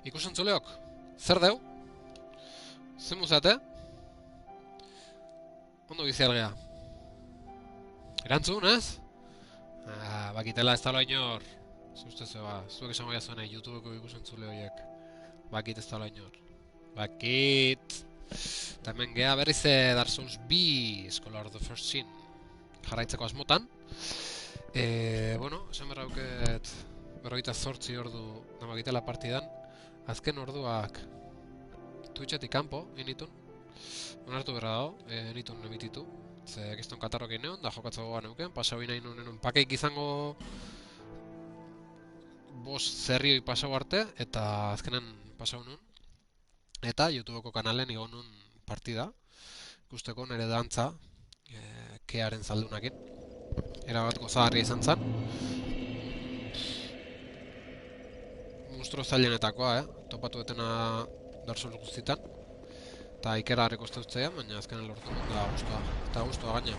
Ikusentzuleok, zer deu? Zer muzate? Ondo bizi algea. Erantzun, ez? Bakitela ez talo inor. Zuste zeba, zuek esango jazuen YouTubeko ikusentzule horiek. Bakit ez talo inor. Bakit! Eta hemen geha berriz Dark Souls 2 Scholar of the First Sin jarraitzeko asmotan. Bueno, esan berrauket 48 ordu namakitela partidan. Azken orduak Twitchetik kanpo, initun. Onartu berra dago, initun emititu. Ze kiston katarrok ineon, da jokatza gogoan euken. Pasau inain nuen pakeik izango bost zerrioi pasau arte, eta azkenen pasau nun. Eta YouTubeko kanalen igon nun partida. Ikusteko nire dantza, kearen zaldunakin. Erabat gozagarria izan zen. Monstro zailenetakoa, topatu etena Dark Souls guztitan. Eta ikera harreko usteutzean, baina azkenen lortu dut da guztua. Eta guztua gaina.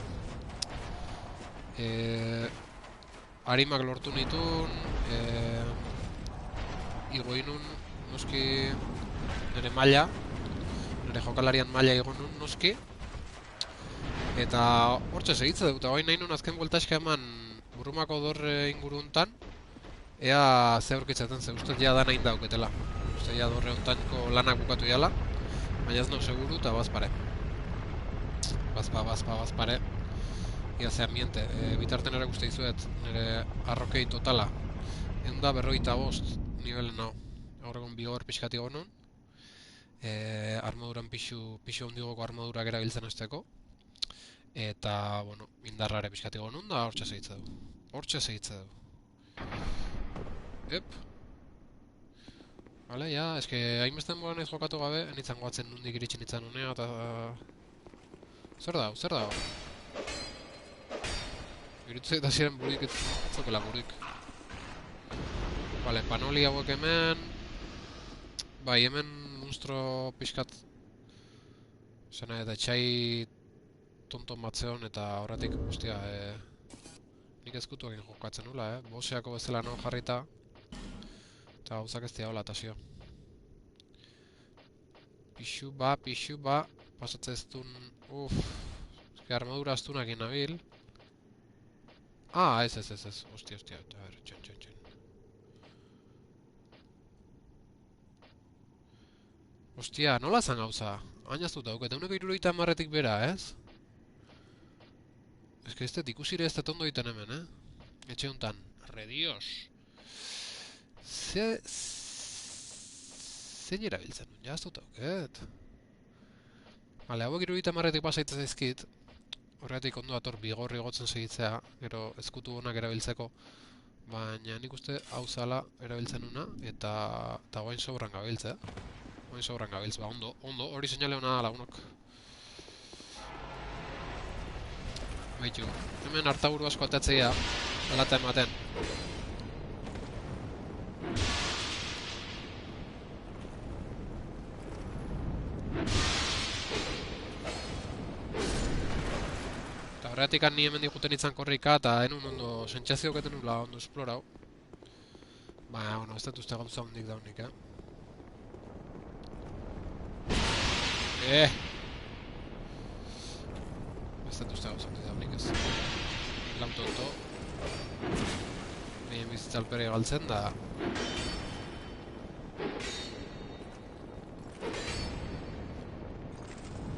Harimak lortu nitun, igoinun noski nire maila, nire jokalarian maila igonun noski. Eta hortxe segitze dut, hori nahi nun azken bueltaxka eman Burumako dorre inguruntan, ea ze aurkitzaten, ze uste ja da nahi dauketela. Uste ja dorre hontanko lanak bukatu jala, baina ez nau seguru eta bazpare. Bazpare. Ia ze ambiente, bitarten ere guzti dizuet, nire arrokei totala. Egun da 45 nivelen hau. Gaur egun bigor pixkati egon nun. Armaduran pixu hondigoko armadurak erabiltzen azteko. Eta, bueno, indarra ere pixkati egon nun da hortxe segitze du. Ep. Vale, ja, eske hainbesten boan ez jokatu gabe, enitzen goatzen nundik iritsi nintzen unea, eta... Zer dau? Iritzu eta ziren burik etzokela burik. Vale, panoli hauek hemen... Bai, hemen monstro pixkat... Zena eta etxai... Tonton batzeon eta horretik, ostia, nik ezkutuak jokatzen nula, Boseako bezala non jarrita. Eta gauzak ez diagola tasio. Pixu ba, pasatze ez duen... Eske armadura astunak nabil. Ez. Ostia, eta ber, txon. Ostia, nola zan gauza? Ainaztut dauket, eguneko 70 bera, ez? Eske ez dut ikusire ez dut ondo egiten hemen, Etxe honetan. Redios. Zein erabiltzen nun, jaztut dauket. Bale, hauek 70 pasaitzen zaizkit. Horregatik ondo dator bigorri gotzen segitzea, gero ezkutu honak erabiltzeko. Baina nik uste hau zala erabiltzen nuna, eta guain sobran gabiltzea. Ba, ondo, hori seinale hona da lagunok. Baitu, hemen hartaburu asko atatzea, alata ematen. Eta horretik ni hemen diguten itzan korrika, eta enun ondo sentsazio keten nula ondo esplorau. Baina, bueno, ez dut uste gauza hondik daunik, Ez dut uste gauza hondik daunik, ez. Lau tonto. Nien bizitzalpere galtzen da...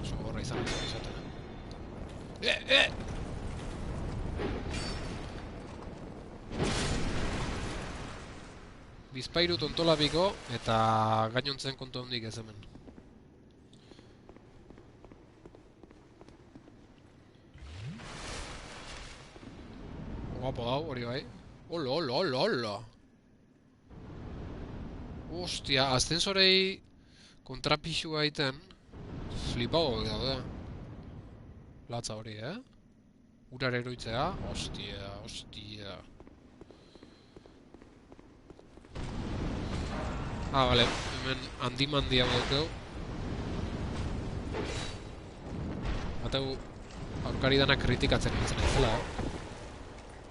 Oso gorra izan izaten. Bizpairu tontolapiko eta gainontzen kontu handik ez hemen. Guapo dau, hori bai. Hola. Ostia, ascensorei kontrapixua egiten flipago daude. Latza hori, Urare eroitzea, ostia. Bale, hemen handi hau dukeu. Bateu, aurkari danak kritikatzen nintzen ezela,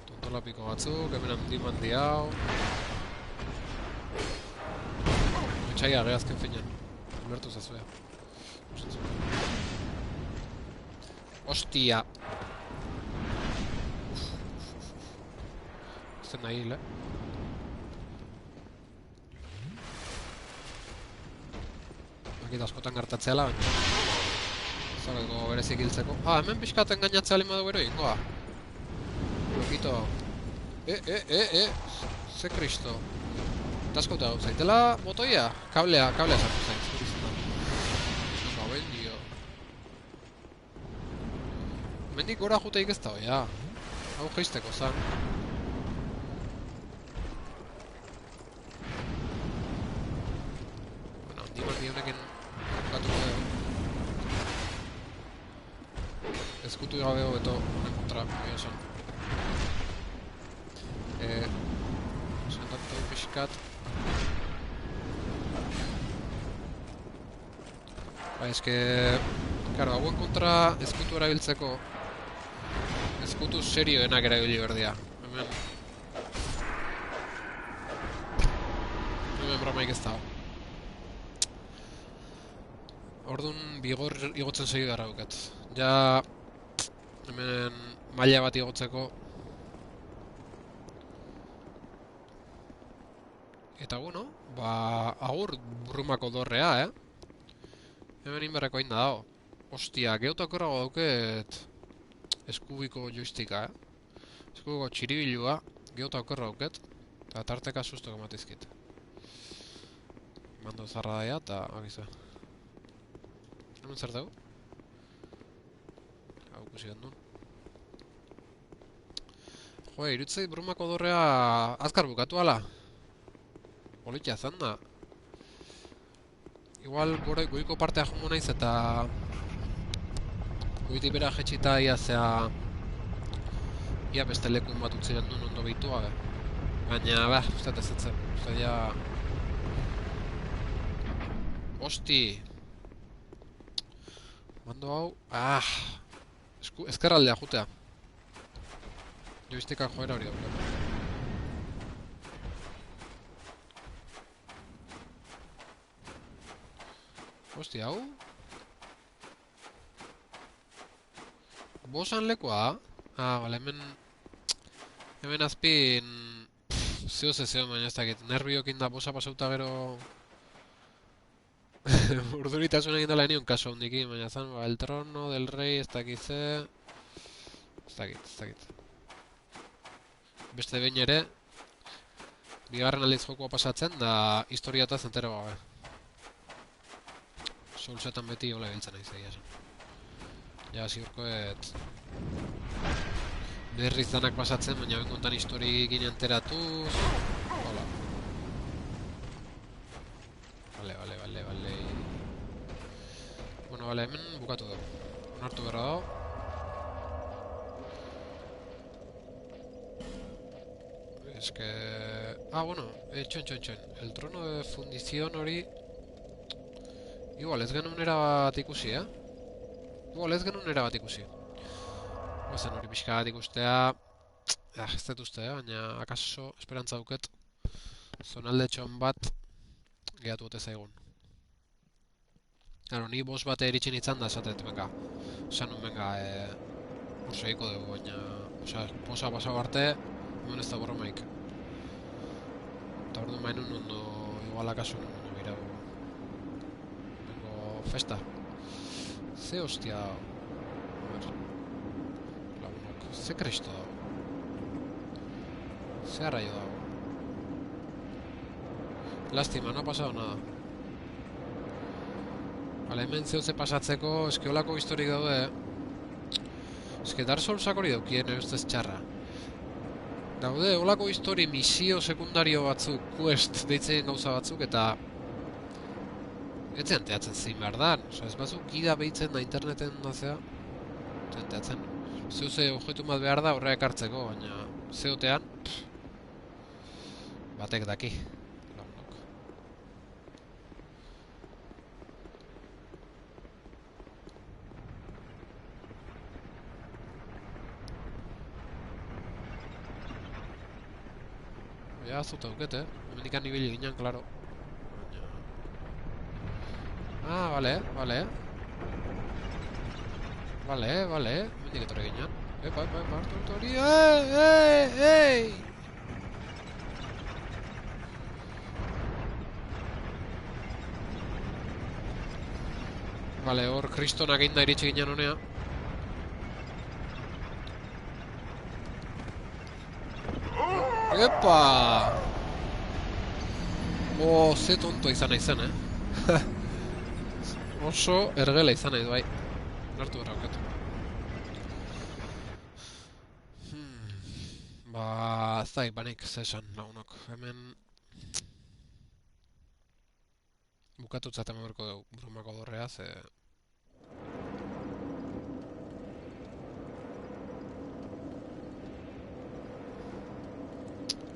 Tontolapiko batzuk, hemen handi hau. lotxaia gero azken finean. Ulertu zazue. Ostia. Zer nahi hil, Bakit askotan gertatzeala, baina zareko berezik hiltzeko. Hemen pixkaten gainatzea lima du bero ingoa. Lokito. Ze kristo. Taskauta gau zaitela motoia? Kablea sartu zain. Venga, ben dio. Mendik gora juteik ez da, ja. Hau geisteko zan. Bueno, handi honekin bukatuko dugu. Ezkutu gabe hobeto kontra, bai esan. Sentatu pixkat. Ba, eske... Karo, hauen kontra ezkutu erabiltzeko ezkutu serioenak erabili berdia. Hemen bromaik ez dago. Orduan bigor igotzen segi gara duket. Ja... Hemen maila bat igotzeko. Eta bueno, ba... Agur brumako dorrea, Hemen inberreko hain da dago. Ostia, geotakorrago dauket... Eskubiko joysticka, Eskubiko txiribilua, geotakorra dauket. Eta tarteka sustoko matizkit. Mando zarra daia, eta agizu. Hemen zer dugu? Hau kusi gendun. Jo, irutzei brumako dorrea azkar bukatu ala. Politia zan da. Igual goiko partea jungo naiz eta... Goitik bera jetxita ia zea... Ia beste lekun bat utzi gendun ondo behitua, Baina, uste ez etzen. Uste ja... Osti! Mando hau... Ezkerraldea jutea. Joystickan joera hori daukatu. Osti, hau? Bosan lekoa? Bale, hemen azpin... Zeo zezeo, baina ez dakit. Nerviokin da bosa pasauta gero... Urduritasun egin dela enion kaso hondikin, baina zan, el trono del rey, ez dakize... Ez dakit. Beste behin ere... Bigarren aldiz jokoa pasatzen, da historiataz entero gabe. Soulsetan beti hola biltzen nahi zeia esan. Ja, ziurkoet... Berriz danak pasatzen, baina ben kontan historiekin enteratuz... Hola. Vale. Bueno, vale, hemen bukatu dugu. Onartu berra dago. Eske... bueno, txon. El trono de fundición hori... Igual, ez genuen erabat ikusi, Guazen hori pixka bat ikustea... Ez dut uste, baina akaso esperantza duket zonalde txon bat gehatu gote zaigun. Claro, ni boss bate eritxin itzan da esatet, venga. Esan nun, venga, oso egiko dugu, baina... Osa, posa pasau arte, hemen ez da borromaik. Eta orduan mainun ondo, igual akaso nun birau. Vengo, festa. Ze hostia dago. Ze kristo dago. Ze arraio dago. Lastima, no ha pasado nada. Bale, hemen zehutze pasatzeko, eske holako historik daude, Eske Dark Soulsak hori daukien, ez txarra. Daude, holako histori misio sekundario batzuk, quest deitzen gauza batzuk, eta... Etzen teatzen zein behar dan. Osa, ez batzuk gida behitzen da interneten nazea. Etzen teatzen. Zeuze objektu bat behar da horreak hartzeko, baina... Zeotean... Batek daki. Ja, zuta duket, Hemendikan ibili ginen, klaro. Baina... Ah, vale, vale. Vale, vale. Mendik etorri ginen. Epa, hartu hori. Ei! Vale, hor kristonak einda iritsi ginen honea. Epa! Ze tonto izan naizen, Oso ergela izan nahi, bai. Nartu errauket. Ba, ez da ipanik zesan lagunok. Hemen... Bukatutzat hemen berko dugu brumako dorrea, ze...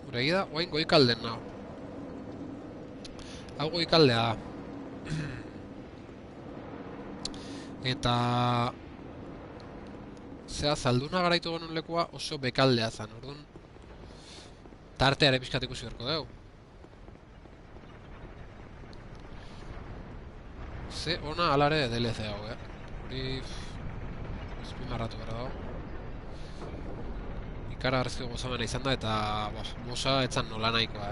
Gure egida, oain goikalden nago. Hau goikaldea da. Eta... Zea, zalduna garaitu genuen lekua oso bekaldea zen, orduan... Tarteare pixkat ikusi berko dugu. Ze ona alare DLC hau, Hori... Ezpimarratu behar dago. Ikaragarrizko gozamena izan da eta... Bosa etzan nola nahikoa,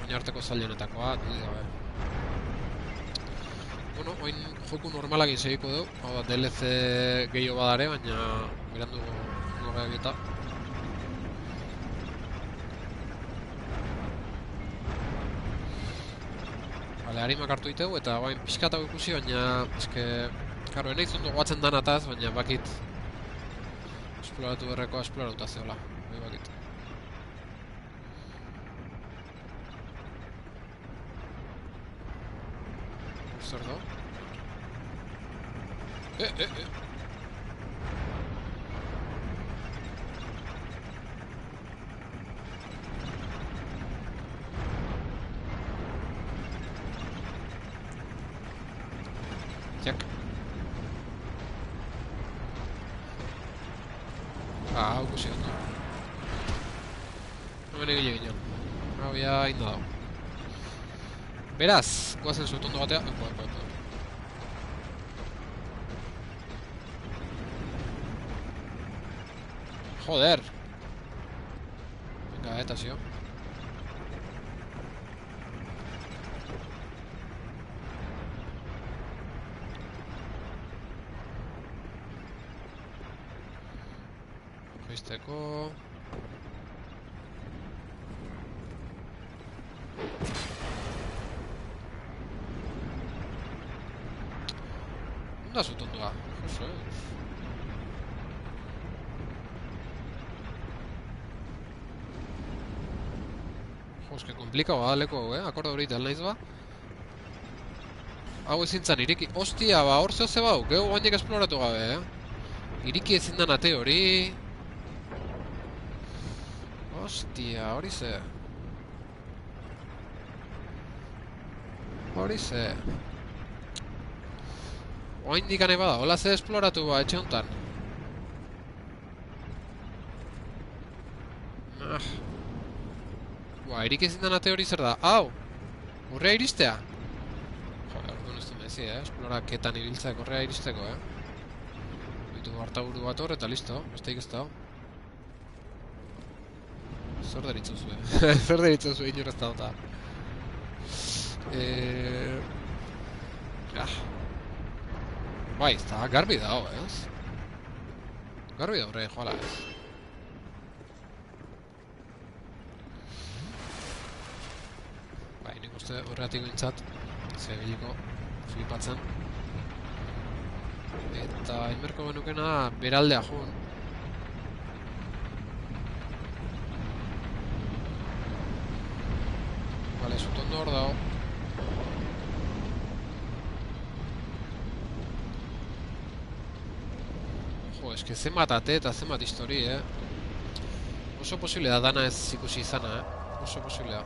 Oin arteko zailonetakoa, dudik gabe. Bueno, oin joku normalak segiko dugu. Hau da, DLC gehiago badare, baina... Mirandu nogea bieta. Bale, harimak hartu ditegu eta bain pixkat hau ikusi, baina... Eske... Karo, enaiz ondo guatzen danataz, baina bakit... Esploratu berrekoa esploratuta zehola. Bakit. Zer da? Jak. Hau ikusi ondo. Hemen egile ginen. Hau ya inda dago. Beraz, guazen zut ondo batea. Joder! Venga, eta zio. Joizteko... Onda zut ondoa. Joso, Jo, eske komplikau badaleko hau, Akorda hori tal naiz ba. Hau ezin zan iriki. Ostia, ba, hor zeo zeba hau, guainek esploratu gabe, Iriki ezin dan ate hori... Ostia, hori ze... Hori ze... Oain dikane bada, hola ze esploratu ba, etxe honetan. Irik ezin dan ate hori zer da. Hau! Urrea iristea? Joder, orduan ez du mezi, esploraketan ibiltzeak urrea iristeko, Bitu hartaburu bat hor eta listo, besteik ez da. Zer deritzu zuen. Zer deritzu zuen inoraz da dota. Bai, ez da, garbi dago, Garbi da horre, joala, Bai, nik uste horreatik bintzat, zebiliko flipatzen. Eta inberko benukena beraldea joan. Bale, zutondo hor dago. Jo, eske zenbat ate eta zenbat histori, Oso posible da dana ez ikusi izana, Oso posible da.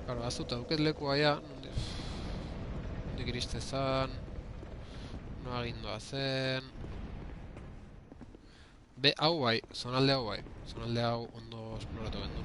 Claro, azuta duket leku aia, nondik iriste zan, noa gindoa zen... Hau bai, zonalde hau bai, zonalde hau ondo esploratu bendu.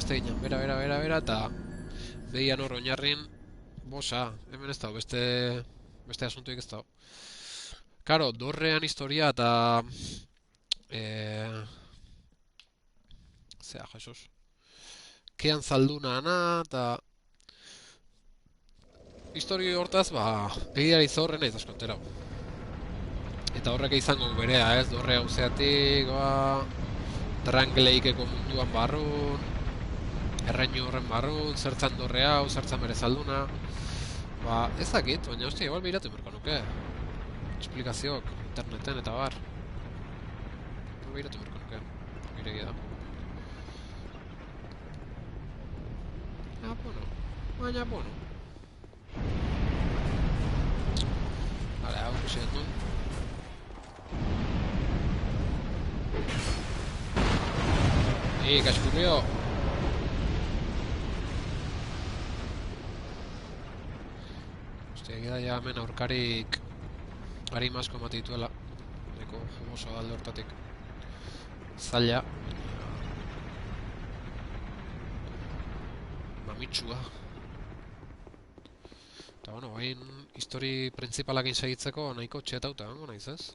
gazte ginen, bera, eta behian hor oinarrin, bosa, hemen ez dago, beste asuntuik ez dago. Karo, dorrean historia eta... Zea, Jesus. Kean zalduna ana, eta... Histori hortaz, egiari zorren ez askontera. Eta horrek izango berea, ez? Dorre hauzeatik, Drangleikeko munduan barrun, erreinu horren barrun, zertzan dorre hau, zertzan bere zalduna. Ez dakit, baina hostia, igual behiratu berko nuke. Esplikazioak, interneten eta bar. Behiratu berko nuke, giregia da. Baina, bueno. Vale, hau ikusi dut nun. Kaskurrio! Hostia, egia da ja hemen aurkarik harim asko matituela. Neko jugoso alde hortatik. Zaila. Mamitsua. Eta bueno, hain histori printzipalakin segitzeko nahiko txetauta hango naiz ez?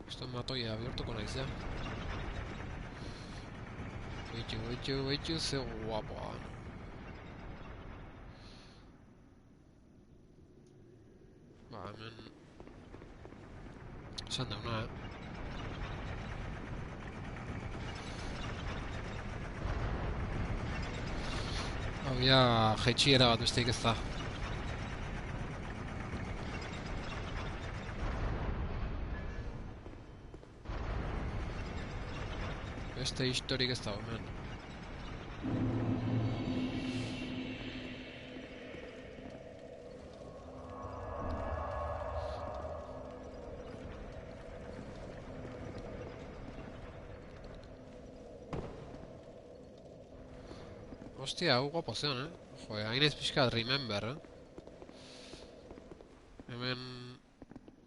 Esto matoia bihurtuko naiz ja. Beitu, ze guapoa. Hemen... Esan dauna, Hau ja, jaitxiera bat besteik ez da. Beste historik ez da, hemen. Hostia, hau guapo zeon, Joe, hain ez pixkat remember, Hemen...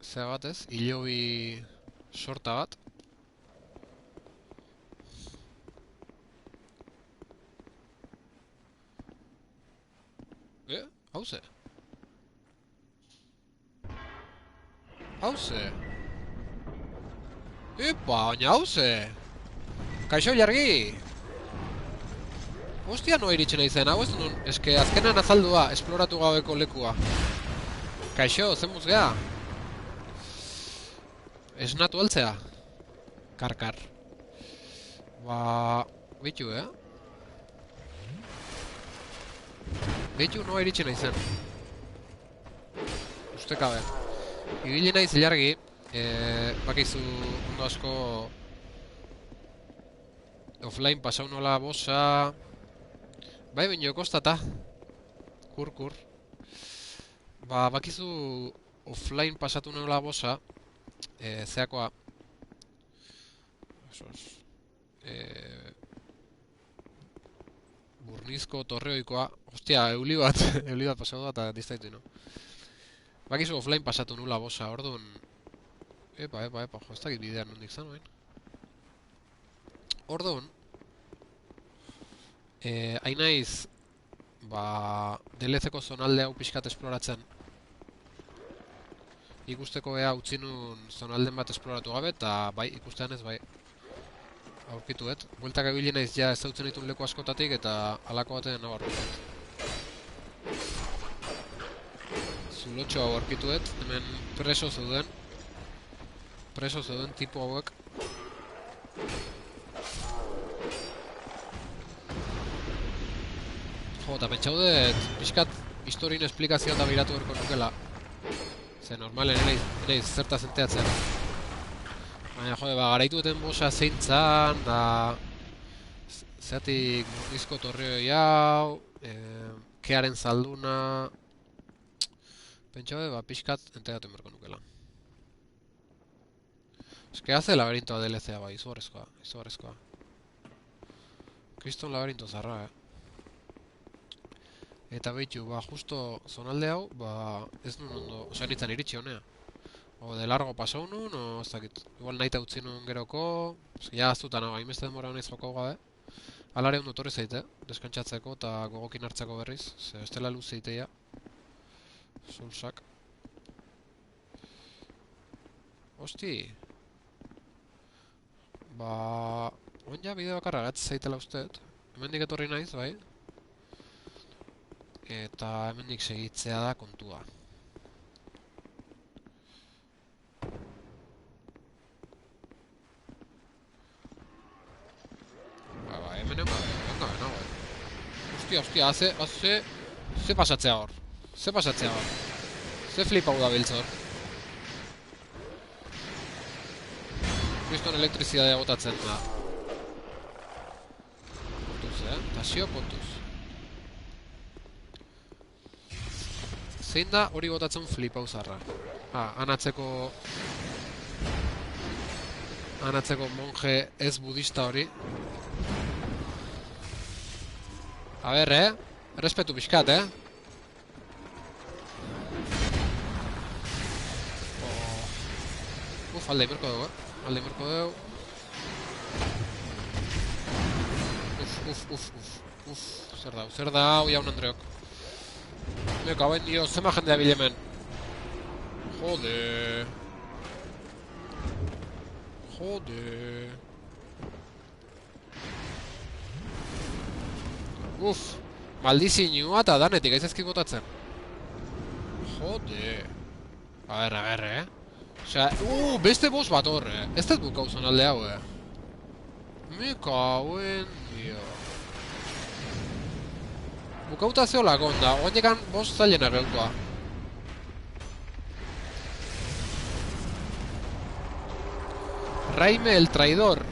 Zea bat ez? Hilobi... Sorta bat. Hauze? Hauze? Epa, baina hauze! Kaixo jargi! Hostia, noa iritsen aizen, hau ez nun, eske azkenan azaldua, esploratu gabeko lekua. Kaixo, zenbuz geha? Esnatu altzea? Karkar. Beitu, Beitu noa iritsen aizen. Ustekabe. Ibili naiz ilargi, bakizu ondo asko offline pasau nola bosa... Bai, baino kostata. Kur. Ba, bakizu offline pasatu nola bosa, zeakoa... Burnizko torreoikoa... Hostia, euli bat, euli bat pasatu da eta distaitu, no? Bakizu offline pasatu nula bosa, orduan... Epa, jo, ez dakit bidean nondik zanoen. Orduan... hain naiz... Ba... DLC-ko zonalde hau pixkat esploratzen. Ikusteko ea utzi nun zonalden bat esploratu gabe, eta bai, ikustean ez bai. Aurkituet. Bueltak ebili naiz ja ezautzen ditun leku askotatik, eta halako batean hau aurkituet. Zulotxo hau aurkituet, hemen preso zeuden. Preso zeuden tipo hauek. Jo, eta pentsau dut, pixkat historien esplikazioa da biratu berko nukela. Ze normalen ere zerta zenteatzen. Baina jode, ba, garaitueten bosa zeintzan, da... Zeatik Burnizko torreoi hau... Kearen zalduna... Pentsau dut, ba, pixkat enteaten berko nukela. Eske haze laberintoa DLC-a, ba, izugarrezkoa. Kriston laberinto zarra, Eta behitu, ba, justo zonalde hau, ba, ez nun ondo, osea nintzen iritsi honea. O de largo pasau nun, o ez dakit, igual nahi utzi nun geroko, ja aztutan hau, hainbeste denbora honez joko gabe. Alare ondo torri zaite, deskantzatzeko eta gogokin hartzeko berriz, ze estela luz zeiteia. Sulsak. Hosti. Ba, onja bideo bakarra gatz zaitela usteet. Hemendik etorri naiz, bai. Eta hemendik segitzea da kontua. Ba, hemen nago, Hostia, ze pasatzea hor? Ze flip hau da biltzor? Kriston elektrizidadea botatzen da. Kontuz, Tasio kontuz. Zein da hori botatzen flip hau zarra? Anatzeko monje ez budista hori. A ber, Respetu pixkat, Alde imerko dugu, Zer dau, jaun Andreok. Me cago en Dios, zema jendea bilemen. Jode. Maldizinua eta danetik aizazkik botatzen. Jode. A ber, Osea, beste boss bat hor, Ez dut bukau zonalde hau, Me cago en Dios. Bukauta zeolako onda, oanekan bost zailena geutua. Raime el traidor.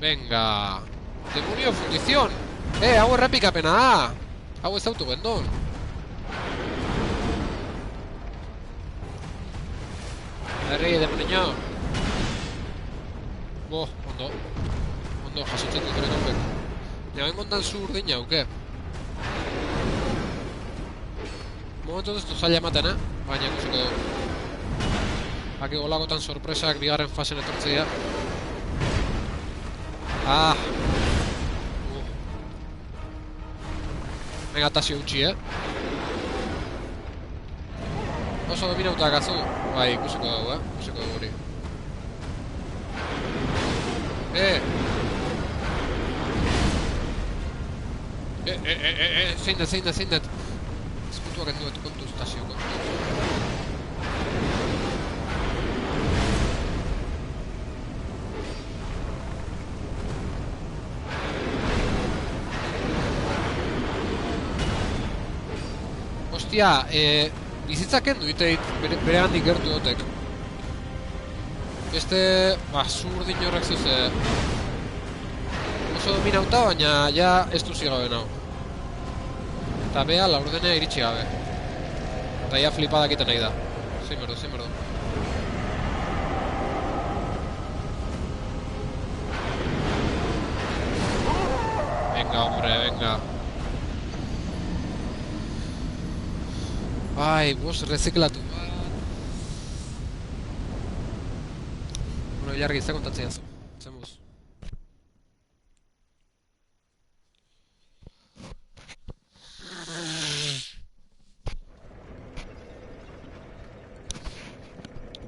Venga. Demonio fundición. Hau errepikapena da. Hau ez autu gendon. Herri, demoniño. Ondo, jasotzen dut ere nopek. Ja, engondan zu urdin hauke. Momentu ez du zaila ematen, Baina ikusiko dugu. Haki golagotan sorpresak bigarren fasen etortzea. Venga, tasio utxi, Oso dominauta gazu. Bai, ikusiko dugu, hori. Zein det. Eskutuak enduet kontuz, tasio kontuz. Hostia, Bizitzaken duiteit bere handik gertu dotek. Beste, zurdin horrek zuze. Oso dominauta, baina ja ez duzi gabe nau. Eta bea laurdenea iritsi gabe. Eta ja flipadak iten nahi da. Zein berdu. Venga, hombre, venga. Ai, bost reziklatu bat. Bueno, jargi, ez da kontatzea zu. Zemuz.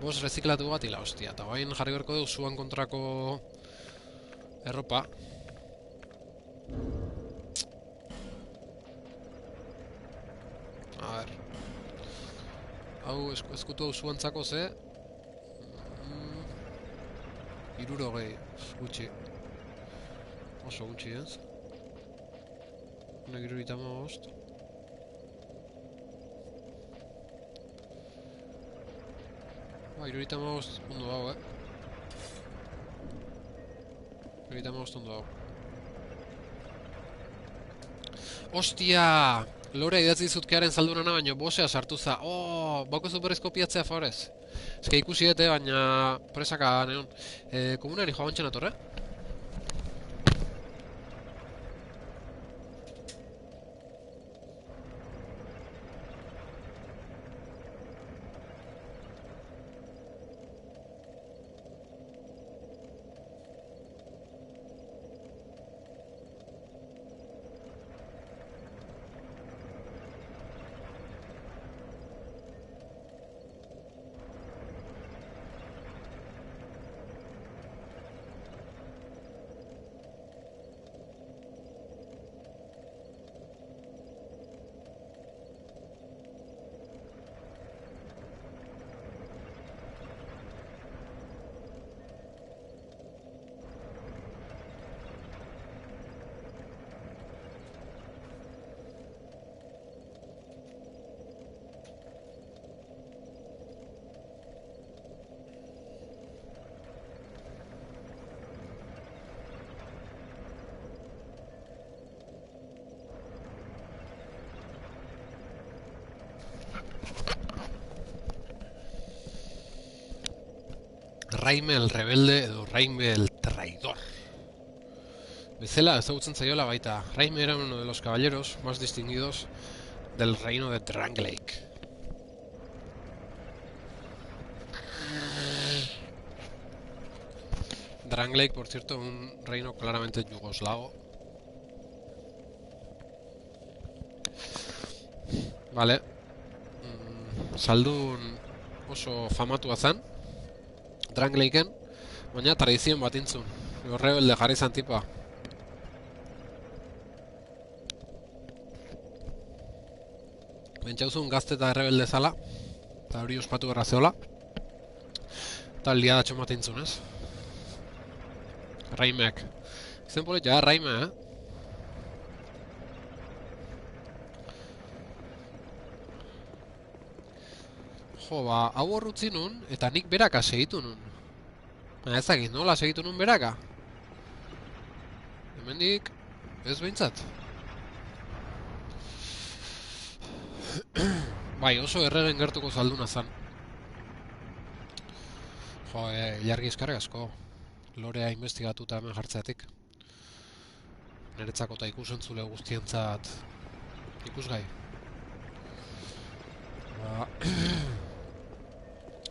Bost reziklatu bat ila, hostia. Eta bain jarri berko dugu zuan kontrako erropa. A ver. Hau eskutu hau zuantzako ze. 60 gutxi. Oso gutxi ez. Honek 75. Ba, 75 ondo hau, 75 ondo hau. Ostia! Lore idatzi dizutkearen zaldunana, baino bosea sartu za. Bauko zuberrez kopiatzea favorez. Ez que ikusi dute, baina presaka neon. Komunari joa bantxen atorre? Raime el rebelde edo Raime el traidor. Bezala ezagutzen zaiola baita. Raime era uno de los caballeros más distinguidos del reino de Drangleic. Drangleic, por cierto, un reino claramente yugoslavo. Vale. Zaldun oso famatua zen Drangleiken, baina tradizioen bat intzun. Rebelde jarri zan tipa. Bentsauzun gazte eta rebelde zala, eta hori ospatu berra zeola. Eta liadatxo bat intzun, ez? Raimeak. Izen politia, Raime, Jo, hau horrutzi nun, eta nik beraka segitu nun. Ez dakit, nola segitu nun beraka? Hemendik, ez behintzat. Bai, oso erregen gertuko zalduna zan. Jo, ilargi eskarrik asko. Lorea investigatuta hemen jartzeatik. Niretzako eta ikusentzule guztientzat ikusgai.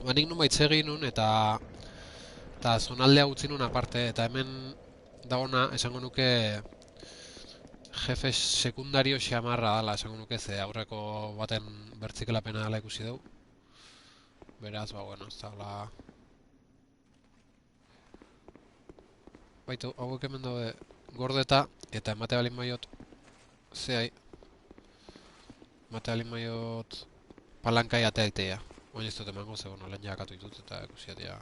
Nik nun baitzegin nun eta zonaldea utzi nun aparte, eta hemen dagoena esango nuke jefe sekundario xamarra dala, esango nuke ze aurreko baten bertzikelapena dala ikusi dugu. Beraz, bueno, ez da baitu, hauek hemen daude gordeta, eta emate balin maiot zehai. Emate balin maiot palankai ateaitea. Baina ez dut emango, ze bueno, lehen jakatu ditut eta ikusiatia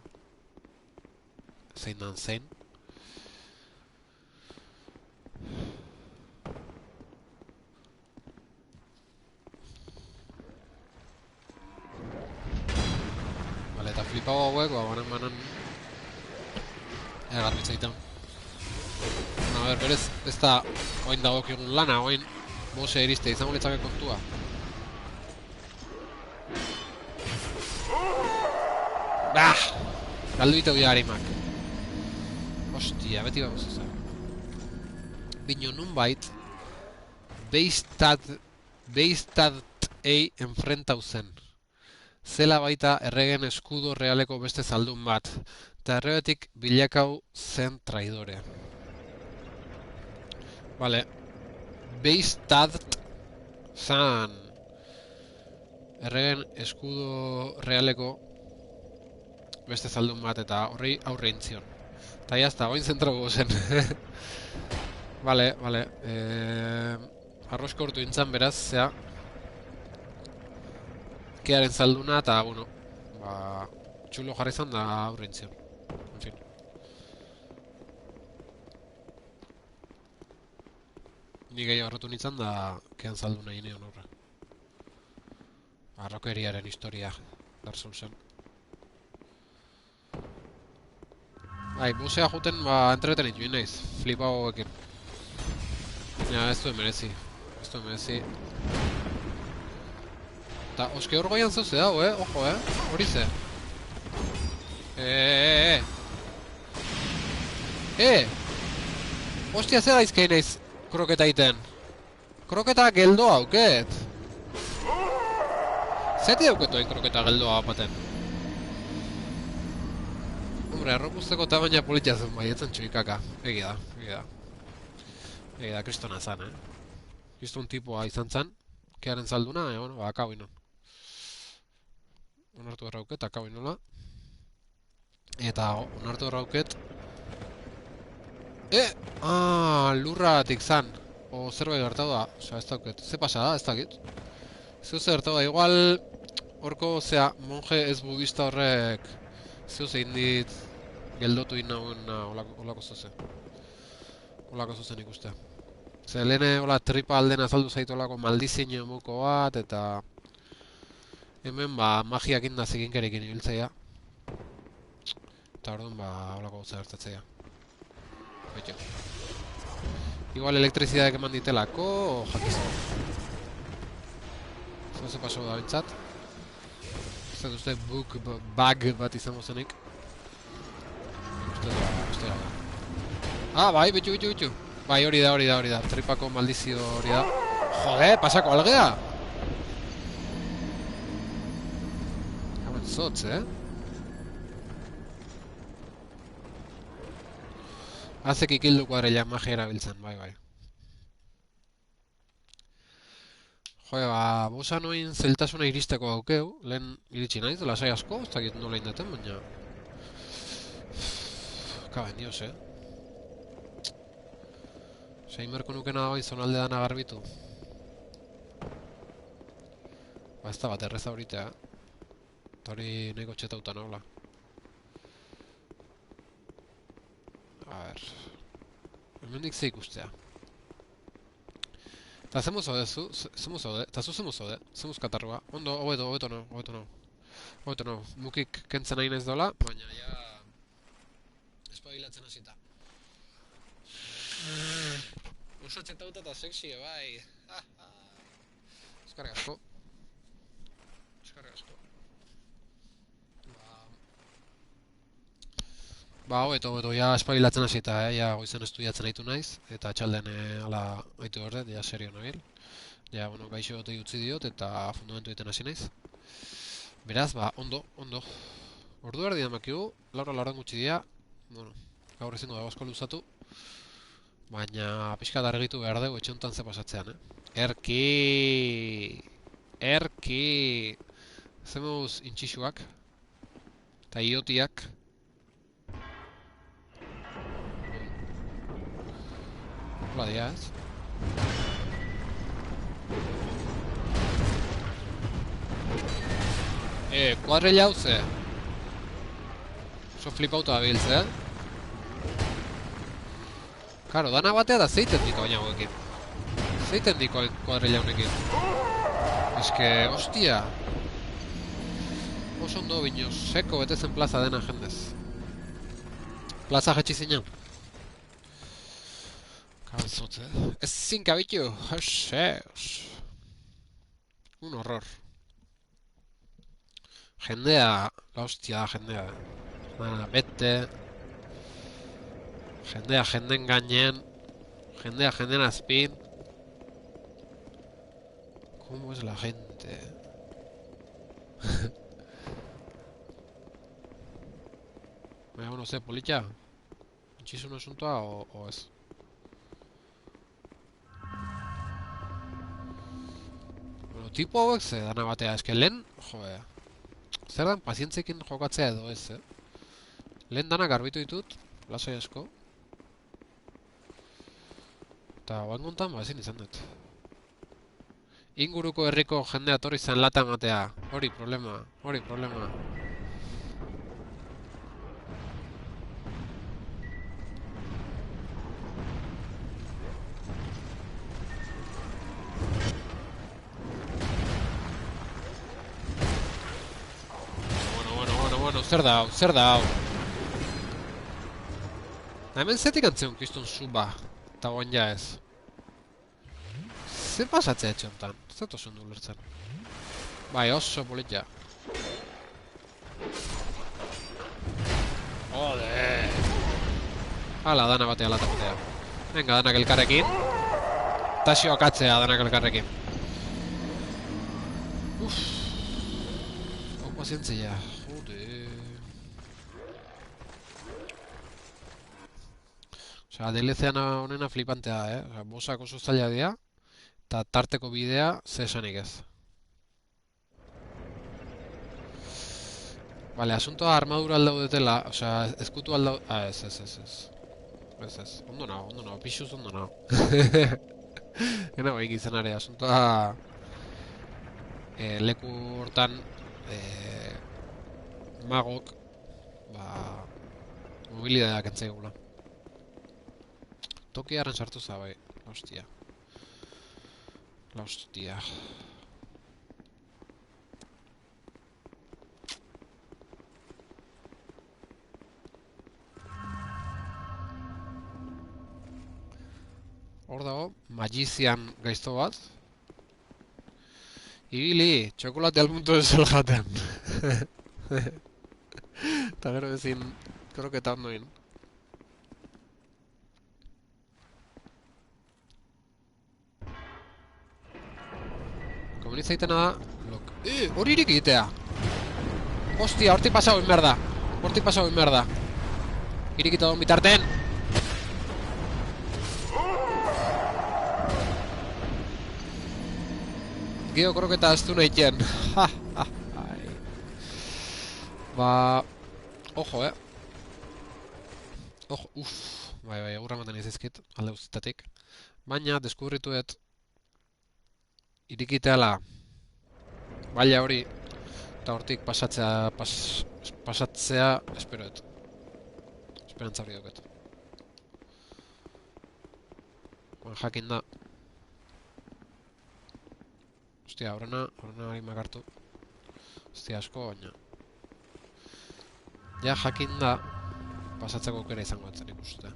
zein dan zein. banan garbitzaiten. A ber, berez, ez da oain dagokigun lana, oain bose eriste izango litzake kontua. Bah! Galdu ditu dira harimak. Ostia, beti bagoz ezak. Bino nunbait, Beistad-ei enfrentau zen. Zela baita erregen eskudo realeko beste zaldun bat, eta errebetik bilakau zen traidore. Vale, Beistad zan erregen eskudo realeko beste zaldun bat eta horri aurre intzion. Eta jazta, oin zentrago zen. Vale. Arrosko urtu intzan beraz, zea. Kearen zalduna eta, bueno, txulo jarri zan da aurre intzion. En fin. Ni gehiago arrotu nintzen da kean zalduna ineon horre. Arrokeriaren historia, Dark Soulsen. Bai, musea juten, entretenitu naiz, flipa hauekin. Ja, ez duen merezi. Ta, oske hor goian zauze dago, ojo, hori ze. Ostia, zer daizkei naiz kroketa iten. Kroketa geldoa auket. Zeti dauketoen kroketa geldoa baten. Hombre, arropuzteko tamaina politia zen bai, etzen txuikaka. Egia da, kristona zan, Kriston tipoa izan zan, kearen zalduna, bueno, akau inon. Onartu errauket, akau inola. Eta onartu errauket. Lurratik zan. O zerbait gertau da, osea, ez dauket. Ze pasa da, ez dakit. Zeu zer gertau da, igual... Horko, zea, monje ez budista horrek... Zeu zein dit... Geldotu inauen olako zoze. Olako zozen ikustea. Ze lehene hola tripa alden azaldu zaitu olako maldizio moko bat, eta... Hemen, magiak inda zikinkerekin ibiltzeia. Eta orduan, olako gauza gertatzeia. Betxo. Igual elektrizidadek eman ditelako, o jakizu. Zer paso da bintzat. Ez dut uste bug bat izango zenik. Uste da. Bai, betxu. Bai, hori da. Tripako maldizio hori da. Jode, pasako algea! Hauen zotz, Azek ikildu kuadrela magia erabiltzen, bai. Jode, bosa noin zeltasuna iristeko daukeu, lehen iritsi naiz, lasai asko, ez dakit nola indaten, baina... Kaben dios, Zein merko nukena bai zonalde dana garbitu. Ez da bat erreza horitea, Eta hori nahiko txetautan hola. A ber... Hemendik ze ikustea. Eta zemuz zaude zu, eta zu zemuz zaude, zemuz katarrua. Ondo, hobeto no. Mukik kentzen nahi naiz dola, baina ja... Espabilatzen hasita. Oso txetauta eta sexy, bai. Eskarrik asko. Hobeto, ja espabilatzen hasita, ja goizen estudiatzen haitu naiz, eta txalden ala haitu horret, ja serio nabil. Ja, bueno, gaixo gote utzi diot, eta fundamentu egiten hasi naiz. Beraz, ondo. Ordu erdi damakigu, lauran gutxi dira, bueno, gaur ezingo dago asko luzatu, baina pixka argitu behar dugu etxe honetan ze pasatzean, Erki! Zemuz intxixuak, eta iotiak, hola dia, ez? Kuadrilla hau ze? Oso flipauta dabiltze, Karo, dana batea da zeiten diko baina hauekin. Zeiten diko kuadrilla honekin. Eske, ostia. Oso ondo bino, seko betezen plaza dena jendez. Plaza jetxi zinen. Kabezote. Ez zinkabitu, Jesús. Un horror. Jendea, la hostia da jendea. Bete. Jendea jenden gainen. Jendea jenden azpin. ¿Cómo es la gente? Baina, no sé, politxa? Itxizun asuntoa o ez? Bueno, tipo hauek ze dana batea, eske lehen, joe, zer dan pazientzekin jokatzea edo ez, Lehen dana garbitu ditut, lasai asko. Eta oain gontan, ezin izan dut. Inguruko herriko jendea torri zen lata ematea. Hori problema, hori problema. Bueno, zer da hau? Hemen zetik antzeun kistun zuba, eta oain ja ez. Zer pasatzea etxontan? Zer tosun du lertzen? Bai, oso politxa. Jode! Hala, dana batea lata batea. Venga, danak elkarrekin. Taxioak atzea danak elkarrekin. Uff. Hau pazientzia. Jode. Osea, DLC-an honena flipantea da, Osea, bosak oso zaila dira, eta tarteko bidea ze esanik ez. Vale, asuntoa armadura aldaudetela, osea, ezkutu aldau... Ah, ez. Ez. Ondo nago, pixuz ondo nago. Gena bai gizanare, asuntoa... leku hortan... magok... mobilidadea kentzaigula. Tokiaren sartu za, bai. Hostia. La hostia. Hor dago, Magician gaizto bat. Ibili, txokolate al punto de sol jaten. Eta gero ezin kroketa ondoin. Komunitzaitena da... hori irik egitea! Hostia, hortik pasau inberda! Irikita don bitarten! Geo kroketa ez du nahiten. Ojo, Ojo, Bai, agurra ematen izizkit, alde guztetatik. Baina, deskubrituet irikiteala baila hori eta hortik pasatzea esperoet. Esperantza hori dauket. Jakin da. Hostia, horrena hori makartu. Hostia, asko baina. Ja, jakin da pasatzeko aukera izango etzen ikuste.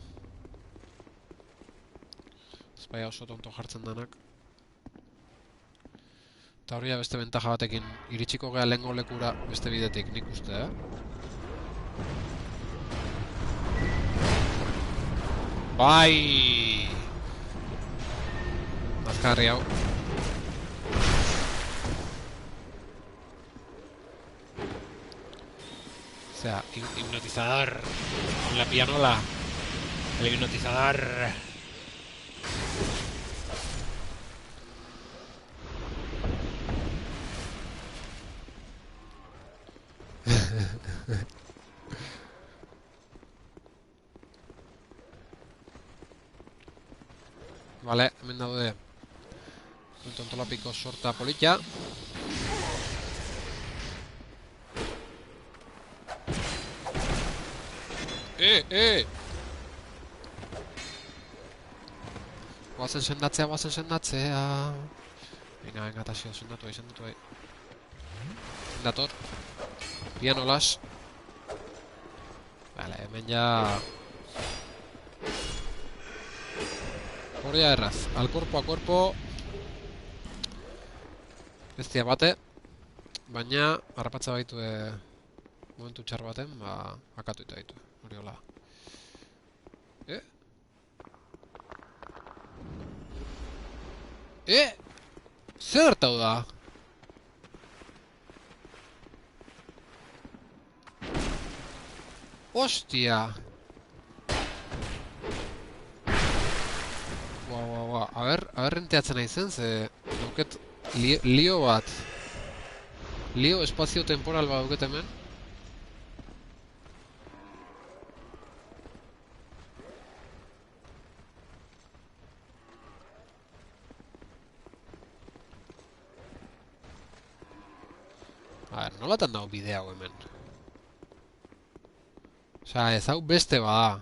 Ez bai oso tonto jartzen danak. Eta hori beste bentaja batekin iritsiko gea lehengo lekura beste bidetik nik uste, Bai! Azkarri hau. O sea, hipnotizador. Con la pianola. El hipnotizador. Vale, hemen daude tontolapiko sorta polita. Guazen sendatzea. Venga, tasio, sendatu bai. Sendator. Piano las. Vale, hemen ja... Hor ja erraz. Al cuerpo a cuerpo. Bestia bate. Baina, harrapatza baitu momentu txar baten, ba, akatu eta ditu. Hori hola. Zer hartau da? Ostia! Aber renteatzen naizen, ze... Dauket lio bat. Lio espazio-temporal bat dauket hemen. A ber, nolatan dago bidea hau hemen? Osea, ez hau beste bada.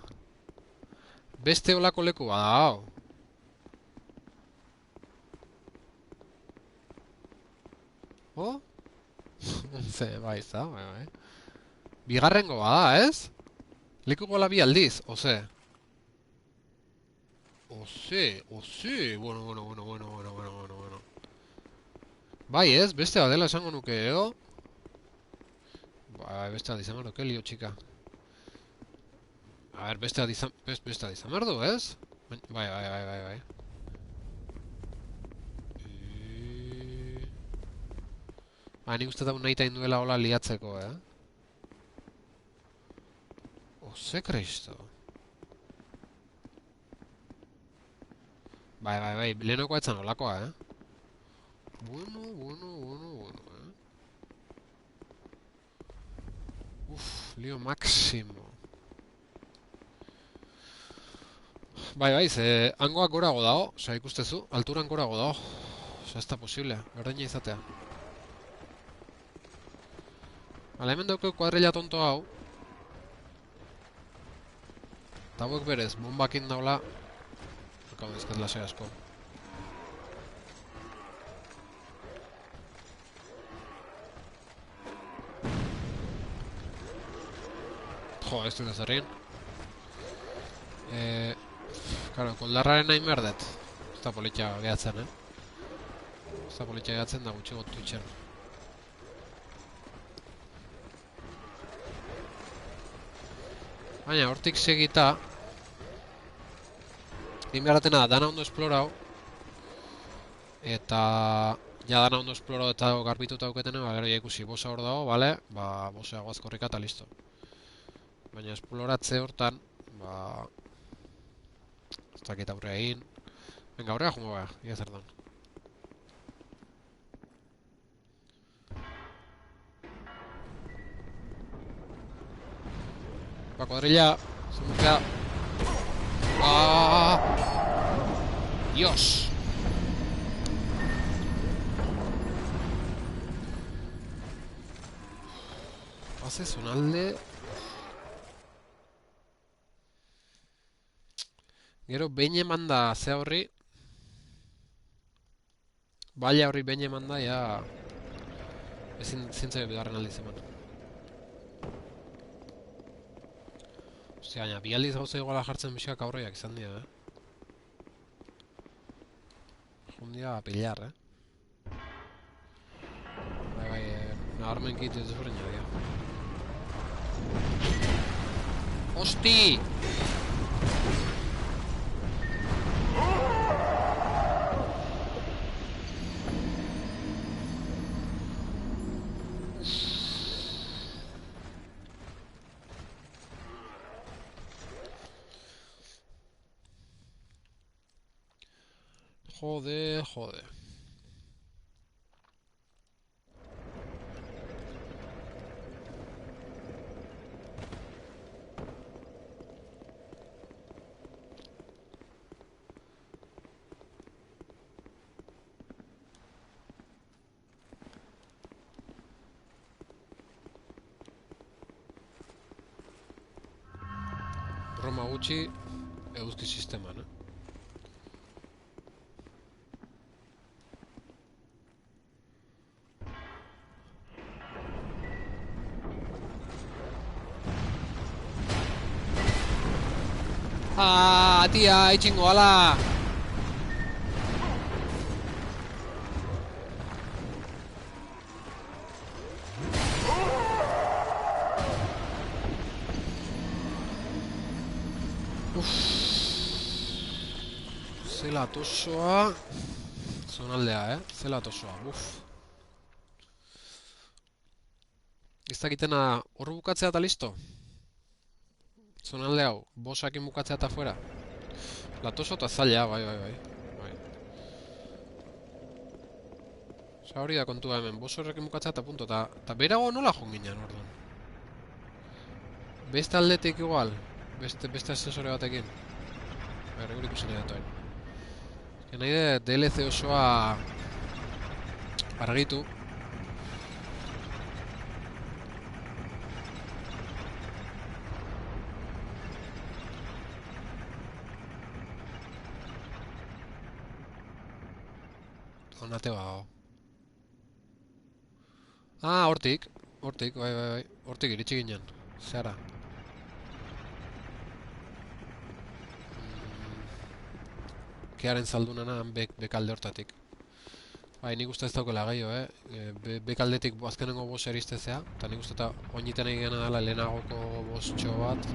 Beste olako leku bada hau. Oh? Ze, bai, ez da, bai. Bigarrengo bada, ez? Leku gola bi aldiz, oze. Oze. Bueno. Bai, ez? Beste bat dela esango nuke, edo? Bai, beste bat izan behar duke, lio txika. A ber, beste bat izan behar du, ez? Bai. Nik uste da nahi tain duela hola liatzeko, Ose, kristo. Bai, lehenokoa etzan holakoa, Bueno, Lío máximo. Bai, ze hangoak gorago dago, osea, ikustezu, alturan gorago dago. Osea, ez da posible, berdina izatea. Hala, hemen dauke kuadrilla tonto hau. Eta hauek berez, bombakin daula. Akabo dizkat lasai asko. Jo, ez dut ez errin. Claro, koldarraren nahi merdet. Ez da politia gehatzen, Ez da politia gehatzen da gutxi gotu itxen. Baina, hortik segita... Egin beharratena da, dana ondo esplorau. Eta... Ja, dana ondo esplorau eta garbituta auketene, ba, gero ja ikusi bosa hor dago, bale? Ba, bosea goazkorrika eta listo. Baina esploratze hortan, ba... Ez dakit aurrea egin. Venga, aurrea jungo gara, ia zer dan. Ba, kuadrilla, zemukea. Dios! Haces un alde... Gero, behin eman da ze horri... Baila horri behin eman da, ja... Ezin zintzai bigarren aldiz eman. Ostia, baina, bi aldiz gauza iguala jartzen biskak aurreiak izan dira, Jundia a pillar, Bai, nabarmenki desberdina dira. Hosti! Joder. Roma gutxi, eguzki sisteman, Ah, tia, itxingo, ala! Zela tosoa... Zonaldea, Zela tosoa, Ez dakitena hor bukatzea eta listo? Zonalde hau, bosakin bukatzea eta fuera. Latoso eta zaila, bai. Osa hori da kontua hemen, bos horrekin bukatzea eta punto. Eta berago nola jonginan orduan? Beste aldetik igual? Beste asesore batekin? Gure ikusen edo toen. Nahi de DLC osoa argitu. Onate bago. Ah, hortik, bai. Hortik iritsi ginen. Zara. Kearen zaldunana bekalde hortatik. Bai, nik uste ez daukela gehiago, bekaldetik azkenengo bos eristezea, eta nik uste eta oiniten egin dela lehenagoko bostxo bat,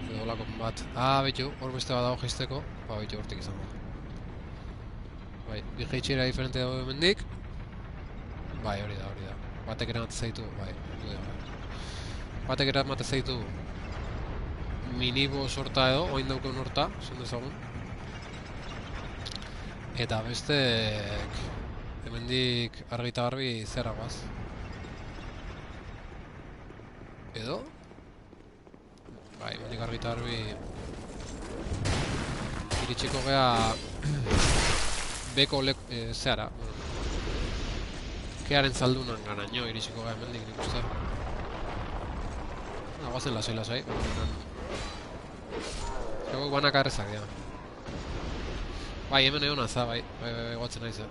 edo lakon bat. Ah, behitu, hor beste bat dago geizteko, ba, behitu hortik izango. Bai, bi geitxera diferente dago hemendik. Bai, hori da. Batek eramaten zaitu, bai. Batek eramaten zaitu minibos horta edo, oin dauken horta, zen dezagun. Eta bestek hemendik argi eta garbi zera guaz. Edo? Bai, hemendik argi eta garbi iritsiko gea beko zehara. Kearen zaldunan ganaino iritsiko gea hemendik nik uste. Guazen lasai. Ego banak arrezak dira. Bai, hemen egon aza, bai, guatzen naiz.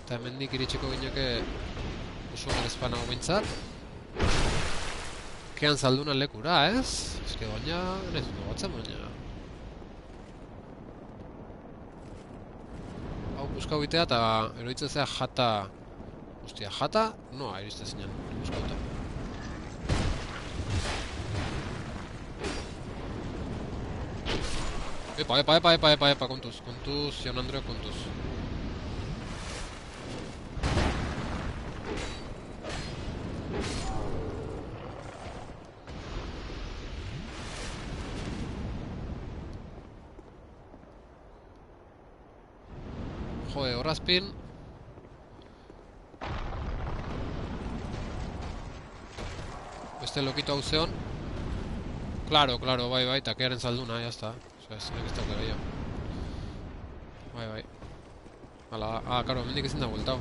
Eta hemendik iritsiko gineke oso gerezpan hau bintzat. Kean zaldunan lekura, ez? Eske baina, ez du gotzen baina. Hau buskau gitea eta eroitzen zea jata... Ostia, jata? Noa, iriste zinen, buskauta. Epa, kontuz, Jan Andreo, kontuz. Jode, horrazpin. Beste lokito hau zeon. Claro, bai, eta kearen zalduna, jazta. Osa, ez nek ez dauke gehiago. Bai. Hala, karo, mendik ezin da bueltau.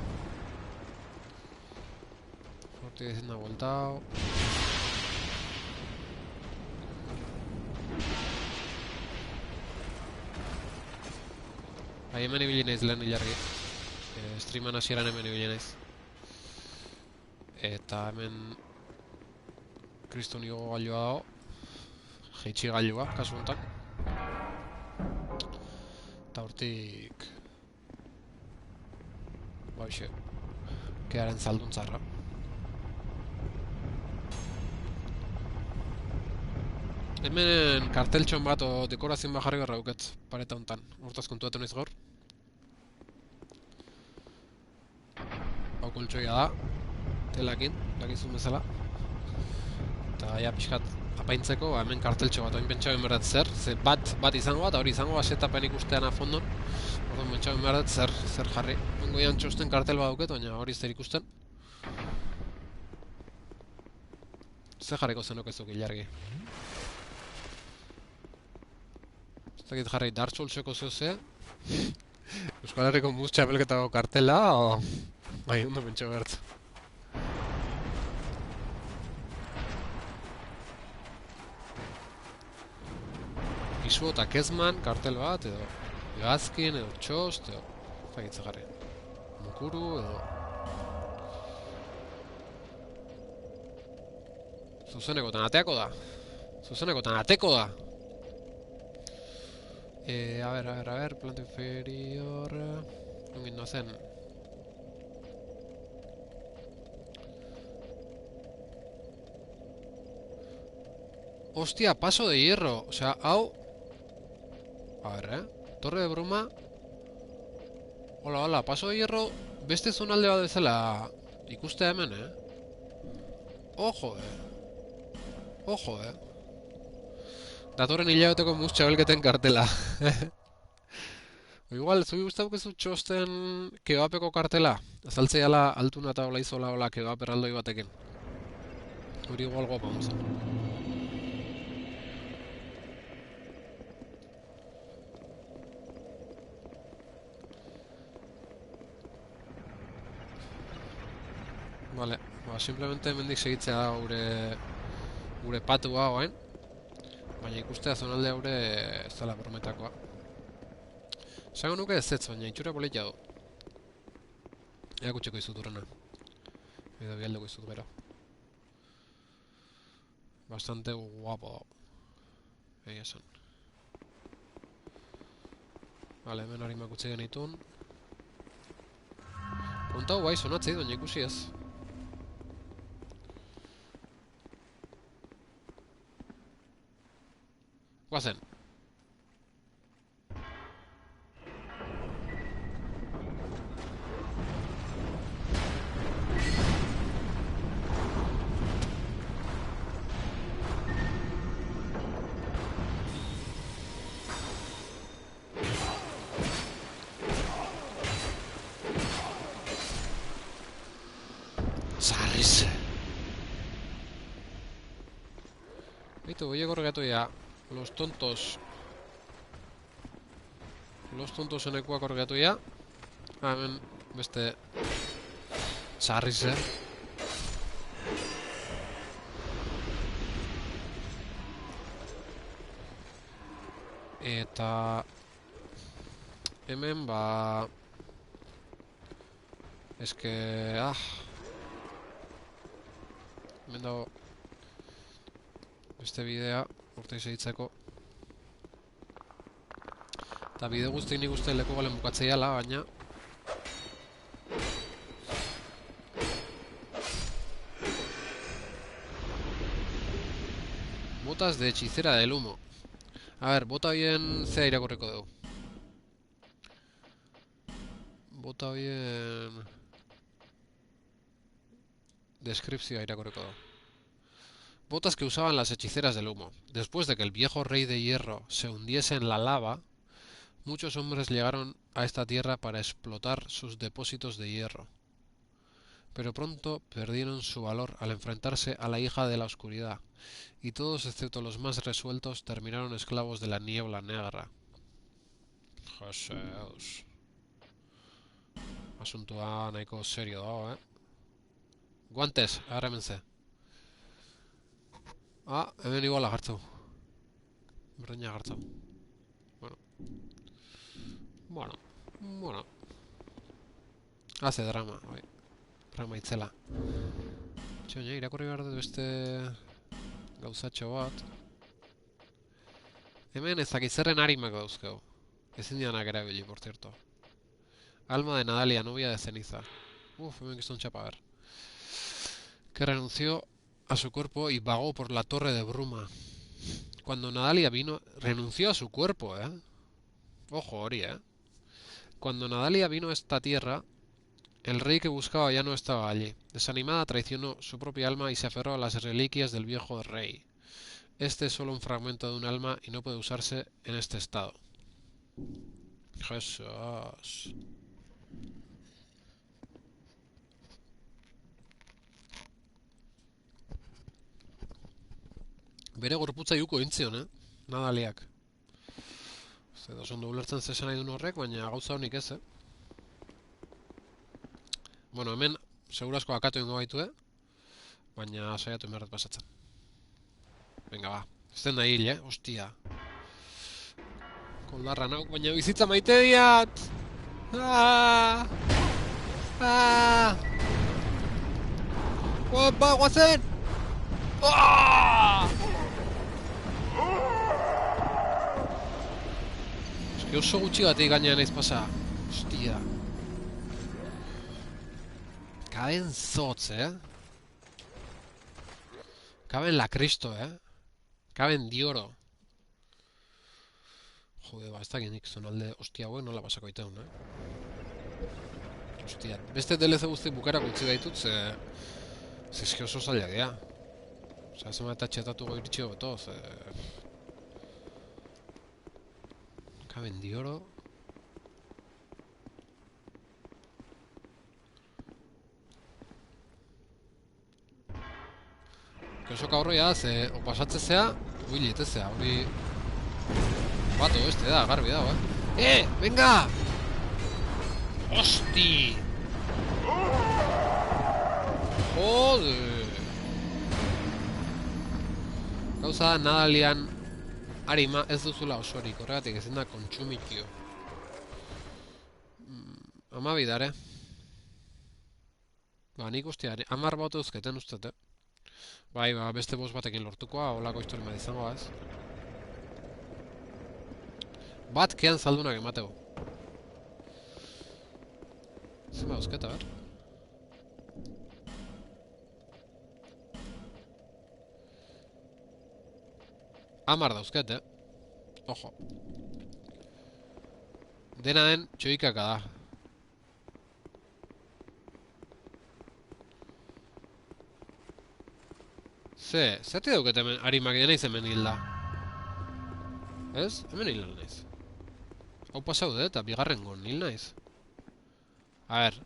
Hortik ezin da bueltau. Bai, hemen ibili naiz lehen ilargi. Streaman hasieran hemen ibili naiz. Eta hemen... Kriston igo gailua dago. Jeitsi gailua, kasu honetan. Eta hortik... Ba, hoxe. Kearen zalduntzarra. Hemen karteltxon bat o dekorazioen bat jarri garra duket pareta honetan. Hortaz kontuatu naiz gaur. Hau koltsoia da. Telakin, lakizun bezala. Eta ja pixkat apaintzeko, hemen karteltxo bat, oin pentsau enberdat zer. Ze bat izango bat, hori izango basetapen ikustean afondon. Orduan pentsau enberdat zer jarri. Bengo ian txosten kartel bat duket, baina hori zer ikusten. Zer jarriko zenok ezuk ilargi. Ez dakit jarri Dark Soulseko zehozea. Euskal Herriko muz txapelketako kartela, o... Bai, ondo pentsau bertz. Pisu eta Kezman kartel bat, edo Hegazkin, edo Txost, edo zagitze garri. Mukuru, edo... Zuzenekotan ateako da. Zuzenekotan ateko da. A ver, planta inferior... Nungin no zen. Hostia, paso de hierro. O sea, hau... A ver, Torre de bruma... Hola, paso de hierro... Beste zonalde bat bezala... Ikustea hemen, Ojo, Ojo, Datorren hilabeteko mustxabelketen kartela. Igual, zui guztau kezu txosten kebapeko kartela? Azaltzeiala altuna eta hola izola hola kebap erraldoi batekin. Hori igual guapa muzen. Vale, simplemente hemendik segitzea da gure patua hoain. Baina ikustea zonalde haure ez dela brometakoa. Zango nuke ez ez, baina itxura politia du. Erakutxeko izut urrena. Edo bialdeko izut gero. Bastante guapo dago. Egia esan. Vale, hemen harimak utzi genitun. Kontau bai, sonatzei, baina ikusi ez. Guazen. Zarriz. Beitu, goie gorgatu ya. Los tontos enekuak orgeatu ya. Hemen beste Sarriz, Eta hemen ba eske hemen dago beste bidea urte segitzeko. Eta bide guztik nik uste leku galen bukatzeiala, baina botas de hechicera del humo. A ver, bota bien zea irakurriko dugu. Bota bien descripción irakurriko dugu. Botas que usaban las hechiceras del humo. Después de que el viejo rey de hierro se hundiese en la lava, muchos hombres llegaron a esta tierra para explotar sus depósitos de hierro. Pero pronto perdieron su valor al enfrentarse a la hija de la oscuridad, y todos excepto los más resueltos terminaron esclavos de la niebla negra. Joseus. Asuntoa nahiko serio dago, Guantes, agárrense. Hemen igual agartzau. Berdina agartzau. Bueno. Hace drama, bai. Drama itzela. Txoina, irakurri behar dut beste gauzatxo bat. Hemen ezakizerren harimak dauzkeu. Ezin dianak erabili, por cierto. Alma de Nadalia, novia de ceniza. Hemen gizton txapa, a ver. Que renunció a su cuerpo y vagó por la torre de bruma. Cuando Nadalia vino... Renunció a su cuerpo, Ojo, Ori, Cuando Nadalia vino a esta tierra, el rey que buscaba ya no estaba allí. Desanimada traicionó su propia alma y se aferró a las reliquias del viejo rey. Este es solo un fragmento de un alma y no puede usarse en este estado. Jesús. Bere gorputza iuko intzion, Nadaliak. Edo zondo ulertzen zesan nahi duen horrek, baina gauza honik ez, Bueno, hemen segurazko akatu ingo baitu, baina saiatu inberret pasatzen. Venga, ba. Ez den da hil, Ostia. Koldarra nauk, baina bizitza maite diat! Ah! Ah! Opa, guazen! Ah! Eski oso gutxi gatik gainean naiz pasa. Hostia. Kaben zotz, Kaben la Cristo, Kaben dioro. Jode, ba, ez dakit nik zonalde hostia hauen nola pasako iteun, Hostia, beste DLC guzti bukarak utzi daitut, ze eski oso zailak dira. Osa, zema eta txetatu goiritxio beto, Kaben dioro. Oso kaurroia da, ze, o pasatzezea, huilitezea, hori... Bato beste da, garbi dago, venga! Hosti! Jode! Gauza da, nadalian harima ez duzula osorik, horregatik ezin da kontsumitio. Ama bidare. Ba, nik ustea, 10 bat euzketen ustete. Bai, ba, beste boss batekin lortukoa, holako historia bat izango az. Bat kean zaldunak emateko. Zema eusketa, ber? Amar dauzket, Ojo. Dena den txoikaka da. Zerti dauket hemen harimak dena izen hemen hilda. Ez? Hemen hil naiz. Hau pasau dut, eta bigarren gon hil naiz. A ber.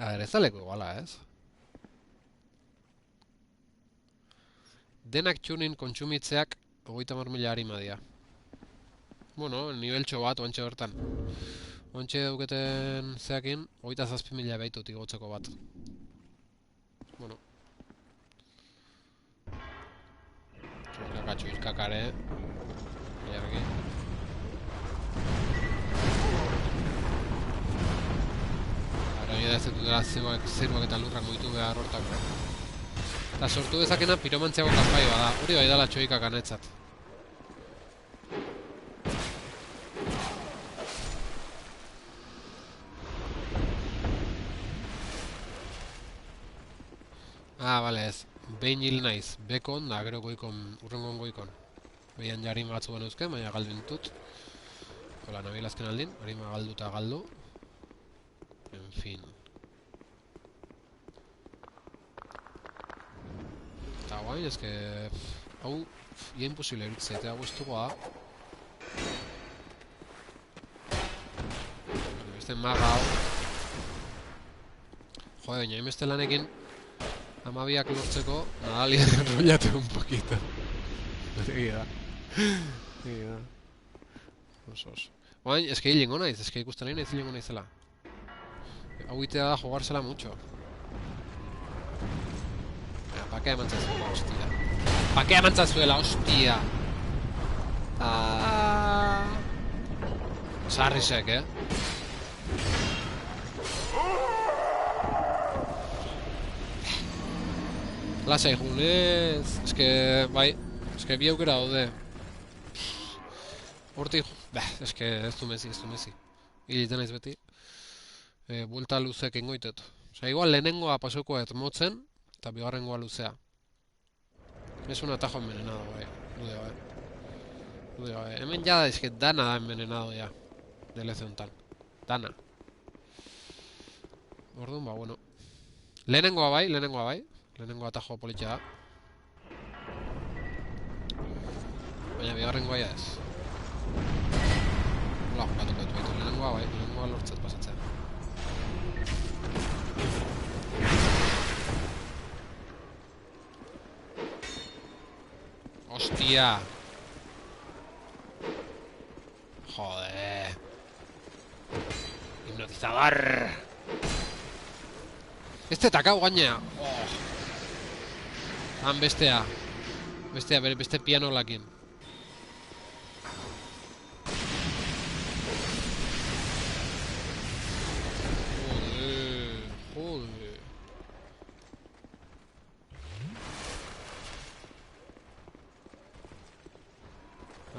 A ber, ez daleko iguala, ez? Denak txunin kontsumitzeak 30.000 harima dira. Bueno, niveltxo bat, oantxe bertan. Oantxe dauketen zeakin, 27.000 behitutik gotzeko bat. Bueno. Txuilkakare. Iargi. Ara, nire ez dutela zeruak eta lurrak mugitu behar hortako. Eta sortu dezakena piromantziago kanpai bada. Hori bai dala txoikak anetzat. Ah, bale ez. Behin hil naiz. Bekon da, gero goikon, urrengon goikon. Behian jarima batzu gana euzken, baina galdu ditut. Hola, nabil azken aldin. Harima galdu eta galdu. En fin. Eta guain, ezke... Hau, ia imposible eritzea, eta guztuko da. Beste maga hau. Jode, baina inbeste lanekin amabiak lortzeko, Nadalia enrollate un poquito. Egia da. Osos. Baina, eske hilingo naiz, eske ikusten nahi naiz hilingo naizela. Hau itea da jugársela mucho. Pakea mantzazuela, hostia. Pakea mantzazuela, hostia. Sarrisek, Lasai junez, eske, bai, eske bi aukera daude. Hortik, eske ez du mezi. Hiliten naiz beti. Buelta luzek ingoitet. Osa, igual lehenengoa pasaukoa ez motzen, eta bigarrengoa luzea. Es un atajo envenenado, bai. Dude, bai. Hemen jada, eske dana da envenenado ya. DLC hontan. Dana. Orduan, ba, bueno. Lehenengoa bai. Lehenengo atajo politxa da. Baina bigarrengoa ja ez. Hola, jokatuko dut baitu. Lehenengoa lortzat pasatzea. Hostia. Joder. Hipnotizador. Este takau gainea. Han bestea. Beste piano lakin.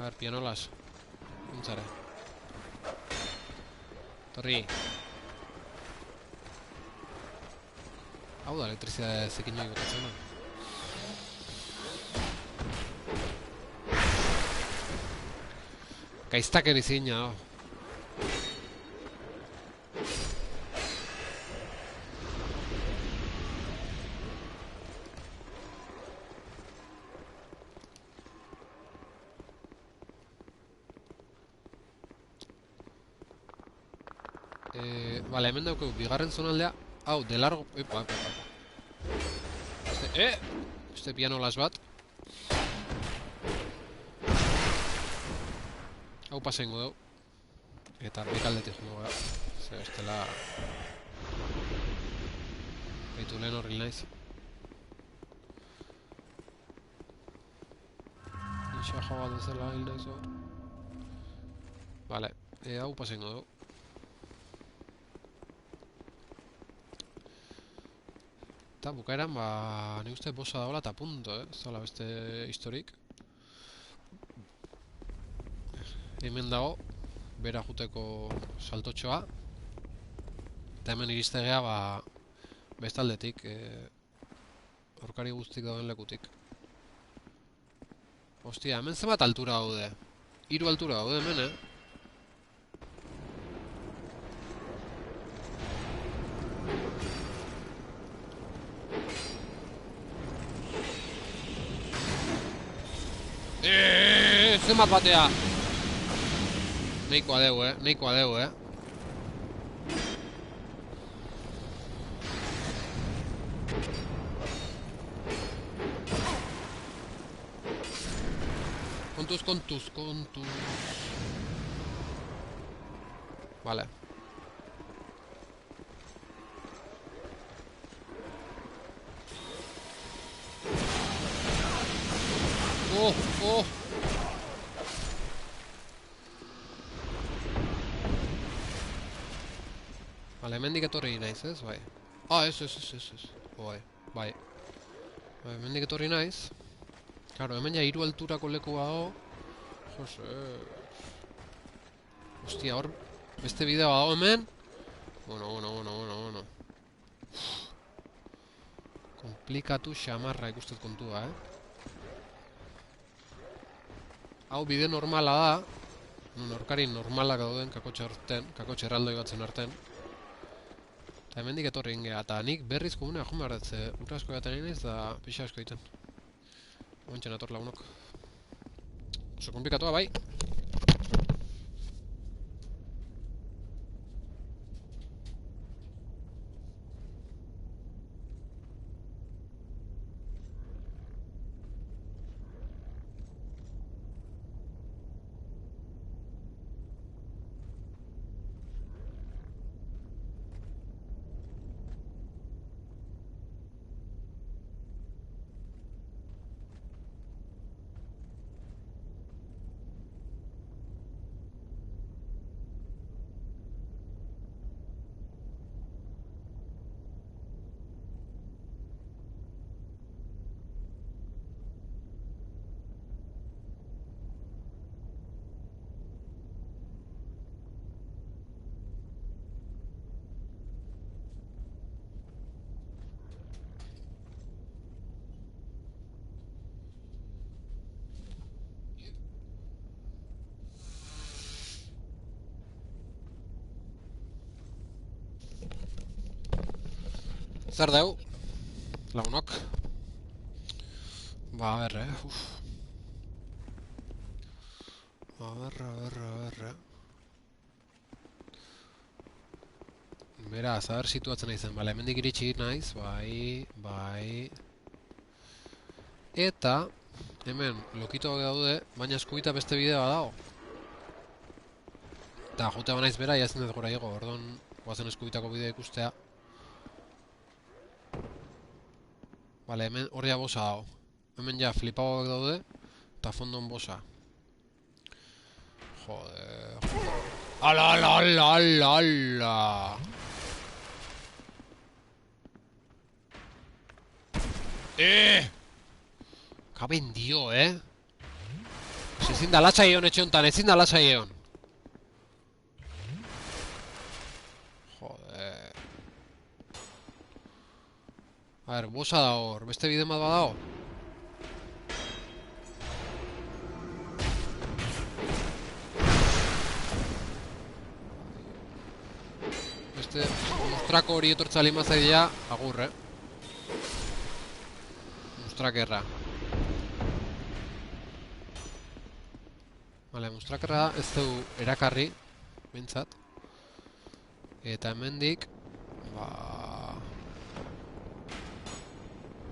A ver, pianolas. Puntzare. Torri. Hau da, elektrizidade zikinoi botatzen da. Gaiztak erizina, oh. Vale, hemen daukegu bigarren zonaldea. Hau, de largo... Epa. Este pianolas bat. Hau pasengo dugu. Eta arbikaldetik jongo gara. Zer, estela... Baitu lehen horril naiz. Ninxa jo bat bezala hil naiz hor. Vale, hau pasengo dugu. Eta bukaeran, nik uste bosa dagoela eta punto, ez dagoela beste historik. Hemen dago, bera juteko saltotxoa. Eta hemen iristegea, bestaldetik, aurkari guztik dauden lekutik. Ostia, hemen zenbat altura daude? 3 altura daude hemen, Zenbat batea! Neikoa deu, neikoa deu, Kontuz. Vale. Oh! Vale, hemendik etorri naiz, ez? Bai. Ez. Bai. Hemendik etorri naiz. Claro, hemen ja 3 alturako leku dago. Jose... Ostia, hor... Beste bideo dago hemen. Bueno. Komplikatu xamarra ikustet kontua, Hau bide normala da. Aurkari normalak dauden kakotxe erraldoi batzen arten. Eta hemendik etorri ingea, eta nik berriz komunea joan behar dut, ura asko gaten inaiz, da pixa asko egiten. Ointxen ator lagunok. Oso komplikatua, bai. Zer deu? Lagunok. A ber, A ber. Beraz, a ber situatzen naizen. Bale, hemendik iritsi naiz. Bai. Eta, hemen, lokitoak daude, baina eskubita beste bidea dago. Eta, jute banaiz bera, jazen dut gora igo. Ordon, guazen eskubitako bidea ikustea. Vale, hemen horria bosa dago. Hemen ja flipagoak daude, eta fondon bosa. Joder... Ala! Kaben dio, Ezin da latxai egon etxe honetan, ezin da latxai egon. Joder. A ver, bosa da hor, beste bide bat badago. Beste mustrako hori etortza limazaidea, agur, Mustrakerra. Vale, mustrakerra ez dugu erakarri, bintzat. Eta hemendik,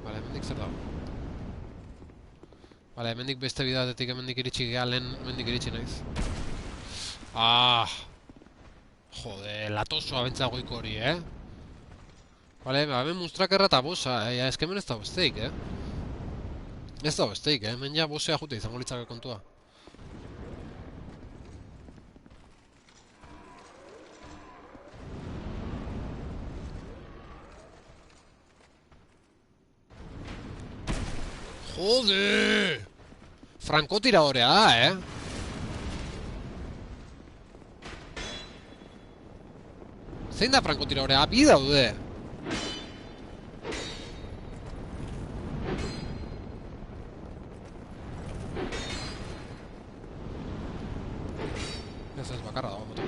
Vale, hemendik zer dago? Vale, hemendik beste bidatetik hemendik iritsi gea, lehen hemendik iritsi naiz. Jode, latosoa bentsa goiko hori, Vale, hemen mustrakerra eta bosa, ez que hemen ez da besteik, Ez da besteik, hemen ja bosea jute izango litzake kontua. Jode! Frankotiradorea da, Zein da frankotiradorea? Bi daude! Ez bakarra dago motor.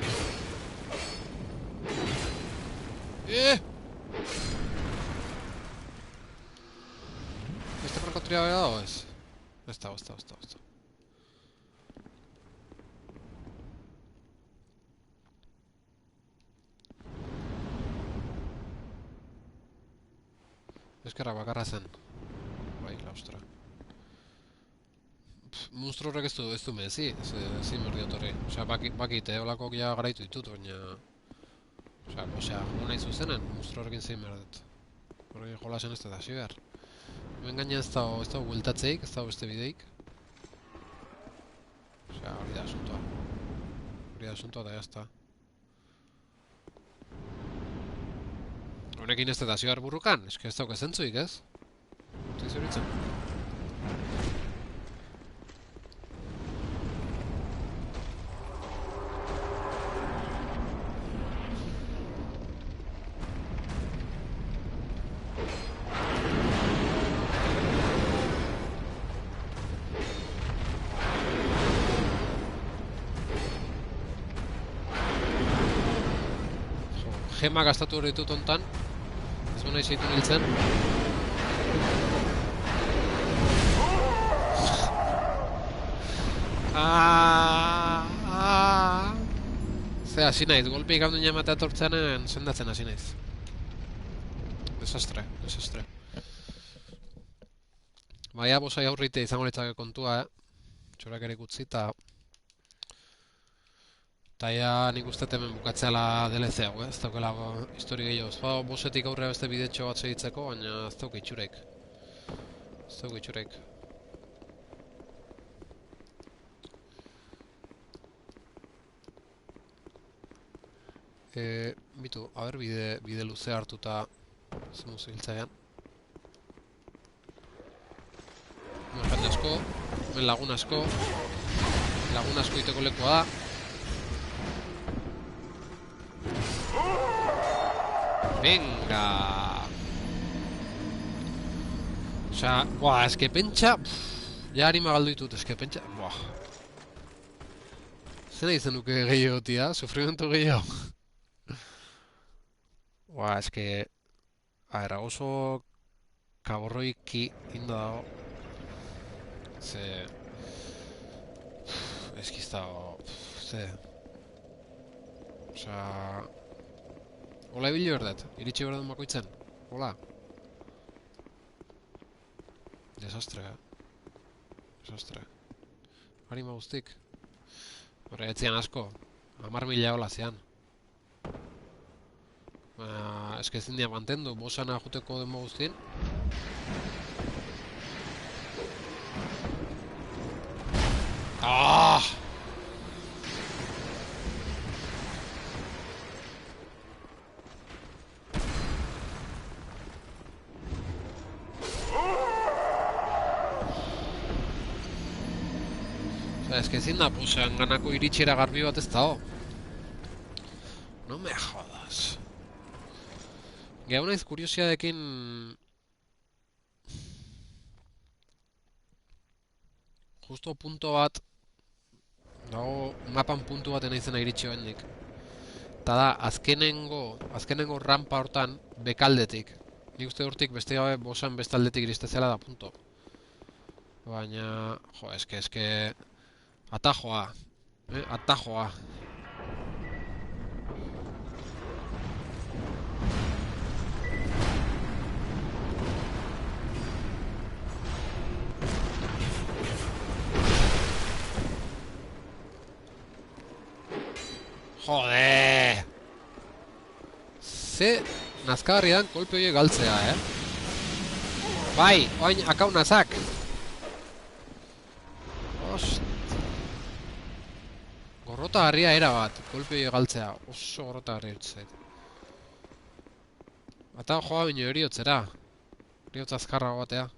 Beste frankotiradorea dago ez? Ez dago. Eskerrak bakarra zen. Bai, klaustra. Monstru horrek ez du mezi, ezin berdi otorri. Osea, bakite, holakok ja garaitu ditut, baina... Osea, nahi zuzenen, monstru horrekin zein berdut. Horrek jolasen ez da hasi behar. Hemen gaina ez da bueltatzeik, ez da beste bideik. Osea, hori da asuntoa. Da jazta. Honekin ez da hasi behar burrukan, eske ez dauk ezentzuik, ez? Zizuritzen. Gema gastatu hori ditut ontan. Ez nahi zeitu niltzen. Ze hasi naiz, golpeik hau duen ematea tortzeanen sendatzen hasi naiz. Desastre. Baina bosai aurrite izango litzake kontua, Txorak ere gutzi eta... Eta nik uste hemen bukatzeala DLC hau, ez daukela histori gehiago. Ez bosetik aurrea beste bidetxo bat segitzeko, baina ez dauk itxurek. Bitu, haber bide luze hartuta zen duzu hiltzaian. Hemen jende asko, hemen lagun asko iteko lekoa da. Venga! Osea, eske pentsa... Ja harima galdu ditut, eske pentsa... Zer nahi zen nuke gehiago, tia? Sufrimentu gehiago? Eske... Aera, oso... Kaborroiki inda dago... Ze... Eskiz dago... Ze... Osea... Ola ibili berdet, iritsi berdun bakoitzen. Ola. Desastre, Harima guztik. Horre, etzian asko. 10.000 hola zean. Eske ezin dia mantendu, bosana juteko denbo guztien. Ez que ezin da, posean ganako iritsiera garbi bat ez dago. No me jodas. Gehau naiz kuriosiadekin... Justo punto bat... Dago mapan puntu baten izena iritsi bendik. Eta da, azkenengo rampa hortan, bekaldetik. Nik uste hortik beste gabe bosan bestaldetik iristezela da punto. Baina... Jo, eske... Atajoa. Atajoa. Jode! Ze nazkagarri dan kolpe horiek galtzea, Bai, oain akau nazak! Ost... Gorrota harria era bat, kolpe horiek galtzea. Oso gorrota harria zait. Eta joa bine eriotzera. Eriotz azkarra batea.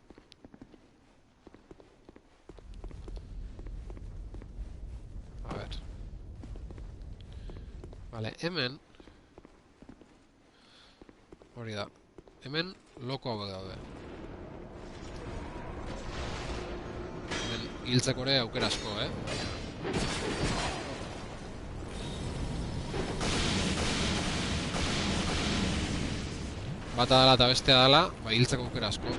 A ver. Vale, hemen... Hori da. Hemen loko hau daude. Hemen hiltzeko ere aukera asko, Bata dala eta bestea dala, ba hiltzeko aukera asko.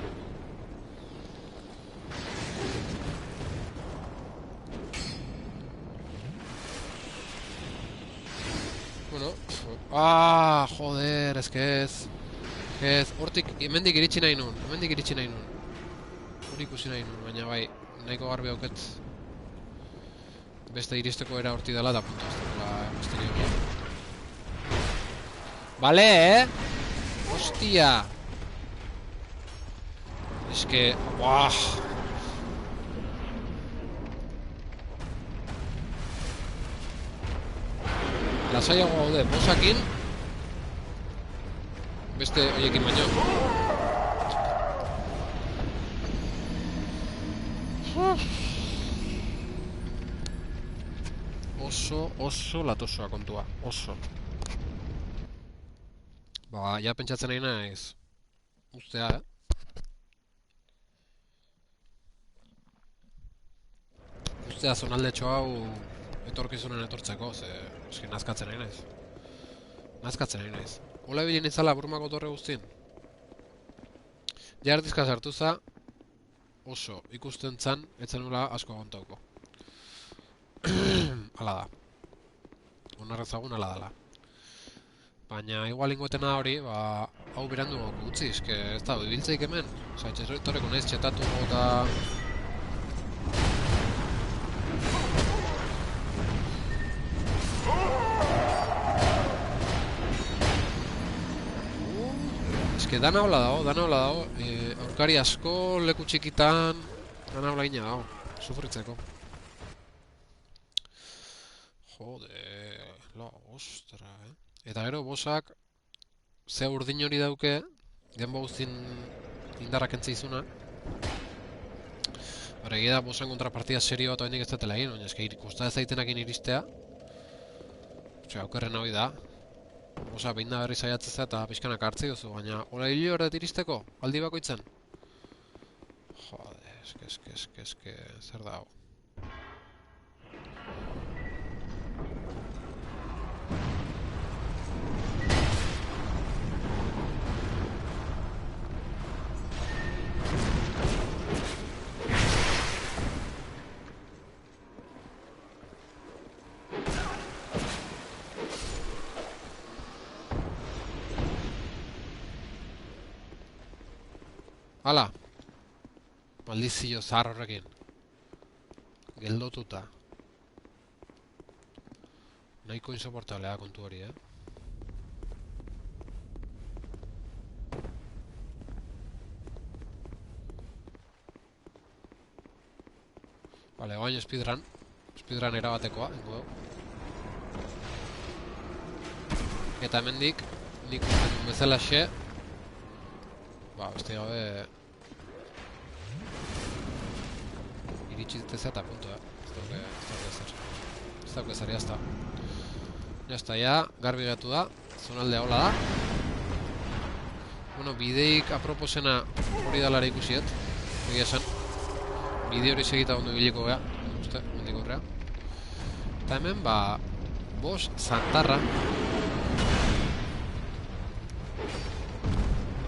Bueno, ah, joder, ez que ez. Hortik, hemendik iritsi nahi nun, Hori ikusi nahi nun, baina bai, nahiko garbi auket. Beste iristeko era horti dela, da puntu ez dela, misterio. Bale, Hostia. Es que, buah. Lasaiago gaude, bosakin. Beste hoiekin baino. Oso latosoa kontua, oso. Ba, ja pentsatzen nahi naiz. Ustea, Ustea zonaldetxo hau etorkizunen etortzeko, ze eski nazkatzen nahi naiz. Ola bilin izala Burmako torre guztien. Ja erdizka sartu za, oso ikusten zan, etzen nula asko agontauko. Hala da. Onarrezagun hala dala. Baina igual ingotena hori, ba, hau berandu gutzi, eske ez da, bibiltzeik hemen. Osa, etxetoreko nahiz txetatu eta... Eske dana hola dago, aurkari asko, leku txikitan, dana hola ina dago, sufritzeko. Jode, la ostra, Eta gero, bosak, ze urdin hori dauke, genba guztien indarrak entzeizuna. Hora, egia da, bosan kontrapartida serio bat oendik ez datela egin, baina eske ikusta ez daitenakin iristea. Osea, aukerren hori da. Bosa, behin da berri saiatzeza eta pixkanak hartzi duzu, baina hola hilo horret iristeko, aldi bakoitzen. Jode, eske, zer da hau. Hala! Maldizio zahar horrekin. Geldotuta. Nahiko insoportablea kontu hori, Vale, oain speedrun. Speedrun erabatekoa, ingo dugu. Eta hemendik, nik usten bezala xe. Ba, beste gabe... Iritsi ditezea eta punto, Ez dauke ezer. Ez dauke ezer, jazta. Jazta, ja, garbi gatu da. Zonaldea hola da. Bueno, bideik aproposena hori dalara ikusiet. Egia esan. Bide hori segita ondo ibiliko gea. Uste, ondiko horrea. Eta hemen, ba... Bos, Santarra.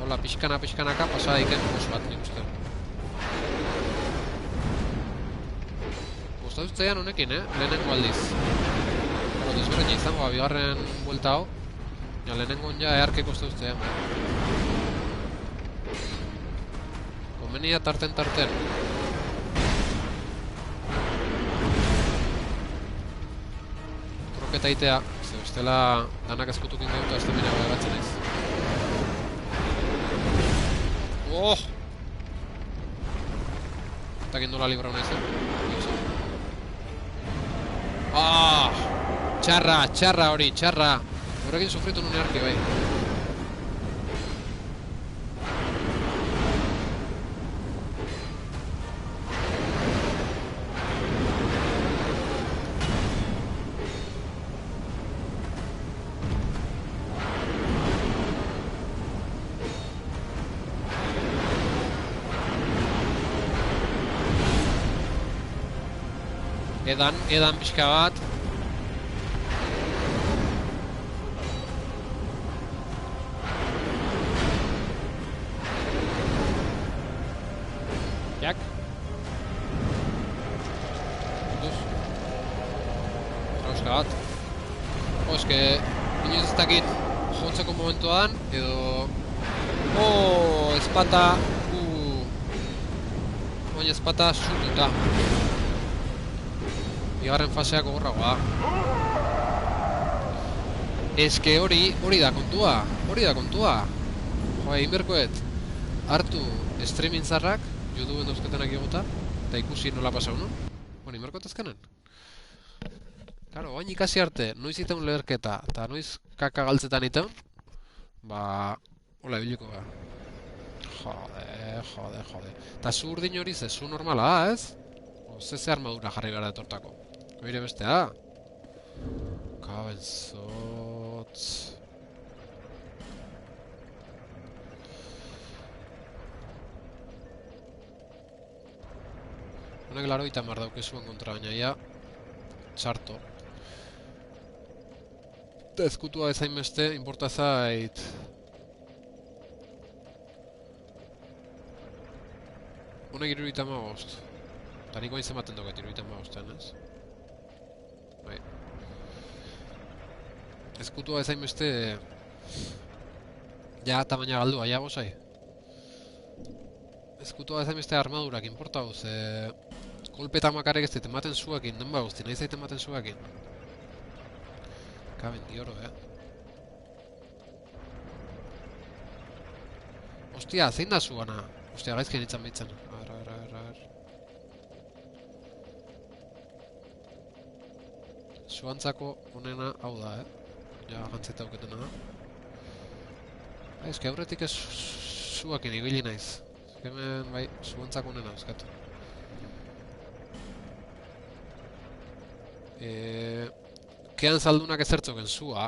Hola, pixkanaka pasada iken bos bat, nik uste. Gustatu zitzaidan honekin, lehenengo aldiz. Pero desberdina izango, bigarren buelta hau. Ja, lehenengo ja eharke kostatu zitzaidan. Komenia tarten. Kroketa itea, ze bestela danak ezkutukin gauta ez temina bagatzen ez. Oh! Eta nola librau nahi zen. Ah! Txarra hori, txarra! Horrekin sufritu nune arki, bai. Edan pixka bat. Jak. Duz. Trauska bat. Eske, inoiz ez dakit jontzeko momentuan, edo... Ezpata... Baina ezpata surtuta. Bigarren faseak gogorragoa. Eske hori da kontua. Jo, egin berkoet. Hartu streaming zarrak, YouTubeen dauzketenak egota, eta ikusi nola pasau, no? Hori, berkoet azkenen. Karo, oain ikasi arte, noiz iteun leherketa, eta noiz kaka galtzetan iteun, ba... Hola, ebiliko ga. Jode. Eta zu urdin hori ze, zu normala, ez? Ze armadura jarri gara etortako. Oire bestea. Kabenzotz. Honek laro itamar daukezuen kontra baina ia. Txarto. Eta ezkutua ezain beste, inporta zait. Honek iruruita magost. Eta niko hain zematen doket iruruita magostean, ez? Bai. Ezkutua ezain beste... Ja, tamaina galdua, ja, bosai. Ezkutua ezain beste armadurak, inporta hoz, kolpeta makarek ez dit ematen zuakin, den ba guzti, nahi zait ematen zuakin. Kaben dioro, Ostia, zein da zuana? Ostia, gaizkien itzan bitzen. Zuantzako onena hau da, Ja, gantzeta auketena da. Ez que aurretik ez zuakin ibili naiz. Hemen, bai, zuantzako onena euskat. Kean zaldunak ezertzoken zua.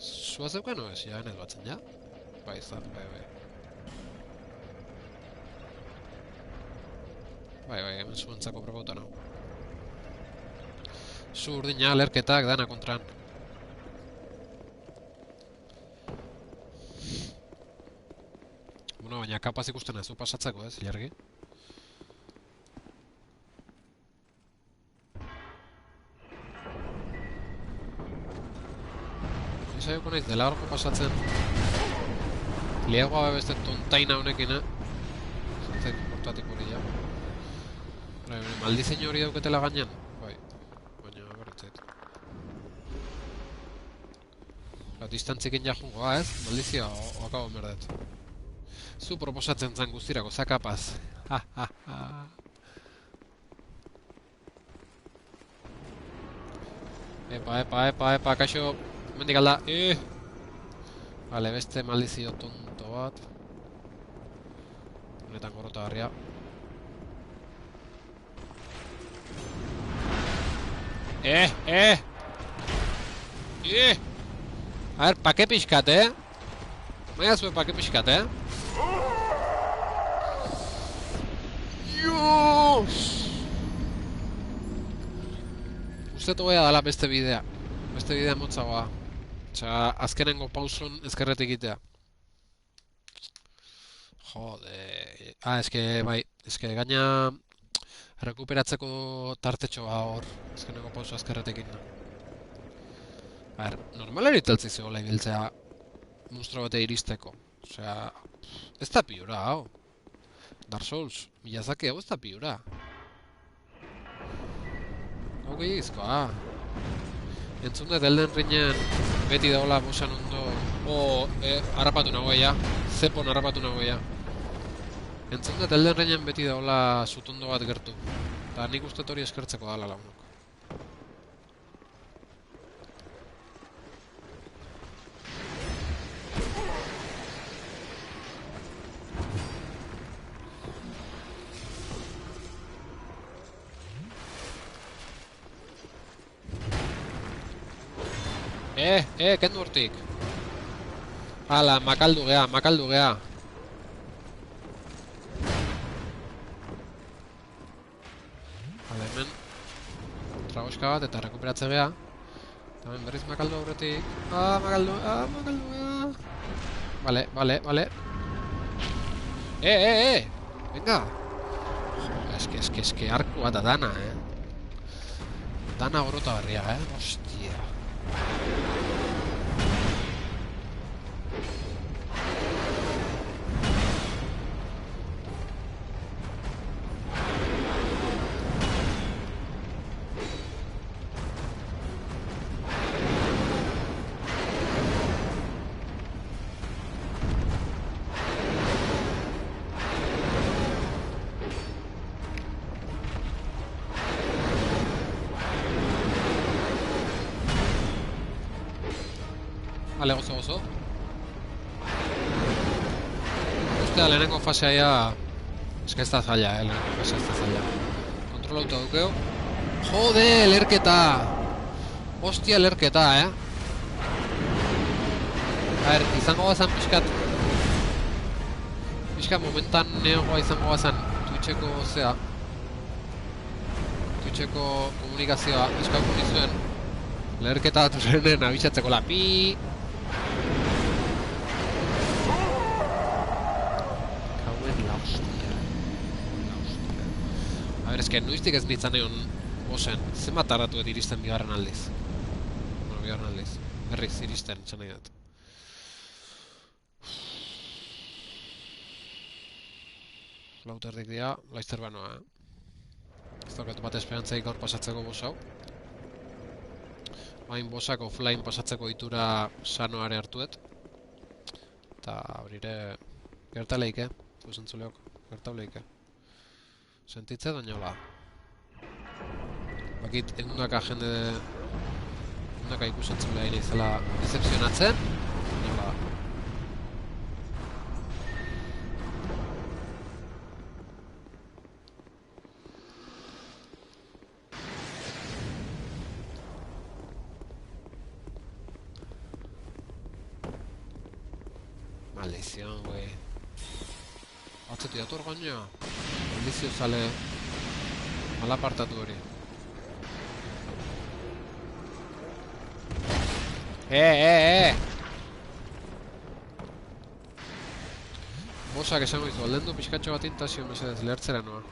Zua zeuken o ez? Ja, enez batzen, ja? Bai, ez da, bai. Bai, hemen zuantzako probauta nago. Zu urdina, lerketak, dana kontran. Bueno, baina kapaz ikusten ez du pasatzeko, ez, ilargi? Saioko naiz dela horko pasatzen. Liagoa beste tontaina honekin, Zantzait importatik hori, ja. Maldizein hori dauketela gainean? Bai, baina berritzait. Distantzikin jahungoa, ez? Maldizia, akabo merdet. Zu proposatzen zan guztirako, zakapaz. Epa, kaixo. Mendik alda. Vale, beste maldizio tonto bat. Honetan gorota garria. Eh, eh! Eh! A ver, pake pixkat, Baina zuen pake pixkat, Dios! Uste toea dala beste bidea. Beste bidea motzagoa. Osea, azkenengo pauson ezkerretik egitea. Jode. Eske, bai. Eske, gaina rekuperatzeko tartetxoa hor. Azkenengo pauso ezkerretik egin. A ver, normalari teltzi zegoela ibiltzea monstro bate iristeko. Osea, ez da piura, hau. Dark Souls, Miyazaki hau ez da piura. Hau gehiagizkoa. Entzun dut Elden Ringen beti dagoela bosan ondo... harrapatu nagoia. Zepon harrapatu nagoia. Entzun dut Elden Ringen beti dagoela zutondo bat gertu. Eta nik uste hori eskertzeko dala lagunok. Kendu hortik. Hala, makaldu gea. Hala, hemen tragoska bat eta rekuperatze gea. Eta hemen berriz makaldu aurretik. Makaldu gea. Vale. Venga. Eske, arku bat da dana, Dana gorota barria, Hostia. Vale, gozo. Ustea, lehenengo fasea ya... Eske ez da zaila, lehenengo fasea ez da zaila. Kontrol auto dukeo. Jode, lerketa! Hostia, lerketa, A ver, izango bazan pixkat... Pixkat momentan neogoa izango bazan Twitcheko zea. Twitcheko komunikazioa eskauko nizuen. Lerketa datu zerenen abisatzeko la pi... A ver, eske, nuiztik ez nintzen egon bosen. Zenbat tardatu dut iristen bigarren aldiz. Bueno, bigarren aldiz. Berriz, iristen, txan nahi dut. Lauterdik dira, laizter banoa, Ez daukat bat esperantzaik gaur pasatzeko boss hau. Bain bossak offline pasatzeko ditura sanoare hartuet. Eta abrire... Gertaleike, zuzentzuleok, gertaleike. Sentitze doñola. Bakit, egundaka jende... Egundaka ikusentzulea ere izela decepcionatzen. Doñola. Maldición, güey. Atzetik dator gaina. Maldizio zale... Malapartatu hori. Bosak esango dizu, aldendu pixkatxo bat intazio mesedez, lehertzera noa.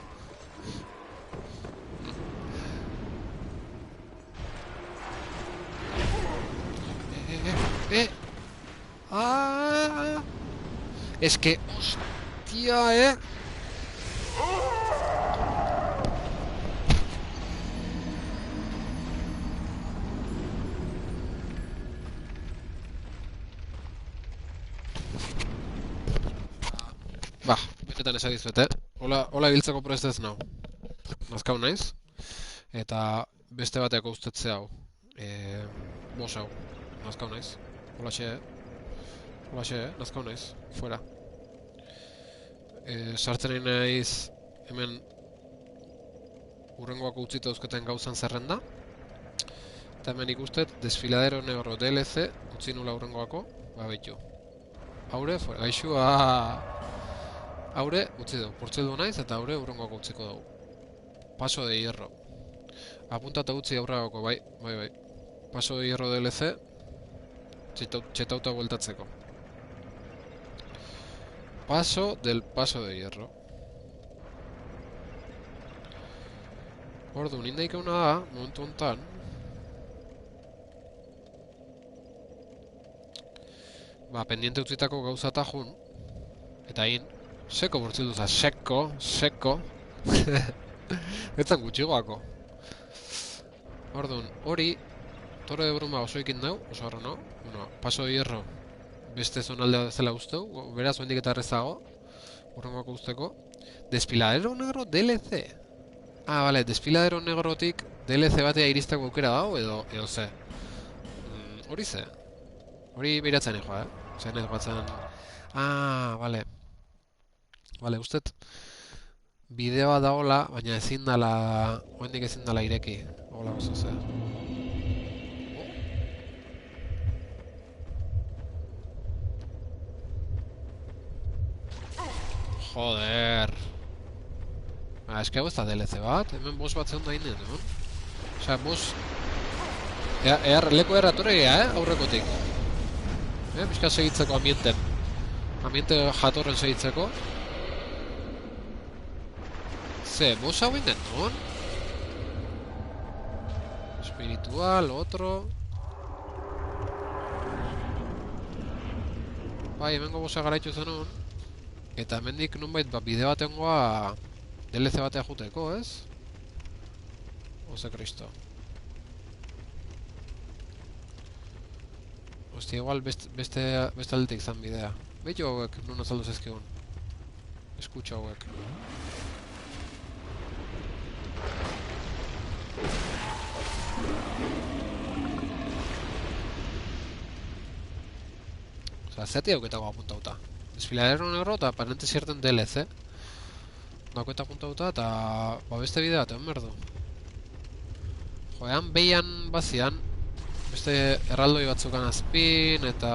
Es que, hostia, Ba, benetan esagizuet, Hola ibiltzeko prest ez nau. Nazkau naiz. Eta beste bateko ustetze hau. Bos hau. Nazkau naiz. Holaxe, nazkau naiz. Fuera. Sartzen naiz hemen urrengoak utzita eusketen gauzan zerrenda. Eta hemen ikustet, Desfiladero Negro DLC, utzi nula aurrengoako, behitu. Haure, gaixua... Haure, utzi dugu, portzeldu naiz eta haure aurrengoako utziko dugu. Paso de Hierro. Apuntata utzi aurrengoako, bai. Paso de Hierro DLC, txetauta bueltatzeko. Paso del Paso de Hierro. Ordu, nindaik euna da, momentu honetan. Pendiente utzitako gauzata jun. Eta hin, seko bortzilduza, seko. Etzan gutxigoako. Orduan, hori, Torre de Bruma oso ikin dau, oso horro no? Bueno, Paso de Hierro, beste zonaldea zela usteu, beraz oendik eta errezago, horrengoako usteko. Desfiladero Negro DLC. Bale, Desfiladero Negrotik DLC batea iristeko aukera dago, edo ze. Hori ze. Hori behiratzen joa, Zain ez batzen... Bale. Bale, ustet... Bideoa daola, baina ezin dala... Oendik ezin dala ireki. Hola, oso ze. Joder... eski hau ez da DLC bat, hemen boss bat zeon da innen, Osea, boss... Leko erratoregia, aurrekotik. Pixka segitzeko ambienten. Ambiente jatorren segitzeko. Ze, boss hau innen, non? Espiritual, otro... Bai, hemengo bossa garaitu zenun. Eta hemendik nunbait bideo batengoa DLC batea juteko, ez? Oze kristo. Hostia, igual beste aldetik zan bidea. Behitu hauek, nun azaldu zezkigun. Eskutxo hauek. Osea, zeti hauketago apuntauta. Desfiladero Negro eta aparente zierten DLC. Dauketa apuntauta eta... beste bidea bat egon berdu. Joean behian bazian. Beste erraldoi batzukan azpin eta...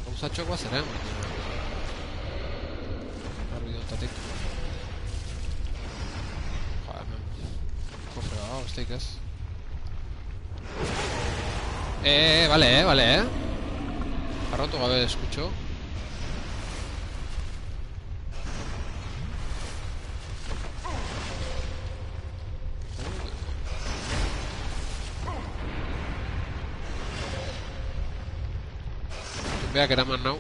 gauzatxoak bazeren, baina... Arbidontatik. Hemen... kofre da, besteik ez. Bale. Arrotu gabe eskutxo. Beak eraman nau.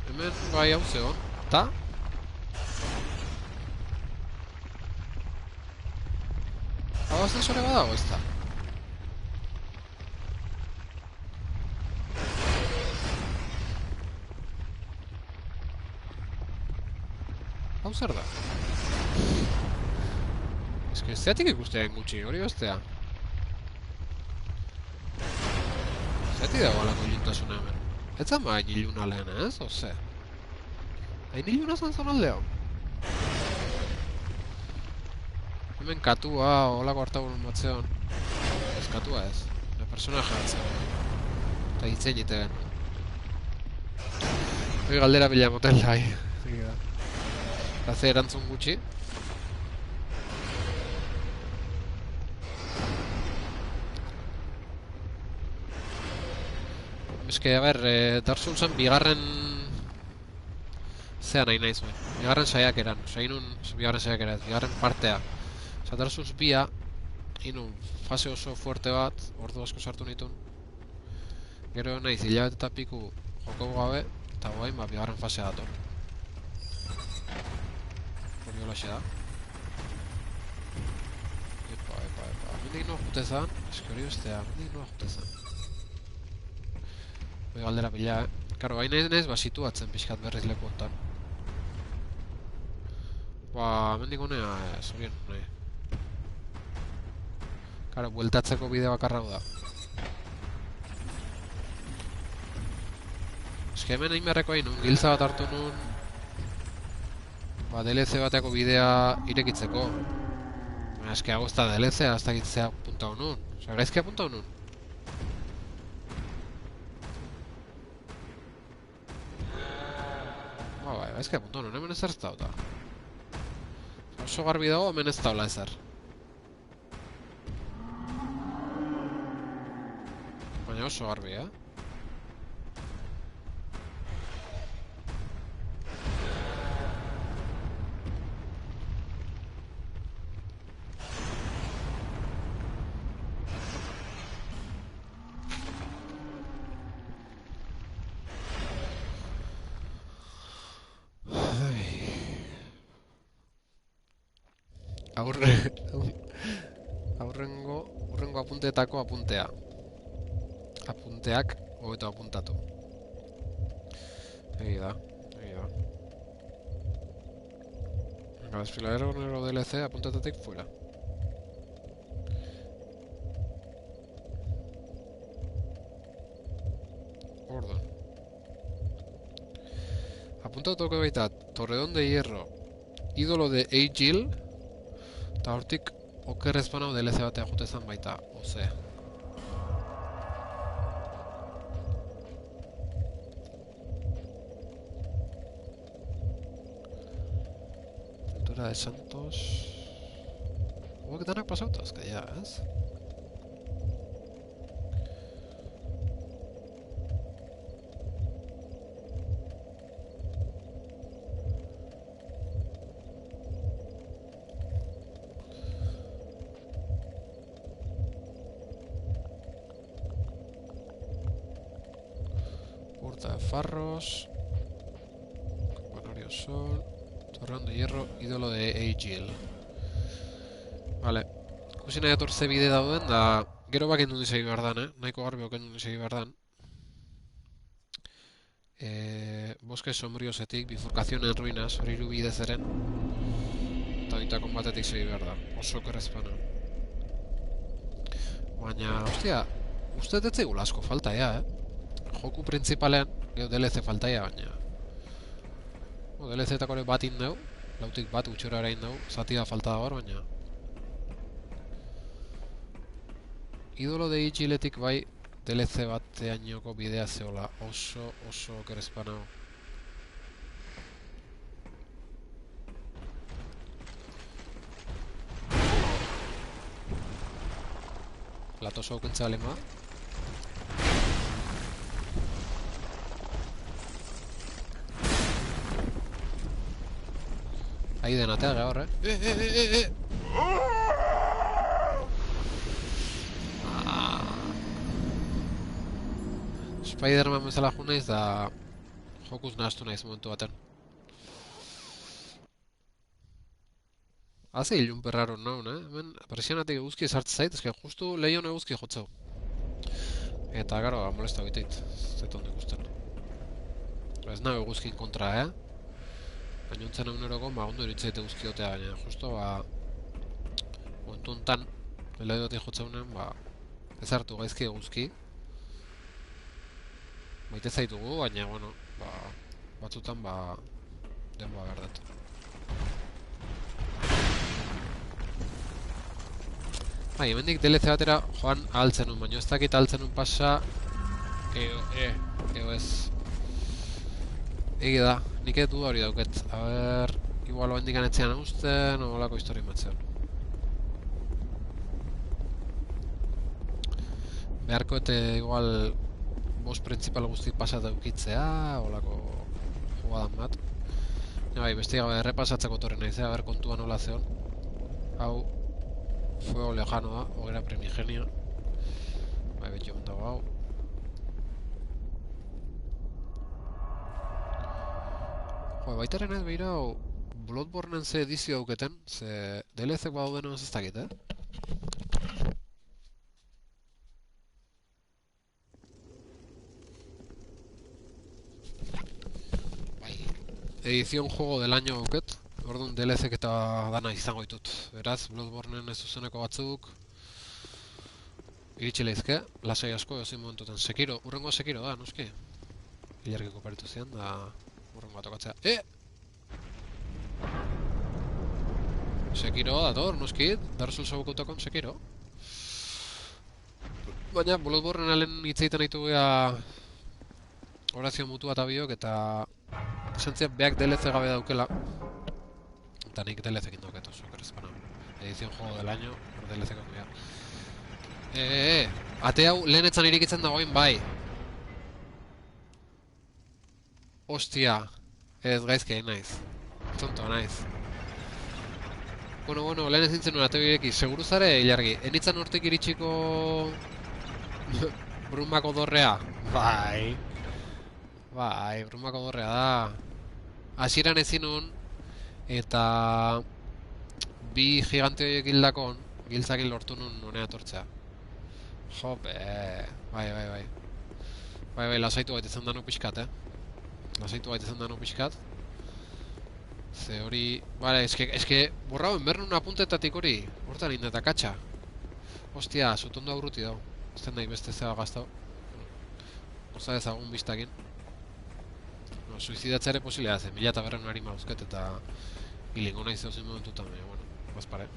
Hemen bai hau zegoen. Ta? Hau ascensore badago ez da? Hau zer da? Ez que ez zeatik ikustean gutxi, hori bestea. Zeti dago alako iluntasuna hemen. Ez zan hain iluna lehen, ez? Ose? Hain iluna zan zonaldeo? Hemen katua, holako hartaburun batzeon. Ez katua ez. Personaje batzen. Eta hitzen jitegen. Hoi galdera bila motel da. Eta ze erantzun gutxi. Eske, a ber, Dark Soulsen bigarren... Zea nahi zuen. Bigarren saiakeran. Osa, bigarren saiakeran, bigarren partea. Osa, Dark Souls bia, inun fase oso fuerte bat, ordu asko sartu nitun. Gero nahiz, hilabete eta piku joko gabe, eta guain, bigarren fasea dator. Hori holaxe da. Epa. Mendik noa jutezan, eske hori bestea, mendik noa jutezan. Galdera pila, Karo, hain ez situatzen pixkat berriz leku ontan. Mendik honea, zorien nahi. Karo, bueltatzeko bide bakarra da. Eske hemen egin beharreko hain, giltza bat hartu nun... DLC bateako bidea irekitzeko. Es que hago esta DLC hasta que se ha apuntado nun. ¿Sabéis que ha apuntado nun? Bai, ez que apuntatu nun, hemen ezer ez dauta. Oso garbi dago hemen ez daula ezer. Baina oso garbi, Aurre... Aurrengo apunteetako apuntea. Apunteak hobeto apuntatu. Egi da. Venga, desfiladero negro DLC, apuntetatik fuera. Orduan. Apuntatuko baita, Torredón de Hierro, ídolo de Agil, eta hortik oker ezpanau DLC batea jotezan baita, oze. Cultura de Santos... Hauek danak pasautaz, ja, ez? Puerta de Farros, Campanario Sol, Torreón de Hierro, ídolo de Agil. Vale, ikusi nahi atortze bide dauden, da gero baken duen segi behar dan, nahiko garbi baken duen segi behar dan. Bosque sombriosetik, bifurkazion en ruinas, hori bide zeren. Eta ointako batetik segi behar da, oso kerrezpana. Baina, hostia, uste dut zeigula asko falta, Joku principalean, DLC faltaia, baina... DLC-etako ere bat indau, lautik bat utxora ere indau, zati da falta da hor, baina... Idolo de Agiletik bai, DLC bateainoko bidea zehola, oso kerezpanao. Latoso aukentza alema. Ahi den atea gaur, Spider-Man bezala jo naiz da jokuz nahastu naiz momentu baten. Haze ilun perraro naun, hemen presionatik eguzki esartz zait, eske justu lehion eguzki jotzau. Eta garo, molesta biteit, zeton ikusten. Ez nago eguzkin kontra, Gainontzen eguneroko, ondo iritzait eguzkiotea, baina justo, momentu honetan, lehi batik jotzaunen, ez hartu gaizki eguzki. Maite zaitugu, baina, bueno, batzutan, denboa behar dut. Hemendik DLC batera joan ahaltzen nun, baina ez dakit ahaltzen nun pasa... Eo ez... Egi da, nik edu hori dauket. A ber... Igual oa indikan etzean austen, o olako historia imatzen. Beharko eta igual... Boss principal guzti pasat daukitzea, olako... Jugadan bat. Bai, beste gabe errepasatzeko torri nahi zea, ber kontua nola zeon. Hau... Fuego lejano da, hoguera primigenia. Bai, betxo montago hau. Baitaren ez behira hau Bloodborne-en ze edizio dauketen, ze DLC-ek badauden ez dakit, Bai, edición juego del año dauket, orduan DLC-ek eta dana izango ditut. Beraz, Bloodborne-en ez zuzeneko batzuk iritsi lehizke, lasai asko ezin momentutan. Sekiro, urrengo Sekiro da, noski? Ilarkiko paritu zian, da... Urrengo bat okatzea. Sekiro dator, noskit, Dark Souls haukotakon Sekiro. Baina, Bloodborne alen hitzeiten ditu gea orazio mutua eta biok, eta esantzia beak DLC gabe daukela. Eta nik DLC-ekin dauket oso, kerrezpana. Edición juego del año, por DLC-ko guia. Ate hau lehen etzan irikitzen dagoen bai. Ostia, ez gaizki hain naiz. Tontoa naiz. Bueno, lehen ezintzen nuen ate bireki, seguru zare hilargi. Enitzan hortik iritsiko Brumako dorrea. Bai, Brumako dorrea da. Hasieran ezin nun, eta bi gigante horiek hildakon, giltzakin lortu nun nonea tortzea. Jope, bai, lasaitu gaitezen danu pixkat, Lasaitu gaitezen danu pixkat. Ze hori... Bale, eske borrauen bernun apuntetatik hori, hortan indeta katxa. Ostia, zutondo aurruti dau. Ezten nahi beste zeba gaztau. Oza ezagun biztakin. No, suizidatzea ere posibilea zen, 1000 ari mauzket eta hilingo nahi zeuzin momentutan, bueno, bazpare.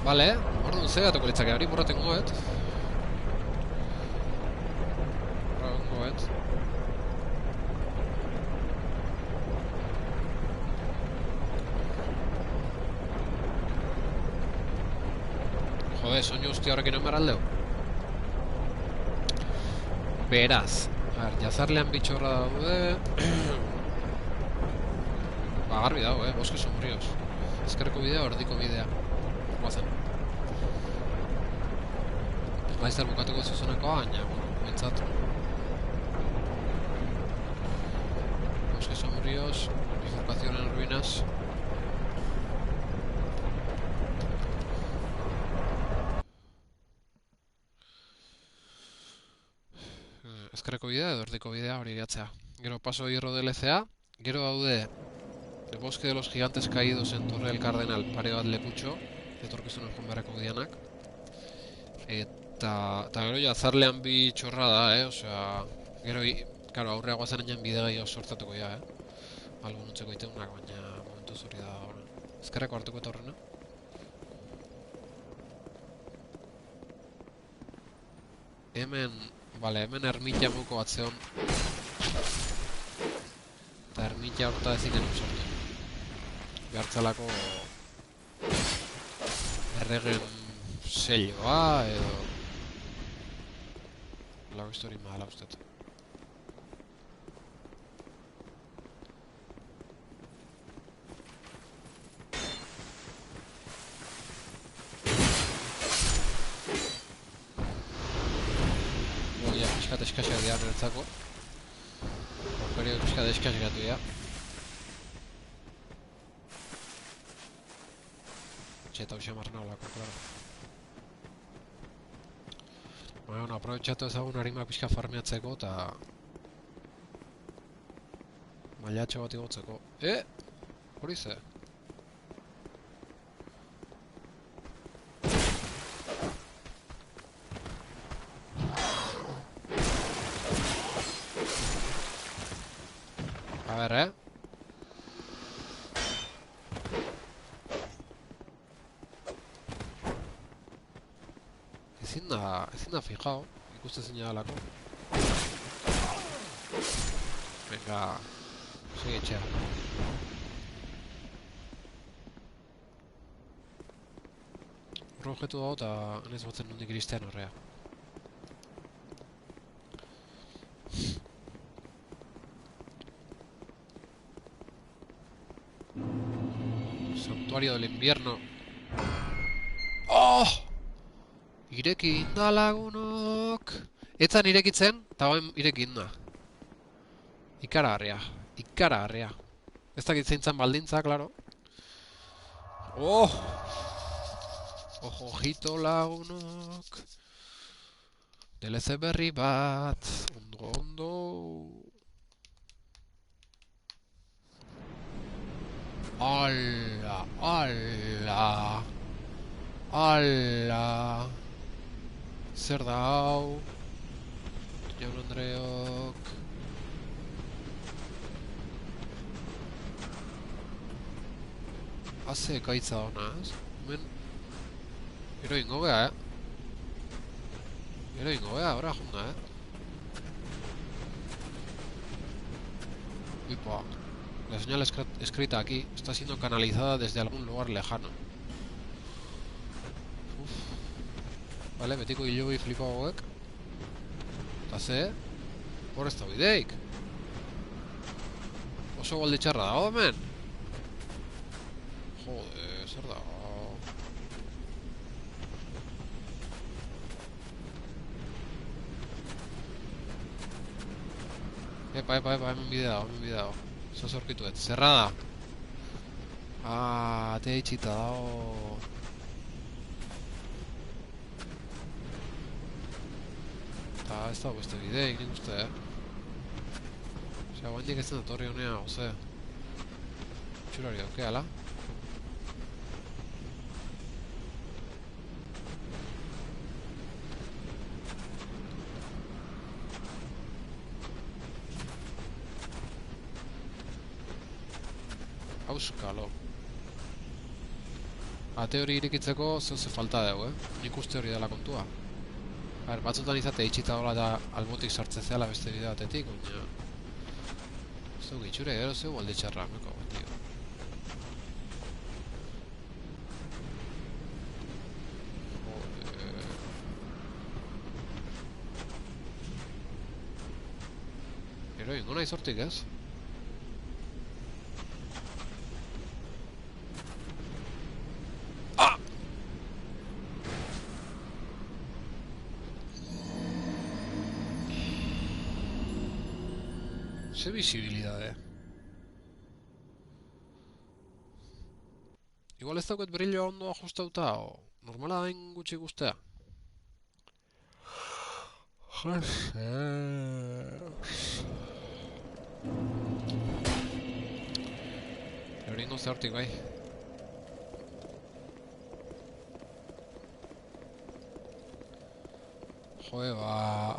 Bale, orduan ze gatuko litzake, hori borraten goet. Jode, soinu usti horrekin enbaraldeu. Beraz, jazarlean bitxorra daude. Ba, garbi dago, Bosque Sombríos. Ezkerreko bidea, ordiko bidea. Guazen. Laizzer bukatuko zuzunekoa, baina, bintzat. Bosque Sombríos, bifurcación en ruinas. Ezkerreko bidea edo erdiko bidea hori gatzea. Gero paso hierro DLC-a. Gero daude El Bosque de los Gigantes Caídos en Torre del Cardenal pare bat leputxo. Etorkizunen joan beharreko dianak. Eta gero jazarlean bi txorra da, osea... Gero, karo, aurrea guazen egin bide gehiago sortatuko ja, Algun utzeko iteunak, baina momentu zuri da horren. Ezkerreko hartuko eta horrena. Hemen... Bale, hemen ermita muko bat zeon. Eta ermita horta ezin genuen sortu. Behartzalako... Erregen... selloa, edo... Lago histori mahala ustet. Piskat eskaxak dira niretzako. Porkerio piskat eskaxak gatu dira. Txeta hoxe marren haulako, klaro. Bueno, aprobetxatu ezagun harima pixka farmeatzeko eta... Mailatxo bat igotzeko. Hori ze? A ver, Ezin da fijao, ikuste zein dalako. Venga, segi etxea. Horro objetu dago eta anez batzen nondik iristean horrea. Santuario del invierno. Oh! Ireki inda lagunok. Etzan irekitzen, eta hauen ireki inda. Ikaragarria. Ez dakit zeintzan baldintza, klaro. Oh! Ojito lagunok. DLC berri bat. Ondo. Ala. Zer da hau? Jaun Andreok... Haze ekaitza hona, ez? Hemen... Gero ingo beha, Gero ingo beha, ora jonda, Uipa. La señal escrita aquí está siendo canalizada desde algún lugar lejano. Uf. Vale, betiko hilobi flipa hauek. Eta ze? Hor ez da bideik. Oso golde txarra dago hemen. Jode, zer da? Epa, hemen bide dago. Zer zorkituet, zerra da. Atea itxita dago. Eta ez dago beste bideik, nik uste, Osea, guandik ez den datorri honea, oze. Txurari dauke, ala? Auskalo. Ate hori irikitzeko ze falta dugu, Nik uste hori dela kontua. Batzutan izate itxita dola eta albotik sartze zehala beste bide batetik, baina... Ez dugu itxure, gero zeu alde txarra, meko, tio. Gero ingo nahi zortik, ez? Ze visibilidade. Igual ez dauket brilloa ondo ajustauta, o normala dain gutxi guztea. Euringo zehortik bai. Joe,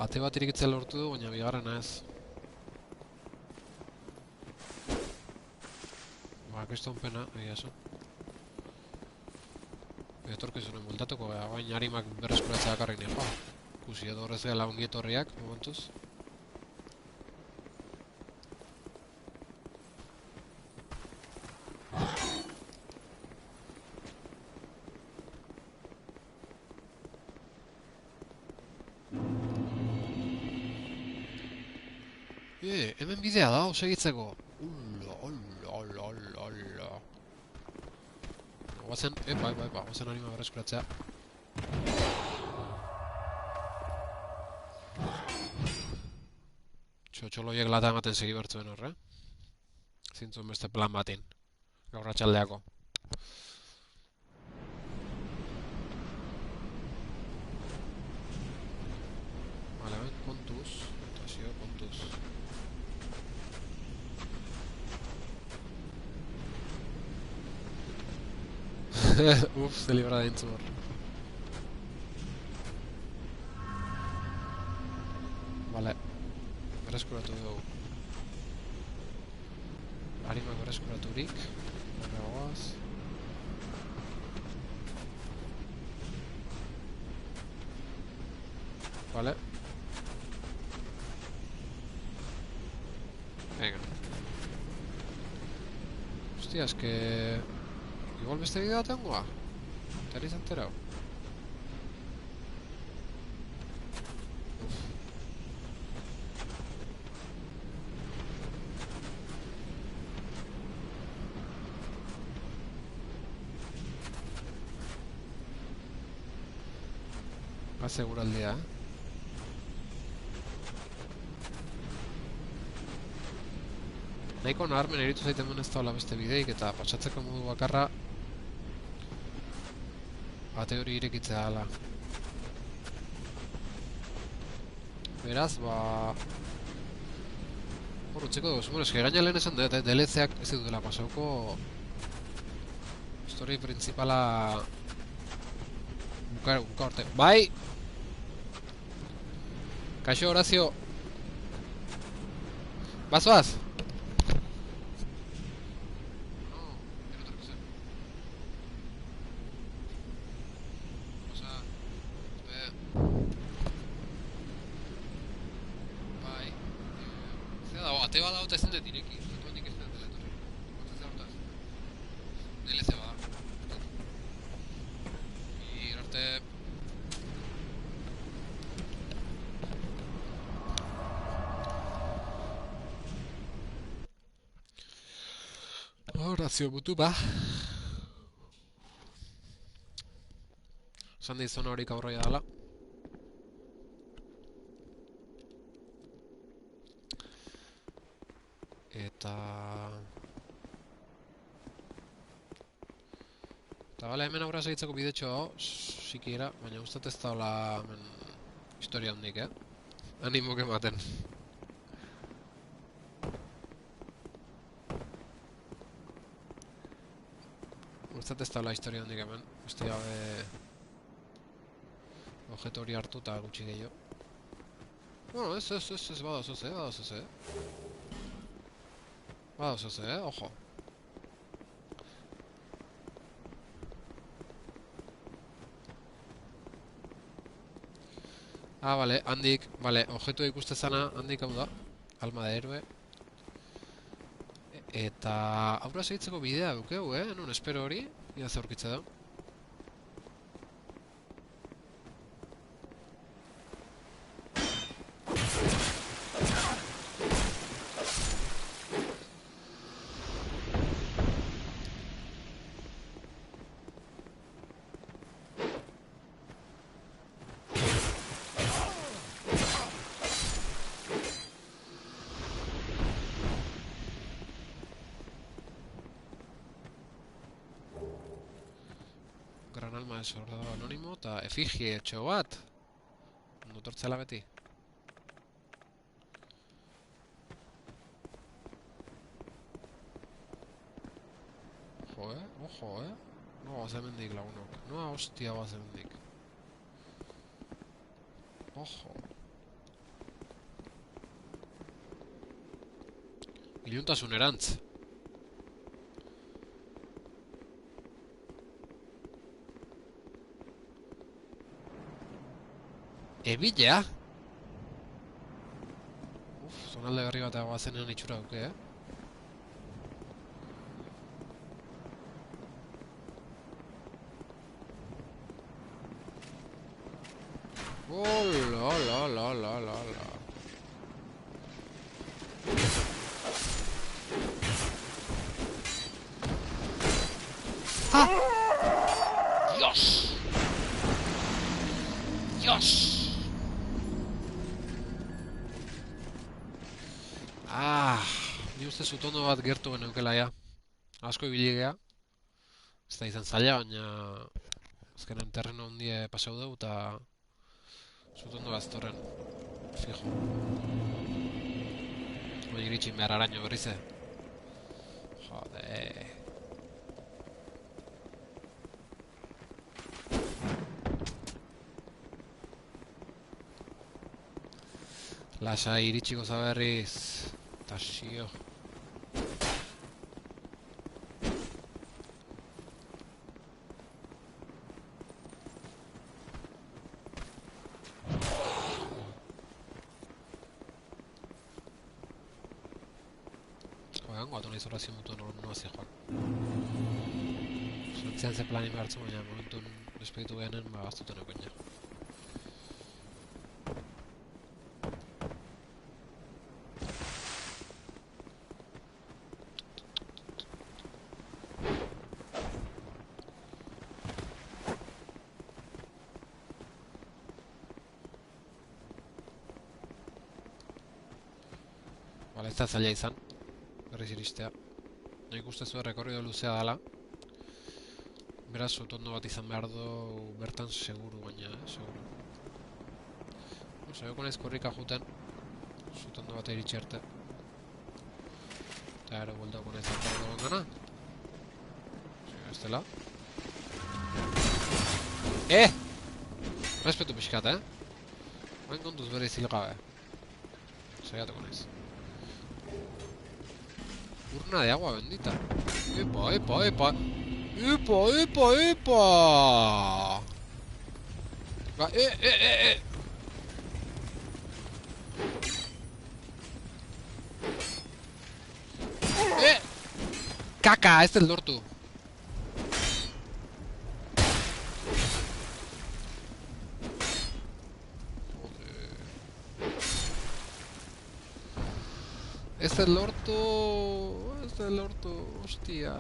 ate bat irikitzea lortu du, baina bigarrena ez. Kriston pena, egia esan. Etorkizunen bueltatuko gara, baina harimak berreskuratzea akarrik nien, Kusi edo horrez gela ongietorriak, momentuz. Hemen bidea da, segitzeko. Guazen, guazen anima berreskuratzea. Txoloiek lata ematen segi bertzuen horre. Zintzuen beste plan batin. Gaur atxaldeako. Vale, ben, kontuz. Tasio, kontuz. Uf, ze libra da intzu hor. Vale. Berreskuratu dugu. Harimak berreskuraturik. Horregoaz. Vale. Venga. Hostia, es que... Igual beste bidea batengoa? Eta eriz enterau? Seguraldia, Nahiko naharmen eritu zaiten ez daula beste bideik eta patsatzeko modu bakarra ate hori irekitzea ala. Beraz, hor utzeko dugu, bueno, eske gaina lehen esan dut, DLC-ak ez dut dela pasauko story principala buka orte. Bai! Kaixo, Horazio! Bazoaz? No, gero torkizen. Osa, bai, zera dago, ate bat dago eta ez dut direki, ez dut ez dut dela etorri. Kontzen zera hortaz? DLC bada. Arte... Horazio butu ba. Esan dit zona horik aurroia dela. Eta bale, hemen aurra segitzeko bidetxo sikiera, baina guztat ez da hola hemen historia handik, Animo ematen. Guztat ez da hola historia handik hemen, guzti gabe objeto hori hartu eta gutxi gehiago. Bueno, ez, badazoz, Badazoz, ojo. Ah, bale, handik, bale, objektua ikustezana handik hau da. Alma de héroe. Eta aurra segitzeko bidea dukeu, Non espero hori, ia ze aurkitze da. Gran alma de soldado anónimo eta efigie etxo bat. Ondo tortzela beti. Ojo, No goaz hemendik lagunok. Noa hostia goaz hemendik. Ojo. Iluntasun-erantz. Ebila? Zonalde berri bat goazenean itxura duke, la. ¡Ah! ¡Dios! Ni uste zutondo bat gertu geneukela ja. Asko ibili gea. Ez da izan zaila, baina azkenen terreno handie pasau dugu eta zutondo bat zorren. Fijo. Hoi iritsin behar araño berrize. Jode. Lasa iritsiko zaberriz. Tasio. Joan, guatu nahi zorazio mutu noa ze joan. Zantzian ze planin behartzu, baina momentun despeditu behenen, gaztutu neukon ja. Ez da zaila izan, berriz iristea. Nik uste zuen rekorrido luzea dela. Beraz, zutondo bat izan behar du bertan seguru, baina, seguru. Saioko naiz korrika juten, zutondo bat iritsi arte. Eta ero bueltako naiz hartara dagoen gana. Ez dela. Respetu pixkat, Hain kontuz bere izilgabe. Saiatuko naiz. Urna de agua bendita. Epa, epa, epa. Epa, epa, epa. Va, Caca, este es el Dortu. Este es el orto. Este es el orto. Hostia.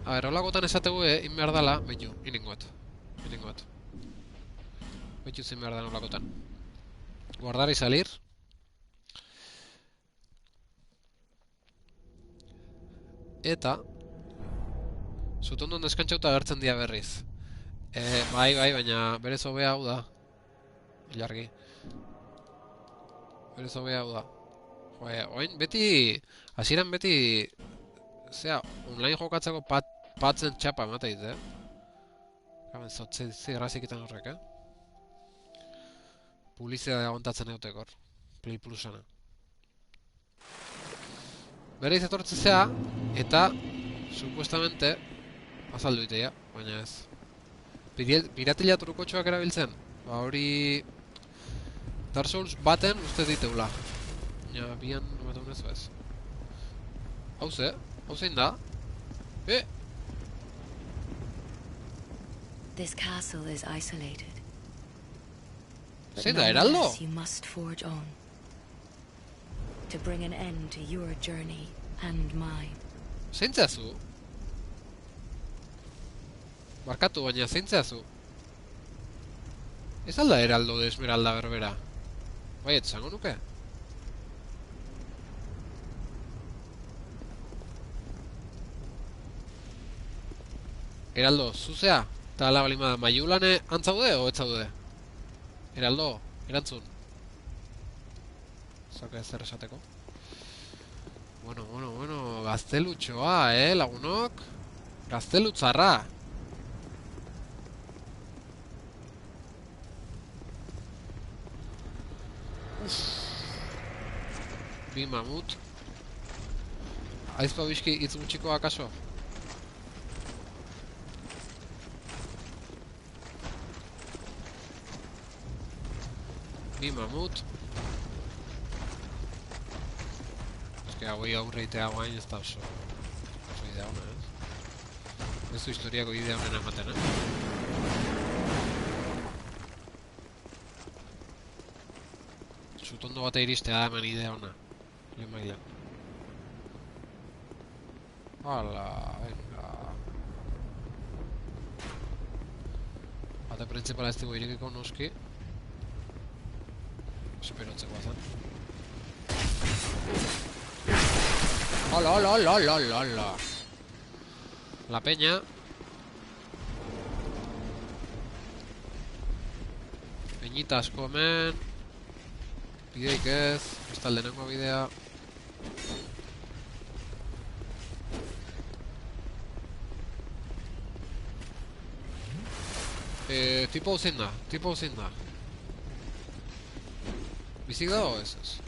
A ver, holakotan esategu in behar dala. Beitu, iningoet. Beitu zin behar dala holakotan. Guardar y salir. Eta Zutondon deskantxauta agertzen dira berriz. Bai, baina berez hobea hau da. Ilargi. Berez hobea hau da. Oin beti... Hasieran beti... Zea, online jokatzeko patzen txapa emateiz, Gaben zotze zirrazik itan horrek, Publizia da agontatzen eutek hor. Play Plusana. Berriz etortzen zea, eta... Supuestamente... Azaldu itea, baina ez. Piratila trukotxoak erabiltzen. Ba hori... Dark Souls baten uste diteula. Baina bian numetan ez bez. Hau zein da? This castle is isolated. Zein da, Heraldo? You must forge on. To bring an end to your journey and mine. Zein zeazu? Barkatu, baina zein zeazu? Ez alda Heraldo de Esmeralda berbera? Bai, etzango nuke? Heraldo, zuzea? Eta ala balimada, maiulane antzaude o etzaude? Heraldo, erantzun. Zaka ez zer esateko. Bueno, gaztelutxoa, lagunok? Gaztelutzarra! Bi mamut. Aizpa bizki hitz gutxiko akaso? Bi mamut. Eske hauei aurreitea guain ez da oso idea hona, Ez du historiako idea honen ematen, Zutondo bate iristea da hemen idea hona. Lehen mailan. Hala, venga. Bate printzipala ez dugu irekiko noski. Esperotzeko azan. Hola. La peña. Peñita asko hemen. Bideik ez, ez tal denengo bidea. Tipo hau zein da? Bizik da o ez?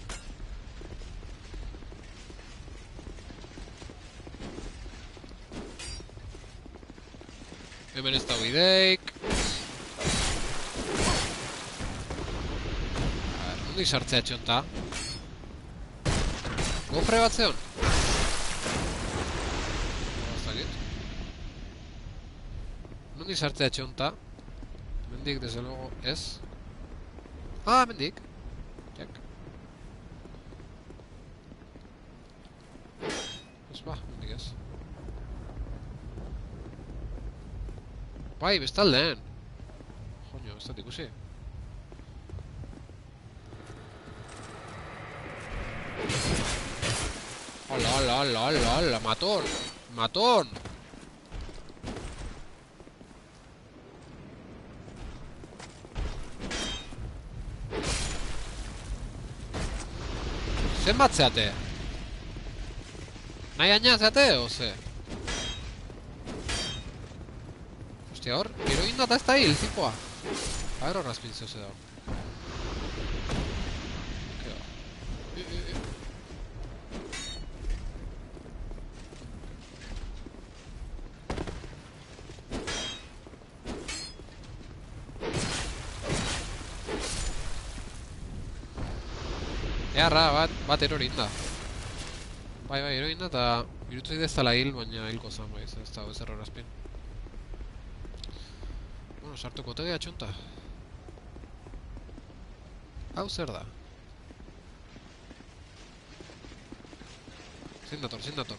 Hemen ez da bideik. Nondi sartzea txonta? Gofre bat zeon? Nondi sartzea txonta? Mendik, desde luego, ez? Ah, mendik! Jak. Ez ba, mendik ez. Bai, bestaldeen! Joño, ez da ikusi. Hola, matón! Zenbat zeate? Nahi aina zeate, oze? Hostia, hor, heroin data ez da hil, zipoa. A ver, horraz pintzeo ze dago. Earra bat erori inda. Bai, erori inda eta irutu zide ez dela hil, baina hilko zan bai, ez dago ez errorazpin. Bueno, sartuko tegea txunta. Hau zer da? Zein dator.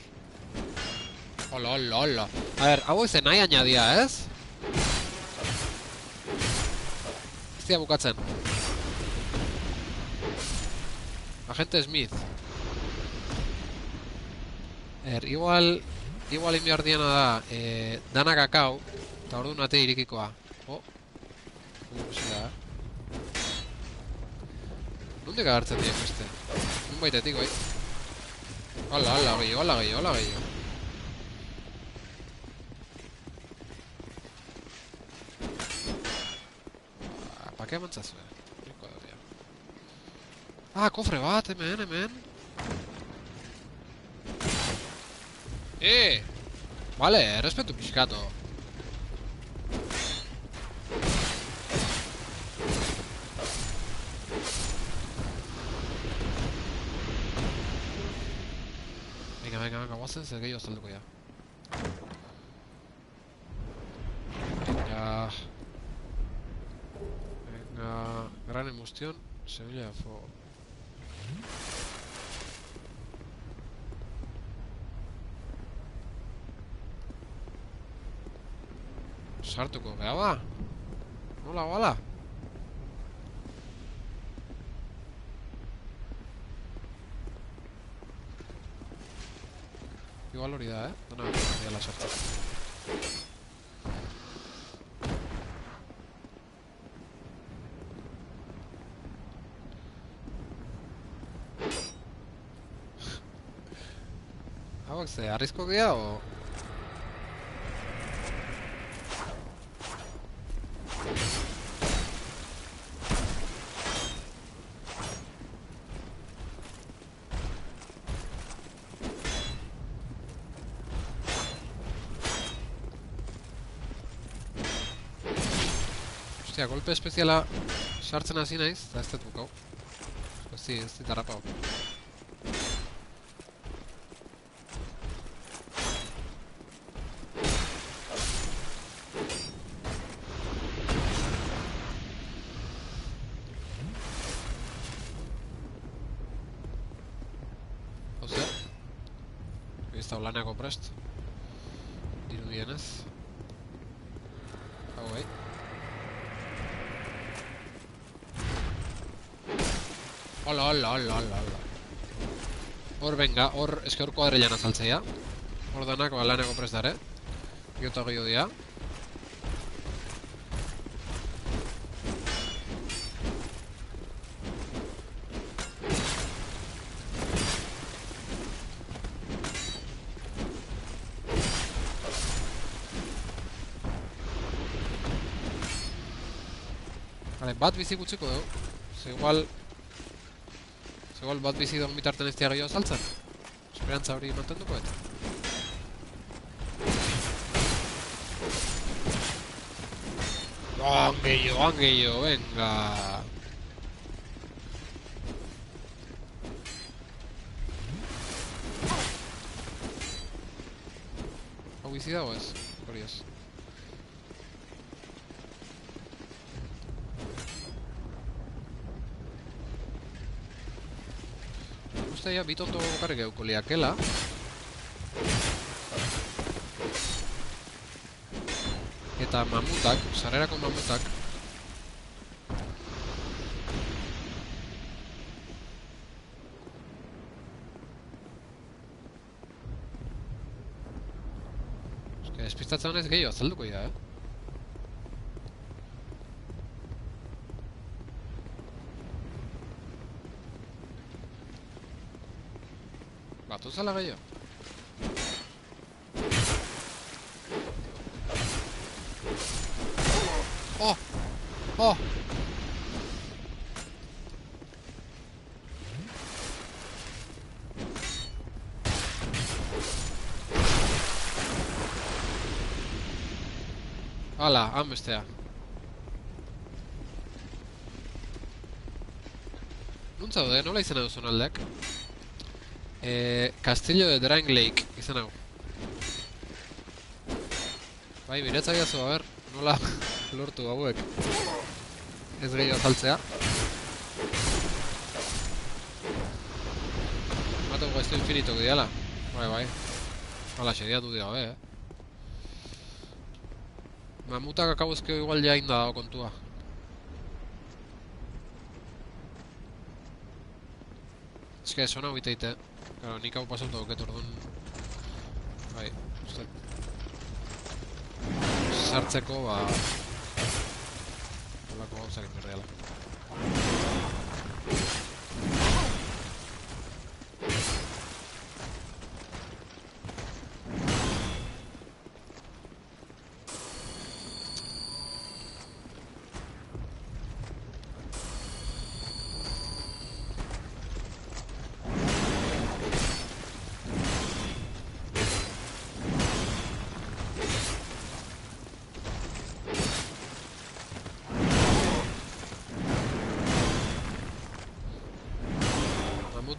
Hola. A ver, hau ezen nahi añadia, ez? Ez dira bukatzen. Agente Smith. Igual inbiar diana da, dana kakao, eta ordu nate irikikoa. Nondik agartzen diak beste? Nun baitetik, bai? Hola, gehiago. Pa que mantzazue? Ah, kofre bat, hemen. Vale, respetu pixkato. Venga, guazen, zer gehiago azalduko ya. Venga, gran emoción, Sevilla de fuego. Sartuko, beha ba? Hola. Igual hori da, dana la sartu. Hauak ze, arrizko gira, o...? Hostia, golpe espeziala sartzen hasi naiz, eta ez dut bukau. Ez dit harrapau. Hau zer? Ez da laneako prest. Dirudienez. Hau bai. Hola. Venga, eske hor kuadrilan azaltzea. Hor danak laneko prest dare. Giota gehiago dia. Vale, bat bizi gutxiko dugu. Igual bat bizi dago mitarten ez dia gehiago saltzen. Esperantza hori mantenduko eta. Gehiago, venga. Hau bizi dago ez? Hori ez. Ya bitonto bakarrik euko liakela. Eta mamutak, sarrerako mamutak. Despistatzen honez gehiago azalduko dira, Batu zala gehiago. Hala, han bestea. Nuntza daude, nola izan hau zonaldeak? Castillo de Drang Lake izan hau. Bai, biretza giazu, a ber, nola lortu hauek. Ez gehiago azaltzea. Matoko esto infinitok diala. Bai. Hala, xediatu dira, Mamutak akabuzkio igual ja inda dago kontua. Ez que sona huiteite. Claro, nik hau pasauta duket orduan. Bai, uste. Sartzeko, ba... Olako gauzak enberreala.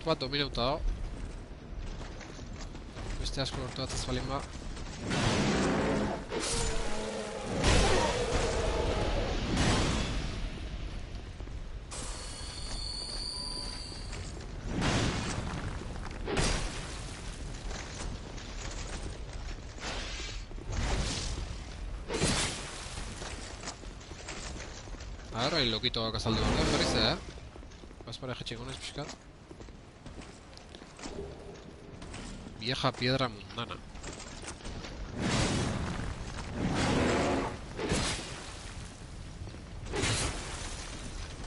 Bat dominauta dago. Beste asko lortu bat ez balin ba. Ahora el loquito va a casar de orden, parece, Vas para jetxegones, pixkat. Vieja piedra mundana.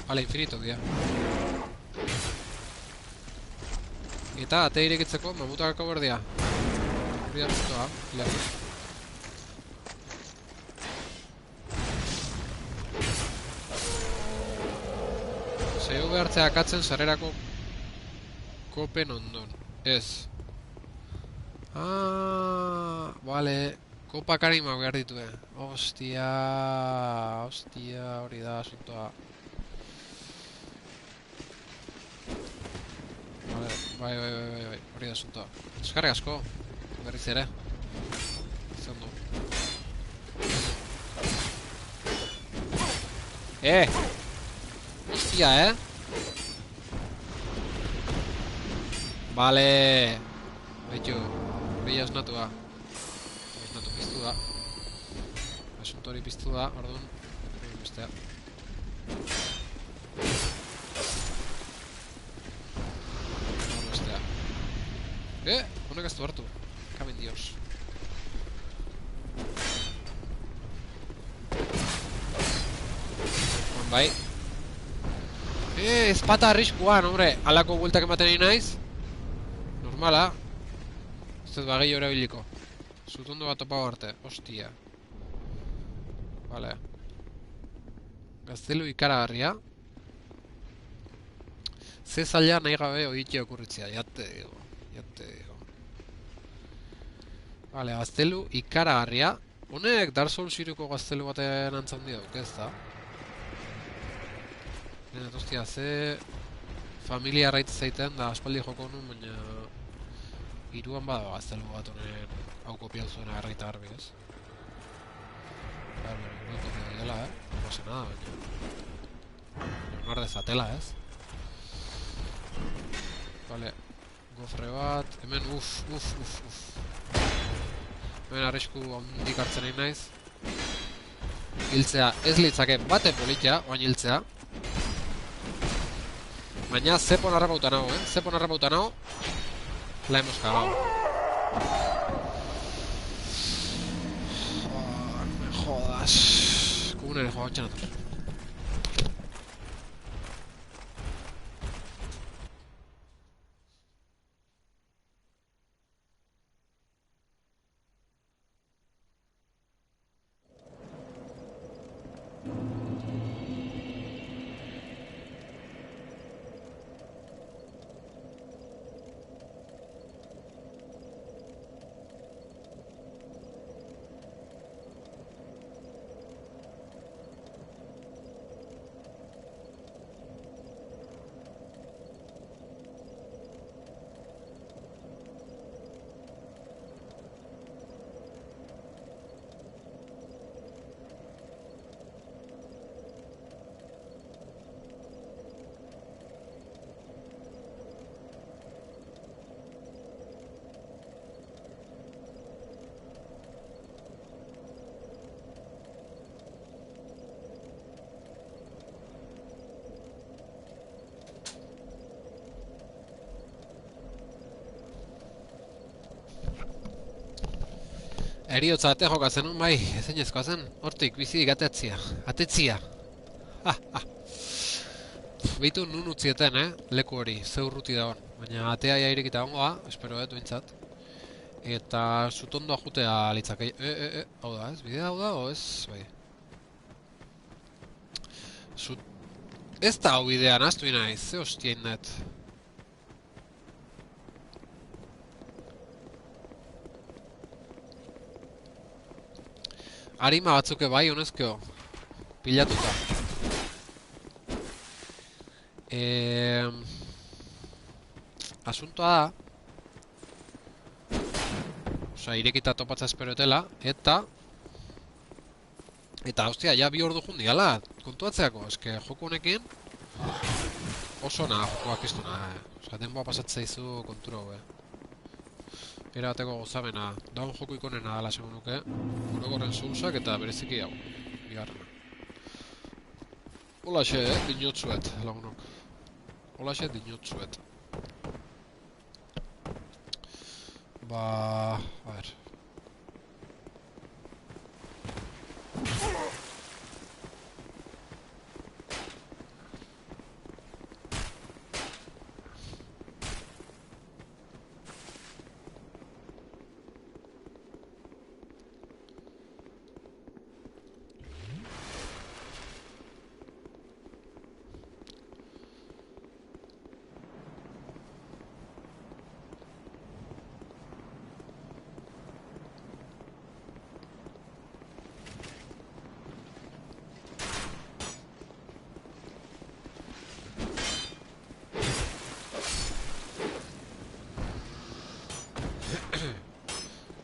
Hala, infinito, dia. Eta, ate irekitzeko, mamutakako berdia. Hori hartutoa, hilari. Zeu behartzea akatzen sarrerako kopen ondon. Ez. Ah, vale. Kopak anima behar dituen. Hostia, hori da asuntoa. Vale, bai, hori da asuntoa. Eskarrik asko, berriz ere. Izan du. Hostia, Vale. Baitu. Bella esnatua. Esnatu piztu da. Asunto hori piztu da, orduan. Bestea. Bestea. Honek ez du hartu. Kamen dios. Bai. Ezpata arriskuan, hombre. Alako bueltak ematen egin naiz. Normala. Ez dut bagei horabiliko. Zutundu bat topago arte. Hostia. Vale. Gaztelu ikaragarria. Ze zaila nahi gabe oitia okurritzea. Jate digo. Vale, gaztelu ikaragarria. Honek Dark Souls iruko gaztelu baten antzan diok, ez da? Hostia, ze... Familia arraitz zaiten da aspaldi joko nun, baina... Iruan bada gaztelu bat honen hau kopiatu zuen arraita garbi, ez? Claro, iruan kopiatu dela, No pasa nada, baina... Leonardo dezatela, ez? Vale, gofre bat... Hemen, Hemen arrisku handik hartzen egin naiz. Hiltzea ez litzake bate politia, oain hiltzea. Baina zepon harrapauta nago, Zepon harrapauta nago. La hemos cagado. No me jodas. Como un juego chanatos. Eriotza ate jokatzen, bai, ezinezkoa zen, hortik, bizirik atetzia. Atetzia. Beitu nun utzieten, leku hori, ze urruti da hon. Baina atea ja irekita hongoa, espero duintzat. Eta sutondoa jutea litzakei. Hau da, ez? Bidea hau da, o ez? Bai. Ez da hau bidea, naztu naiz, ze hostien net. Arima batzuke bai, honezkeo. Pilatuta. Asuntoa da. Osa, irekita topatza esperoetela, eta, hostia, ja 2 ordu jundi gala, kontuatzeako, eske joko honekin oso na, jokoak iztuna, Osa, denboa pasatzea izu kontura hobe. Era bateko gozamena, daun joko ikonena dala segun nuke, Orokorren Soulsak eta bereziki hau, bigarrena. Holaxe, dinotzuet, lagunok. Holaxe, dinotzuet. Ba, a ver.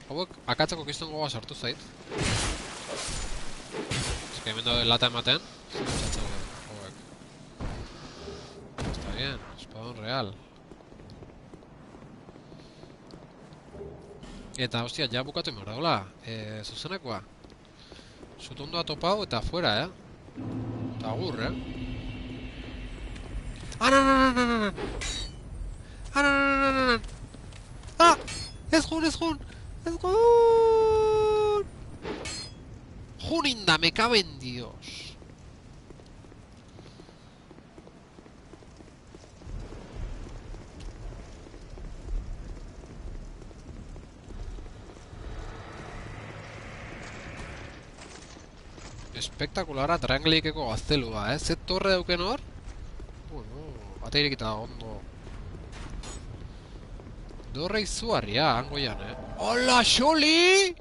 Hauek, akatzako kiston gogoa sartu zait. Ez que hemen daude lata ematen. Zer txatzen hauek. Está bien, espadon real. Eta, hostia, ja bukatu imar daula. Zuzenekoa. Zutondoa topau eta fuera, Eta agur, Anananananan! Anananananan! Ah! Ez jun! Ez jun! Juninda, me cabe en Dios. Espektakulara triangleikeko gaztelua, Ze torre dauken hor? Ate irekita ondo. Dorre izugarria, hangoian, Hola, Xoli!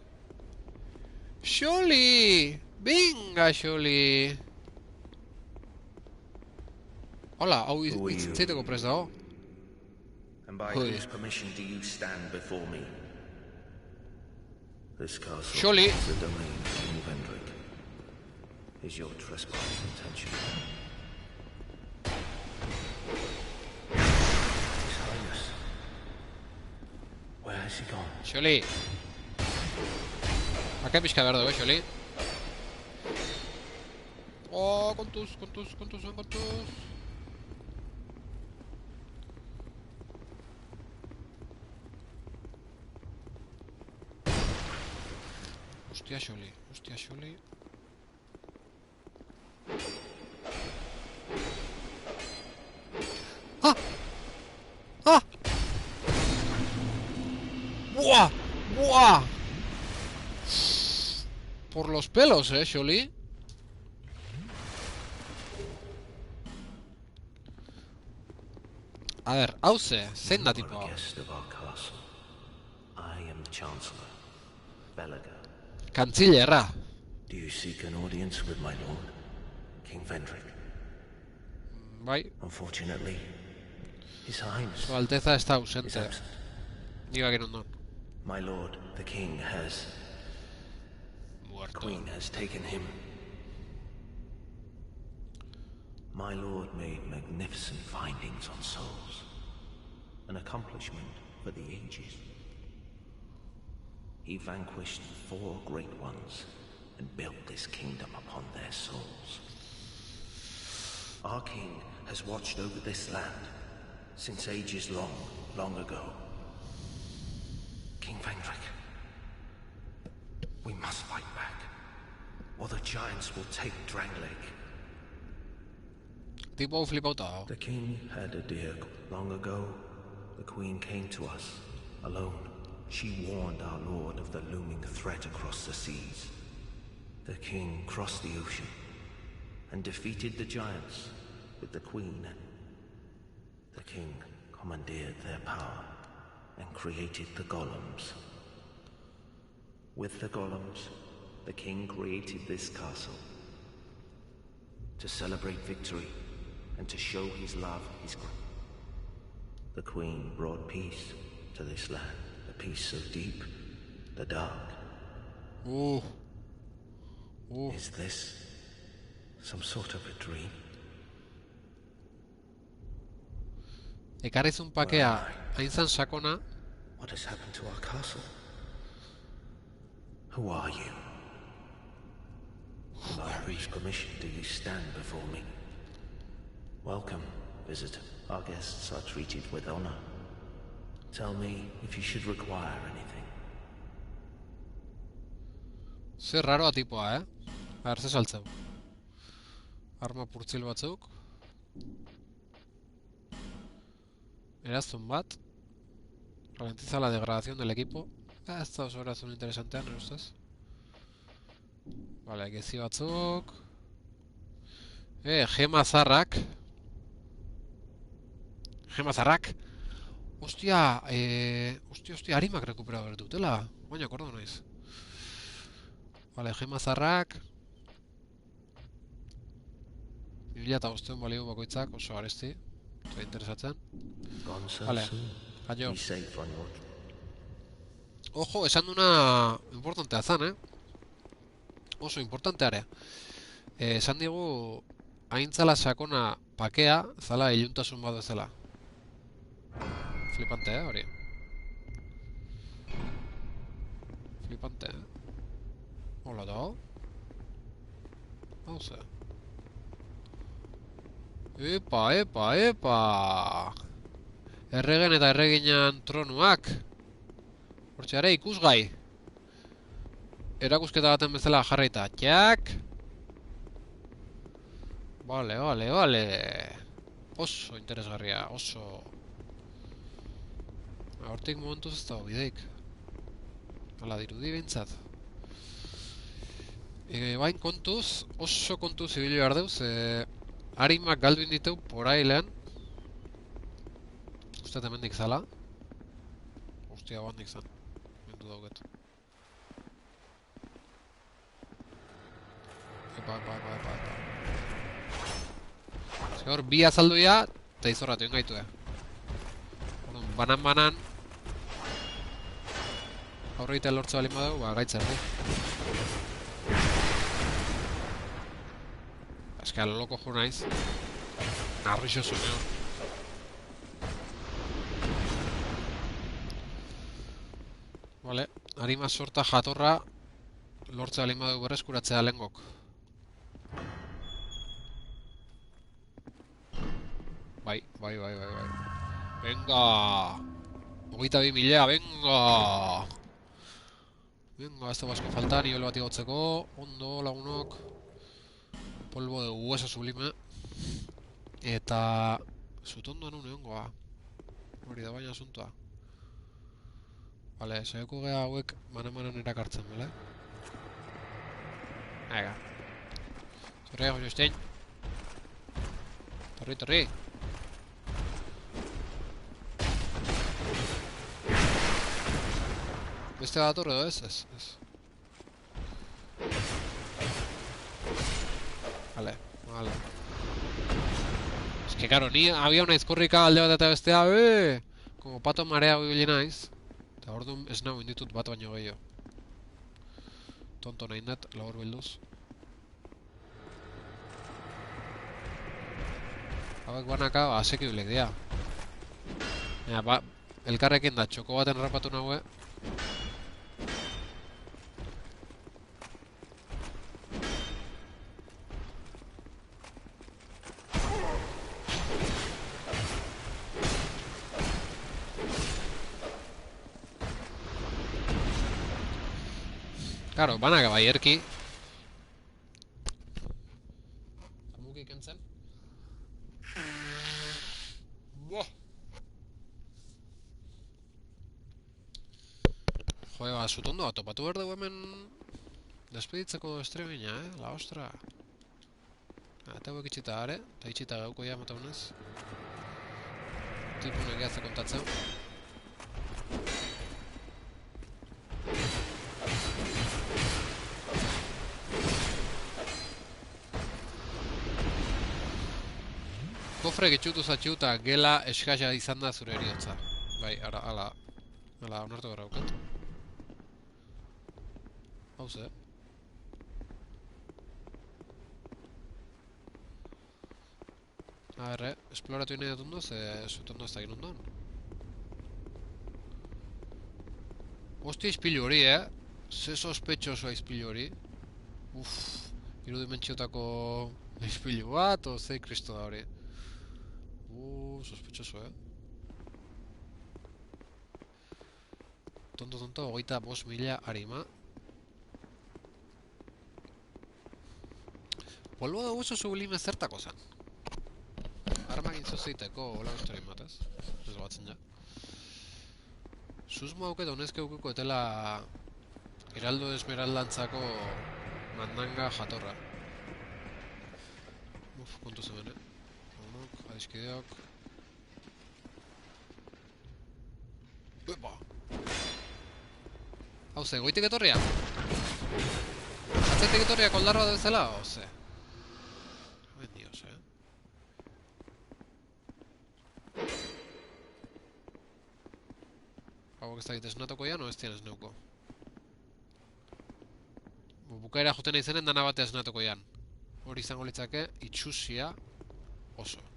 Xoli! Venga, Xoli! Hola, hau itzaiteko prest dago. And by whose permission do you stand before me? This castle Xoli! is the domain of King Vendrick. Is your trespass intention? His Highness. Where has he gone? Xoli! Baka pixka behar dugu, Xoli? Oh, kontuz. Hostia, Xoli. ¡Ah! ¡Buah! Por los pelos, Xoli. A ver, hauze, zein da tipo hau? I am the Chancellor, Belaga. Kantzilerra. Do you seek an audience with my lord, King Vendrick? Bai, Unfortunately, His Highness Su Alteza está is ausente. absent. Diga que no. My lord, the king has... Muerto. Queen has taken him. My lord made magnificent findings on souls. An accomplishment for the ages. He vanquished 4 great ones and built this kingdom upon their souls. Our king has watched over this land since ages long ago. King Vendrick. We must fight back, or the giants will take Drangleic. Tipo hau flipauta dago. The king had a deer. Long ago, the queen came to us, alone. She warned our lord of the looming threat across the seas. The king crossed the ocean and defeated the giants with the queen. The king commandeered their power and created the golems. With the golems, the king created this castle. To celebrate victory and to show his love, the queen brought peace to this land. A peace so deep, the dark. Ooh. Is this some sort of a dream? Ekarrizun pakea hain zan sakona. What has happened to our castle? Who are you? By whose permission do you stand before me? Welcome, visitor. Our guests are treated with honor. Tell me if you should require anything. Zer raroa tipoa, A ber, ze saltzeu. Arma purtzil batzuk. Eraztun bat. Ralentiza la degradación del equipo. Ez da oso eraztun interesantean, nire ustez. Vale, gezi batzuk. Gema zarrak. Gema zarrak. Ostia, harimak rekuperatu behar dutela. Baina akordo naiz. Vale, gema zarrak. 2500 balio bakoitzak, oso garesti. Eta interesatzen. Vale, aio. Ojo, esan duna importantea zan, Oso importantearea. Esan digu, haintzala sakona pakea, zala iluntasun bat bezala. Flipante, hori. Flipante, Hola da. Hau ze. Epa! Erregen eta erreginan tronuak. Hortxe ere ikusgai. Erakusketa baten bezala jarraita. Txak! Vale. Oso interesgarria, oso. Hortik momentuz ez dago bideik. Hala dirudi behintzat. Bain kontuz, oso kontuz ibili behar deuz. Harimak galduin diteu porailean. Uste hemendik zala. Ostia, handik zan. Mendu dauget. Epa. Hor, bi azalduia, eta izorratu ingaitu banan. Aurreita lortze balin badu, gaitzer, Eske, loko jo naiz. Narrixo zuneo. Vale, harima sorta jatorra lortze balin badu berreskuratzea lehengok. Bai. Venga! 22.000, venga! Ez da basko falta, nivel bat igotzeko. Ondo, lagunok. Polvo de hueso sublime. Eta... Zutondoan uniongoa. Hori da baina asuntoa. Vale, saioko gea hauek manan erakartzen, bale? Ega. Zorri, Jostein. Torri. Beste bat atorre edo ez? Vale. Es que, claro, ni había una izkorrika alde bat eta bestea, como pato marea bibili naiz. Eta orduan ez nago inditut bat baino gehiago. Tonto nahi net, labur bilduz. Hauek banaka, asekiblek dira. Elkarrekin da, txoko baten rapatu nagoe. Claro, banaka bai erki. Amuki kentzen. Buah. Joe, sutondo topatu behar dugu hemen despeditzeko streamina, la ostra. Eta hauek itxita are, eta itxita gauko ja mataunez. Tipunek ehatze kontatzen. Kofre getxutu zatxu eta gela eskaxa izan da zure eriotza. Bai, ala, onartu gara auket. Hau ze. A ver, esploratu nahi dut ondo, ze zutondo ez da egin ondon. Hostia, izpilu hori, Ze sospetxosoa izpilu hori. Irudimentxiotako izpilu bat, o zei kristo da hori. Sospetxoso, Tonto, 25.000 harima. Polvo de hueso sublime zertako zen. Armak intzozeiteko hola historien batez. Ez batzen ja. Susmo hauket honezke aukeko etela Heraldo Esmeraldantzako mandanga jatorra. Kontu zemen, Honok, adiskideok. Epa! Hau ze, goitik etorria? Atzetik etorria koldarroa dezela, oze? Ben dios, Hauak ez dakit esnatuko ya, no ez dian esneuko. Bukaera joten izenen dana batea esnatuko jan. Hori izango litzake, itxusia oso.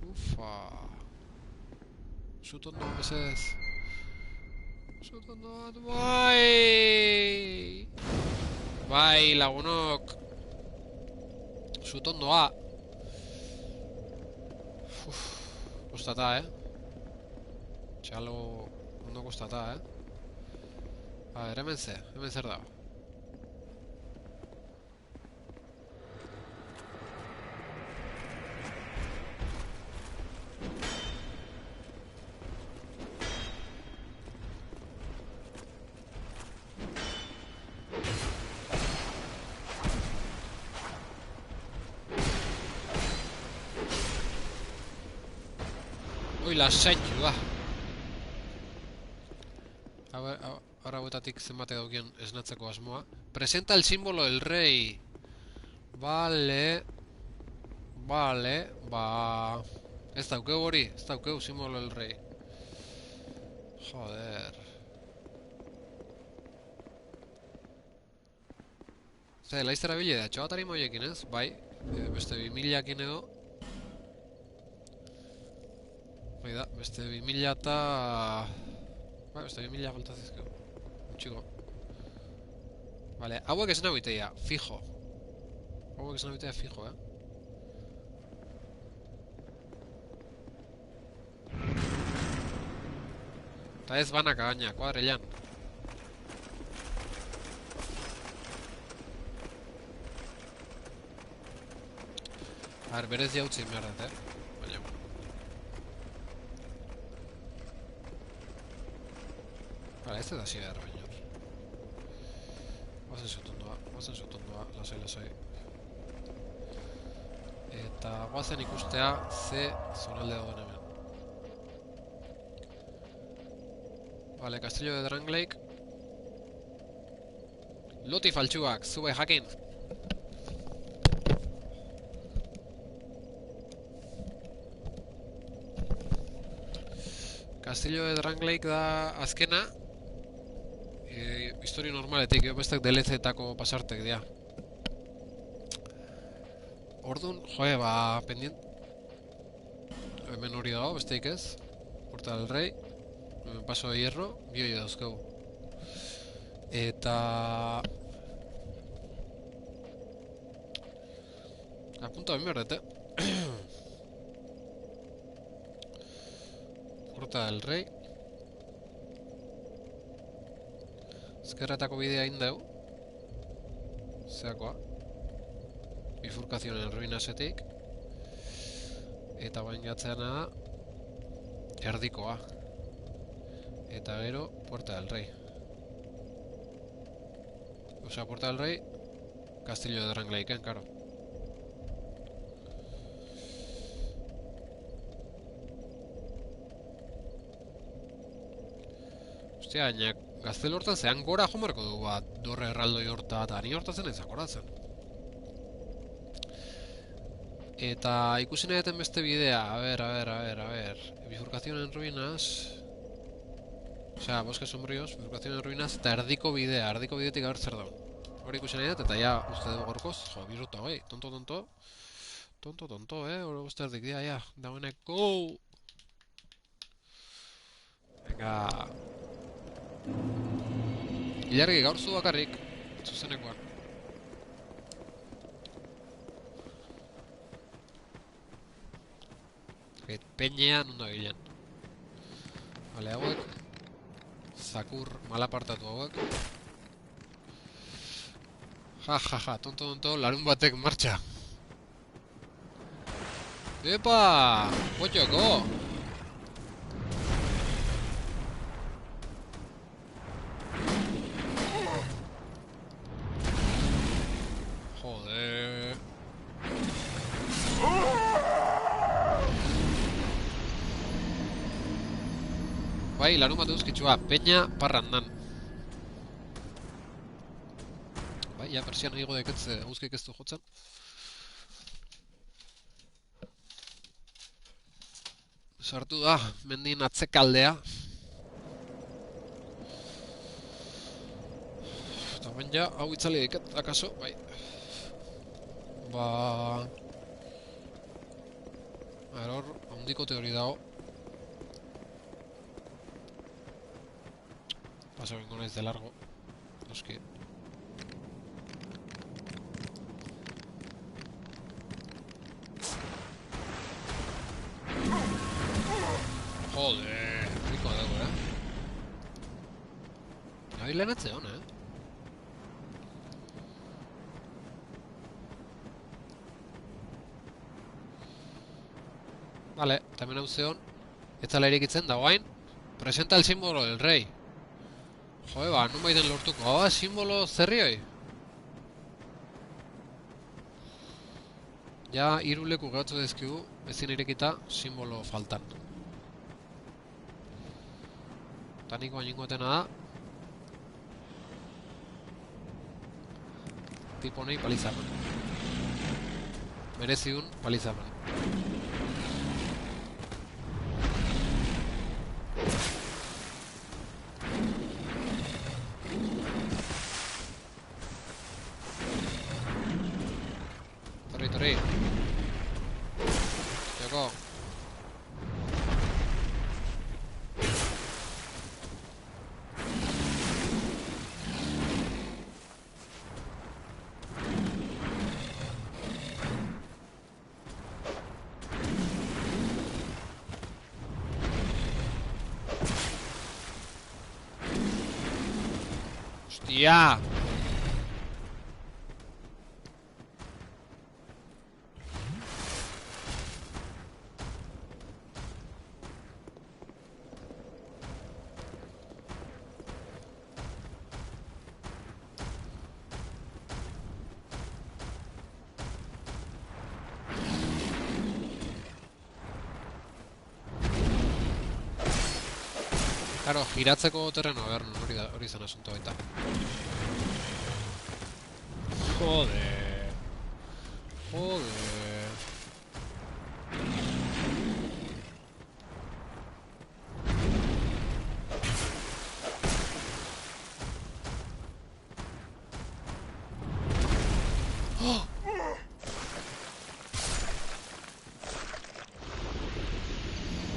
Ufa. Zutondo, mesedez. Zutondo bat, bai! Bai, lagunok. Zutondoa. Kostata, Txalo, ondo kostata, A ver, hemen zer da. Ui, lasaitu, ba. Ahora huetatik zenbate daukien esnatzeko asmoa. Presenta el símbolo del rey. Vale, ba... Ez daukeu hori, ez daukeu símbolo del rey. Joder. Zer, laiztera bile da, txabatari moiekin ez? Bai, beste 2000-akin edo. Bai da, beste 2000 eta... Bai, beste 2000 faltazizkeu. Txiko. Vale, hauek esan hau iteia, fijo. Hauek esan hau iteia, fijo, Eta ez banaka gaina, kuadrilan. A ver, berez jautzi merdet, Baina. Vale, ez da hasi behar, baina. Guazen zutondoa, lasai. Eta guazen ikustea ze zonalde dauden hemen. Vale, Castillo de Drangleic. Loti faltsuak, zube jakin. Castillo de Drangleic da azkena. Historia normaletik, bestak DLC-etako pasartek dira. Orduan, joe, ba, pendient... Hemen hori dago, besteik ez. Puerta del Rey. Hemen Paso de Hierro, bioi dauzkegu. Eta... Apunta ben berdete. Puerta del Rey. Ezkerretako bidea indeu. Zeakoa. Bifurkazioen ruinasetik. Eta bain gatzeana da erdikoa. Eta gero Puerta del Rey. Osea, Puerta del Rey, Castillo de Drangleiken, karo. Ostia, baina gaztelu hortan zean gora jomarko du bat, dorre erraldoi horta, eta ni hortatzen ez akoratzen. Eta ikusi nahi deten beste bidea, a ver. Bifurcación en ruinas... Osea, bosque sombríos, bifurcación en ruinas, eta erdiko bidea, erdiko bidetik gaur zer daun. Hori ikusi nahi dut, eta ja, uste dugu gorkoz, jo, biruta, oi, tonto, hori uste erdik dia, ja, dagoeneko! Venga... Ilargi, gaur zu bakarrik, zuzenekoan. Peñea nunda bilen. Vale, hauek. Zakur malapartatu hauek. Ja, tonto, larun batek martxa. Epa! Potxoko! Joder... Bai, larun bat euskitsua, Peña Parrandan. Bai, ja, persian egigo deketze guzkik ez du jotzen. Sartu da, mendin atzekaldea. Eta ben ja, hau itzali diket, akaso, bai. Ba... Hor, handiko teori dago. Paso vengo naiz de largo. Noski. Joder, riko dago, Nahi lehenatze hona, Vale, también hau zeon. Ez zala erikitzen dagoain. Presenta el símbolo del rey. Joder, ba, nun baiten lortuko. Simbolo zerrioi. Ja, hiru leku geratu dezkigu, ezin irekita, simbolo faltan. Eta niko bain ingotena da. Tipo nahi palizaman. Mereziun palizaman. Torri. Joko. Hostia. Claro, giratzeko terreno, a ver, hori zen asunto baita. Joder. ¡Oh!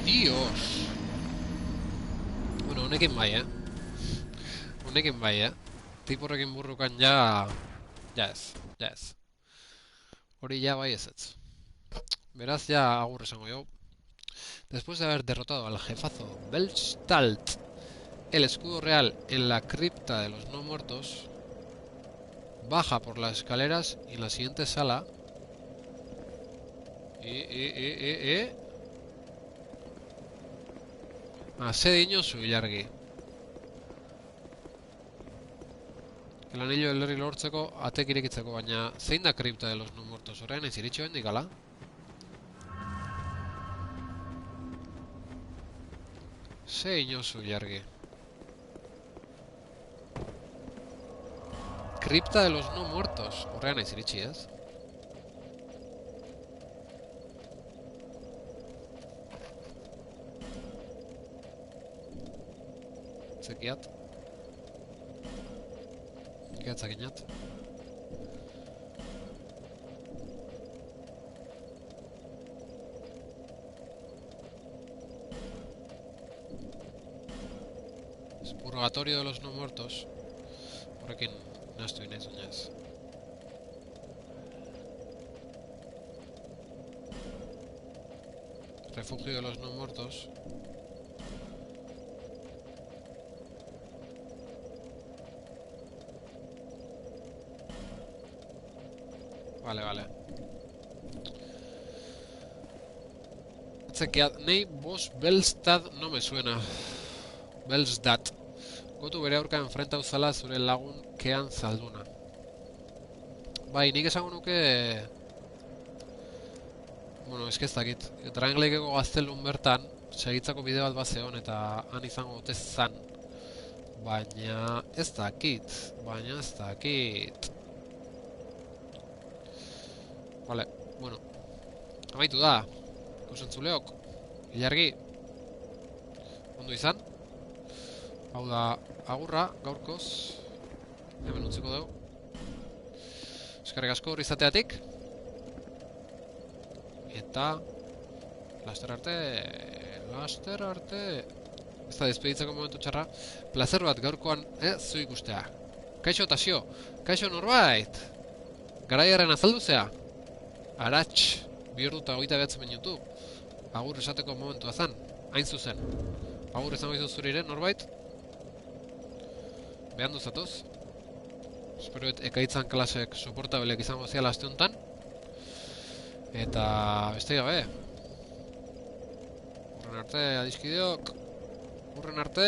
Dios. Bueno, honekin bai, Honekin bai, Tiporrekin burrukan ja ez. Hori ja bai ezetz. Beraz, ya agur esango yo. Después de haber derrotado al jefazo Belstalt, el escudo real en la cripta de los no muertos, baja por las escaleras y en la siguiente sala... Asediño Suillargi. El anillo del Lerri lortzeko atek irekitzeko, baina zein da kripta de los no muertos? Horrean ez iritsi bendik, ala? Asediño Suillargi. Cripta de los no muertos. Horrean ez iritsi, ez? Zekiat. Zekiat. Purgatorio de los no muertos. Horrekin nahastu inaiz oinez. Refugio de los no muertos. Vale. Zekiat, nei Boss Belstad no me suena. Belstad. Gotu bere aurka enfrenta uzala zure lagun kean zalduna. Bai, nik esango nuke... Bueno, ez dakit. Drangleikeko gaztelun bertan, segitzako bide bat bazeon eta han izango ote zan. Baina ez dakit. Vale, bueno. Amaitu da. Kusentzuleok. Ilargi. Ondo izan. Hau da agurra, gaurkoz. Hemen utziko dugu. Eskerrik asko hor izateatik. Eta... Laster arte... Ez da despeditzako momentu txarra. Plazer bat gaurkoan, zu ikustea. Kaixo Tasio, kaixo norbait. Garaiaren azalduzea. Aratx, 2:29 minutu. Agur esateko momentua zan, hain zuzen. Agur esango izu zuriren norbait. Behandu zatoz. Espero ekaitzan klasek soportabelek izango ziala aste honetan. Eta beste gabe. Urren arte, adiskideok. Urren arte.